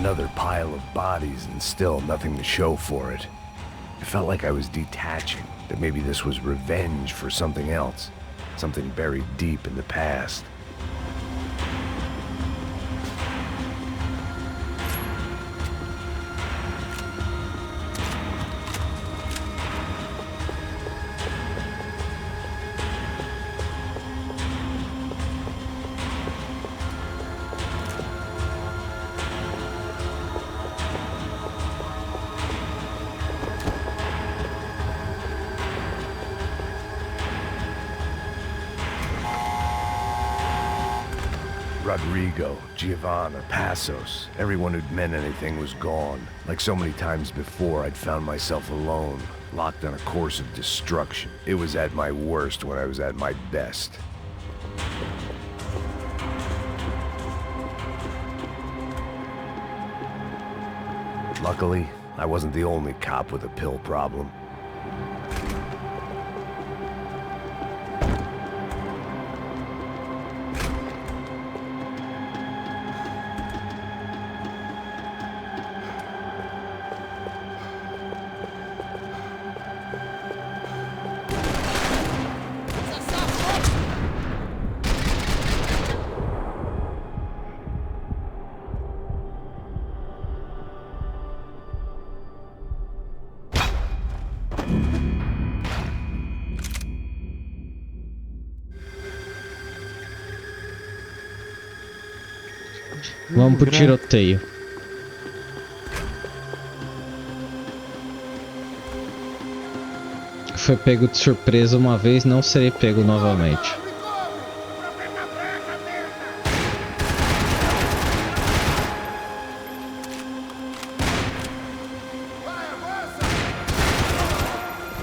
Another pile of bodies and still nothing to show for it. It felt like I was detaching, that maybe this was revenge for something else, something buried deep in the past. Rodrigo, Giovanna, Passos, everyone who'd meant anything was gone. Like so many times before, I'd found myself alone, locked on a course of destruction. It was at my worst when I was at my best. Luckily, I wasn't the only cop with a pill problem. Vamos pro tiroteio. Foi pego de surpresa uma vez, não serei pego novamente.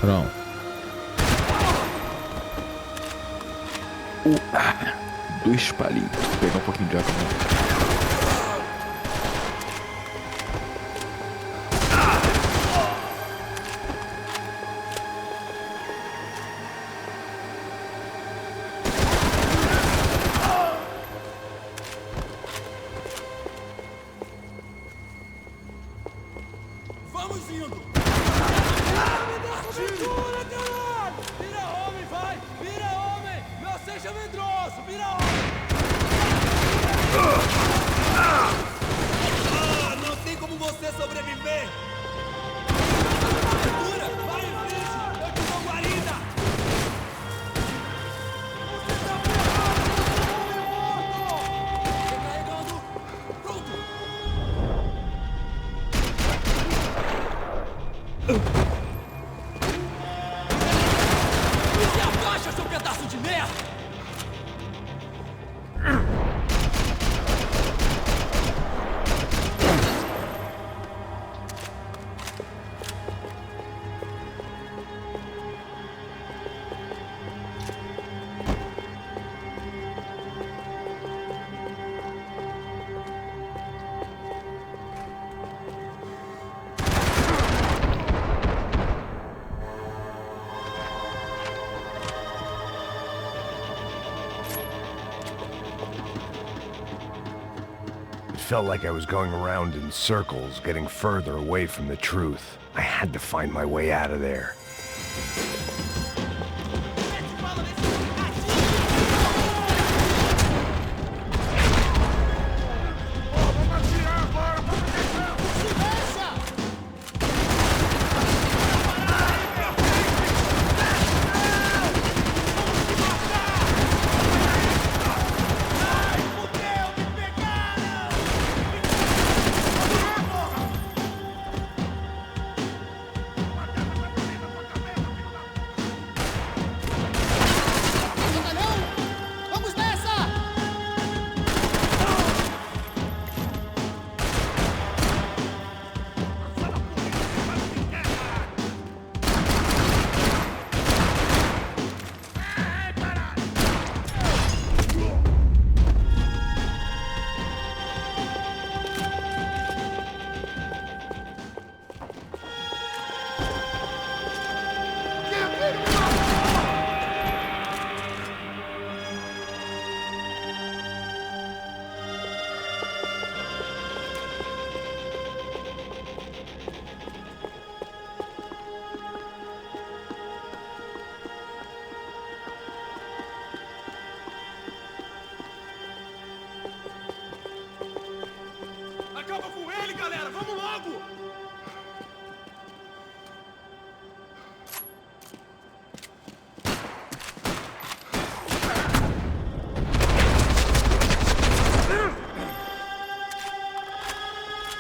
Pronto. Dois palhinhos. Vou pegar um pouquinho de água. Vamos indo! Segura, caralho! Vira homem, vai! Vira homem! Não seja medroso! Vira homem! Não tem como você sobreviver! Segura! Vai em frente! Eu te dou guarida! Você tá ferrado! Recarregando! Pronto! Se abaixa, seu pedaço de merda! It felt like I was going around in circles, getting further away from the truth. I had to find my way out of there.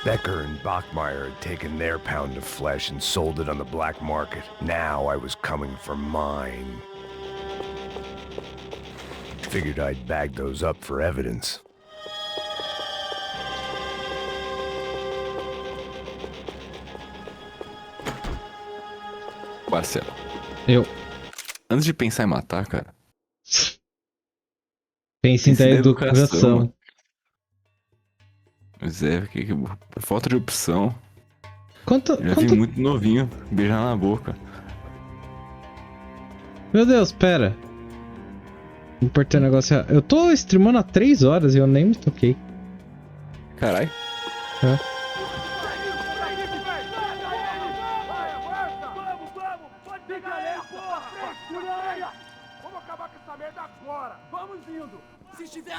Becker and Bachmeyer had taken their pound of flesh and sold it on the black market. Now I was coming for mine. Figured I'd bag those up for evidence. Marcelo. Eu. Antes de pensar em matar, cara. Pense em ter educação. Pois é, que falta de opção. Já vi quanto... muito novinho beijar na boca. Meu Deus, pera. Importante negócio. Eu tô streamando há 3 horas e eu nem me toquei. Carai. É.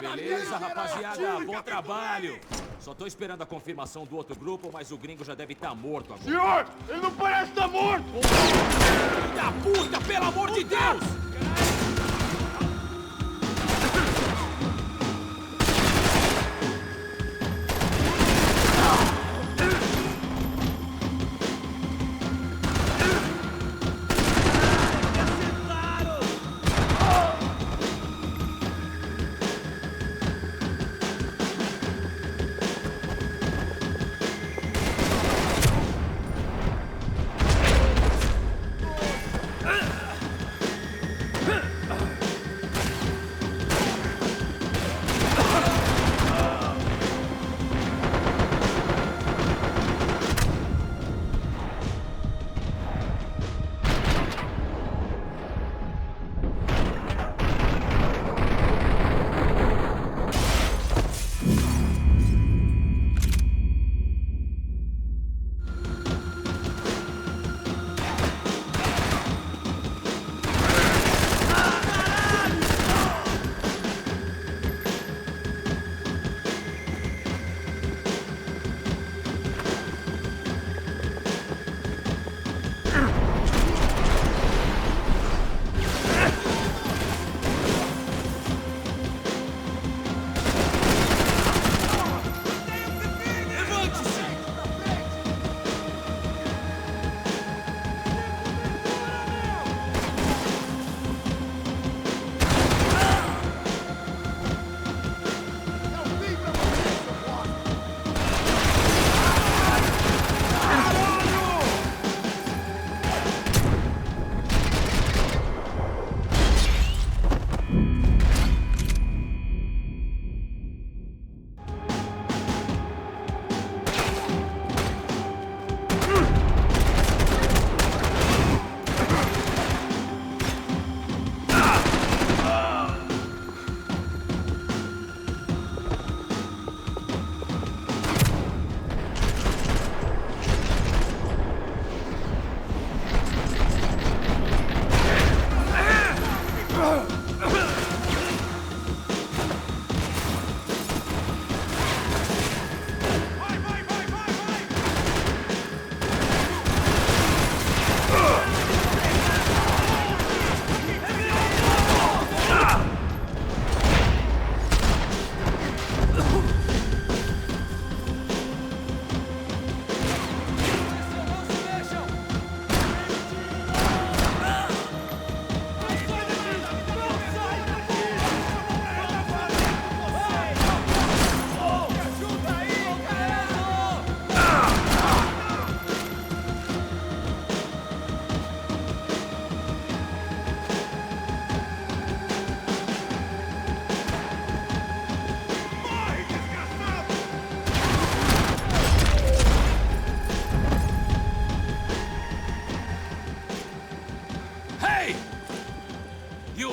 Beleza, rapaziada, bom trabalho. Só tô esperando a confirmação do outro grupo, mas o gringo já deve estar morto agora. Senhor, ele não parece estar morto! Filho da puta, pelo amor de Deus!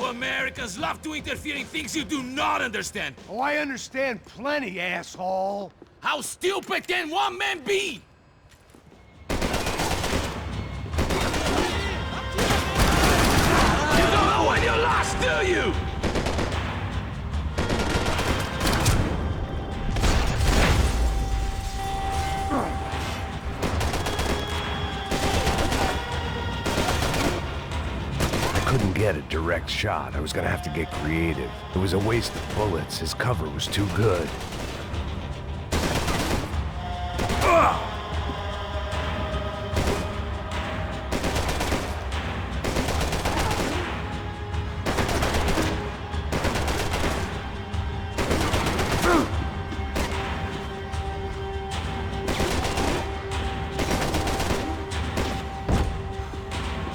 Americans love to interfere in things you do not understand. Oh, I understand plenty, asshole. How stupid can one man be? You don't know when you're lost, do you? Couldn't get a direct shot. I was gonna have to get creative. It was a waste of bullets. His cover was too good.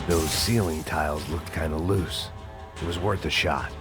Those ceiling tiles looked kind of loose. It was worth a shot.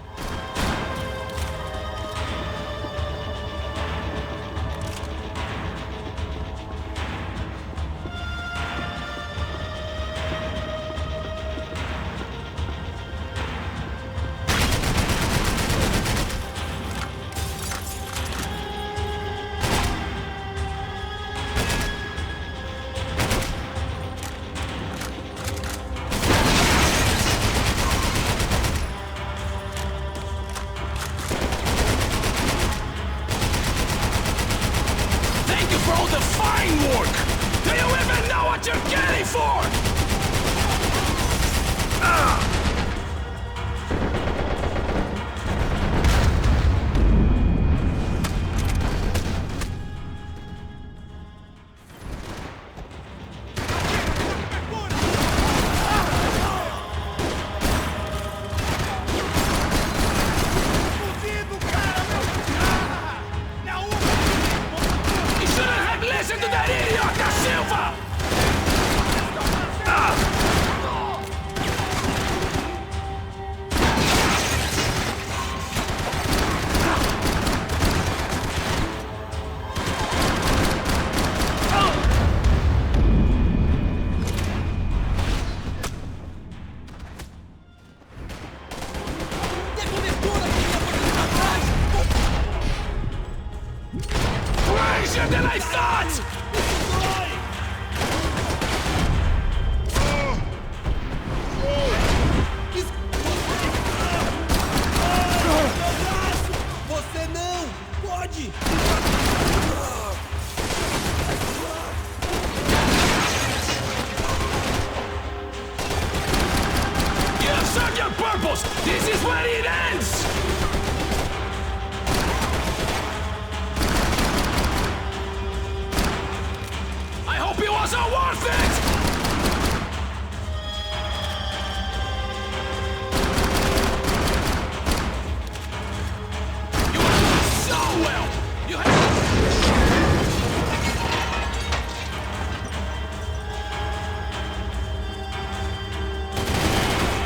This is where it ends! I hope it wasn't worth it! You are doing so well! You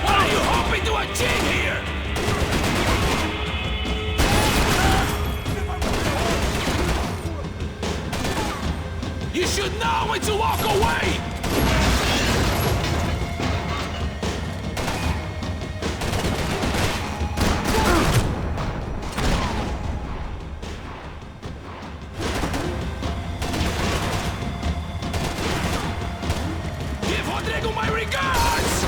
What are you hoping to achieve here? You should know when to walk away! Give Rodrigo my regards!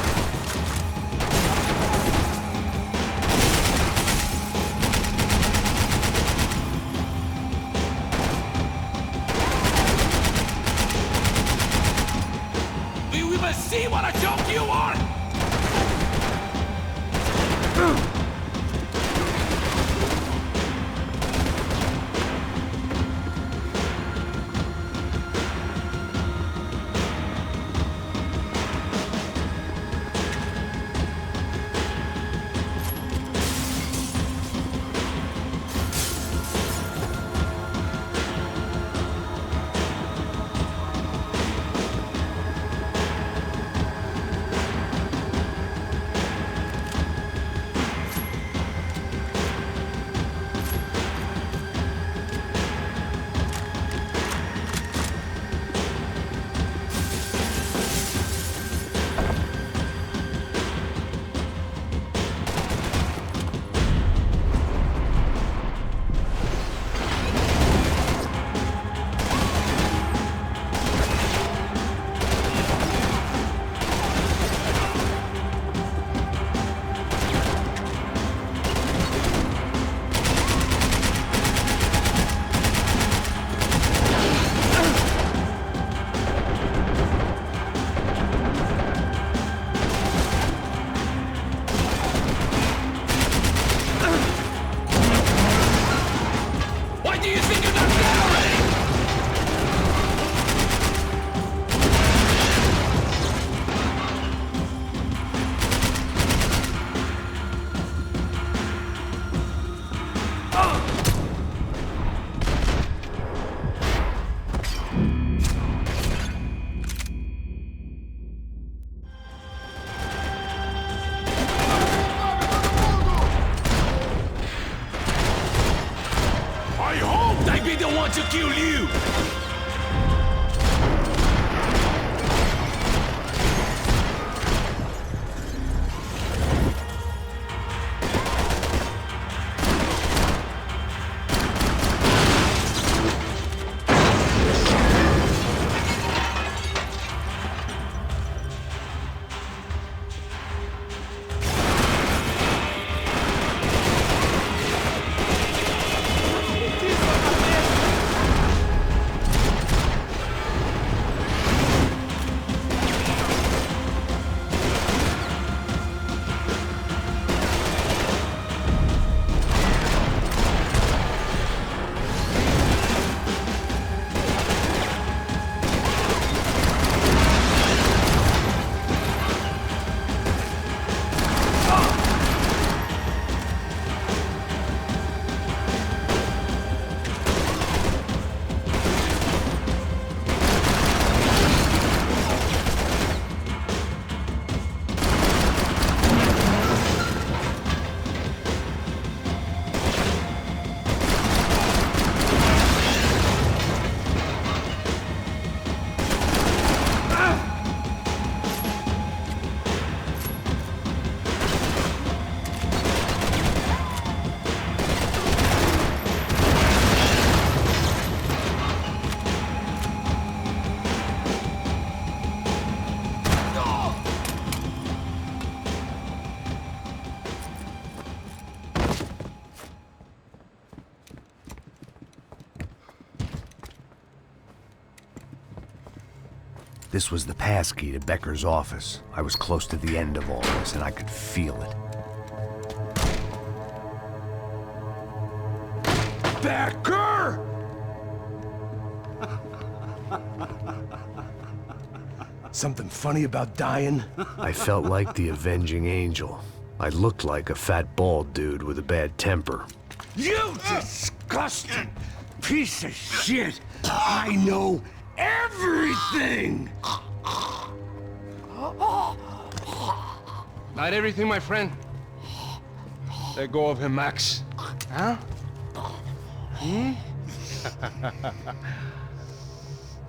Do you even see what a joke you are? I be the one to kill you! This was the passkey to Becker's office. I was close to the end of all this, and I could feel it. Becker! Something funny about dying? I felt like the avenging angel. I looked like a fat bald dude with a bad temper. You disgusting piece of shit! I know everything! Not everything, my friend. Let go of him, Max. Huh? Hmm?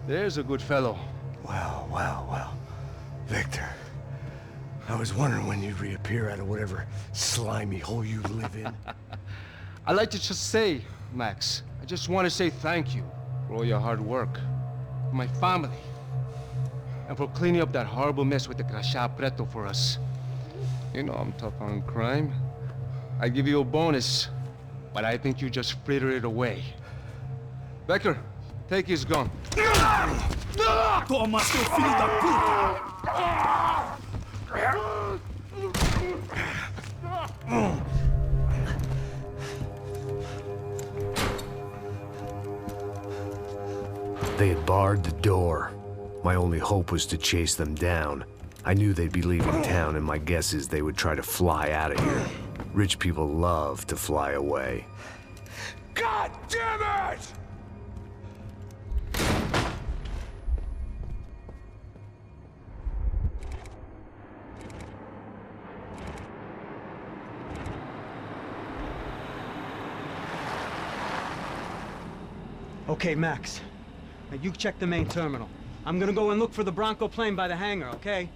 There's a good fellow. Well, well, well. Victor, I was wondering when you'd reappear out of whatever slimy hole you live in. I'd like to just say, Max, I just want to say thank you for all your hard work, for my family, and for cleaning up that horrible mess with the crachá preto for us. You know I'm tough on crime. I give you a bonus, but I think you just frittered it away. Becker, take his gun. Toma, seu filho da puta! They had barred the door. My only hope was to chase them down. I knew they'd be leaving town, and my guess is they would try to fly out of here. Rich people love to fly away. God damn it! Okay, Max. Now you check the main terminal. I'm gonna go and look for the Bronco plane by the hangar, okay?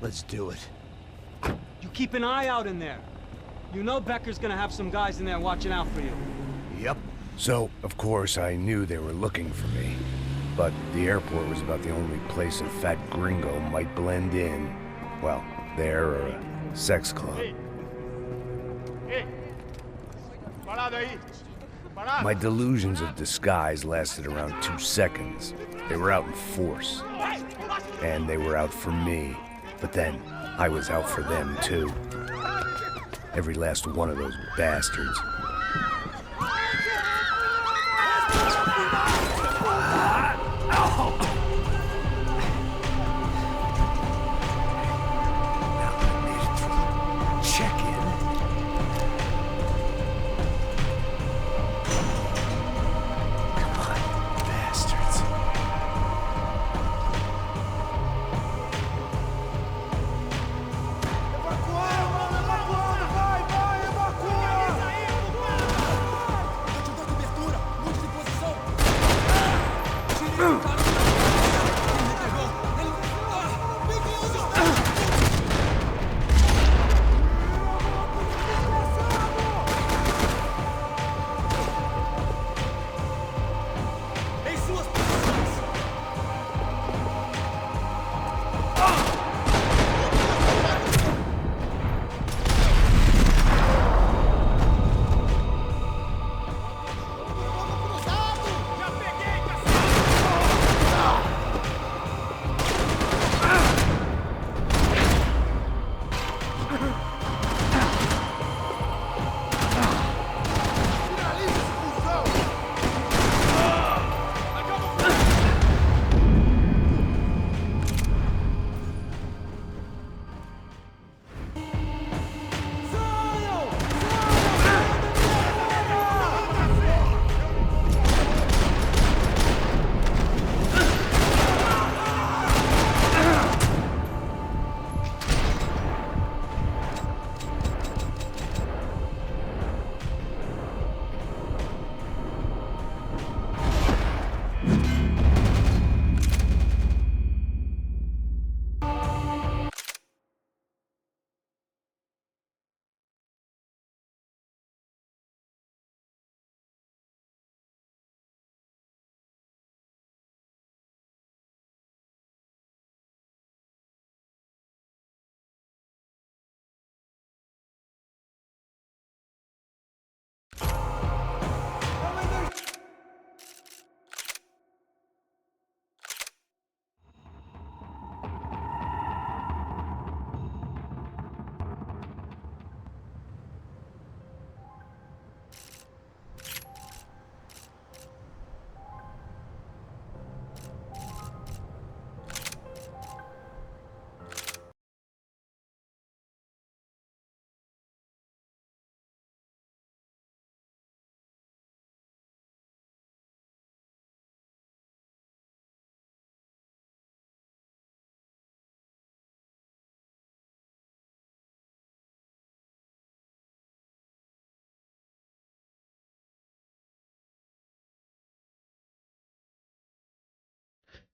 Let's do it. You keep an eye out in there. You know Becker's gonna have some guys in there watching out for you. Yep. So, of course, I knew they were looking for me. But the airport was about the only place a fat gringo might blend in. Well, there or a sex club. My delusions of disguise lasted around 2 seconds. They were out in force. And they were out for me. But then, I was out for them, too. Every last one of those bastards.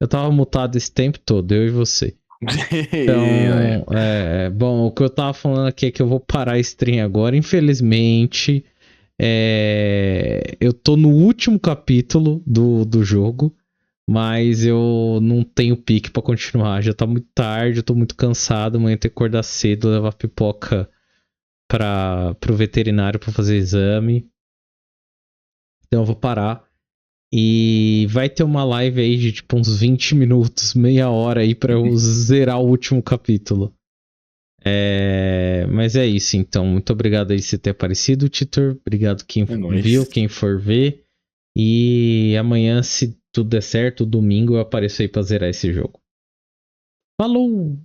Eu tava mutado esse tempo todo, eu e você. Então, bom, o que eu tava falando aqui é que eu vou parar a stream agora. Infelizmente, eu tô no último capítulo do jogo, mas eu não tenho pique pra continuar. Já tá muito tarde, eu tô muito cansado. Amanhã eu tenho que acordar cedo, levar pipoca pro veterinário pra fazer exame. Então eu vou parar. E vai ter uma live aí de tipo uns 20 minutos, meia hora aí pra eu zerar o último capítulo. Mas é isso, então. Muito obrigado aí por ter aparecido, Titor. Obrigado quem viu, quem for ver. E amanhã, se tudo der certo, domingo eu apareço aí pra zerar esse jogo. Falou!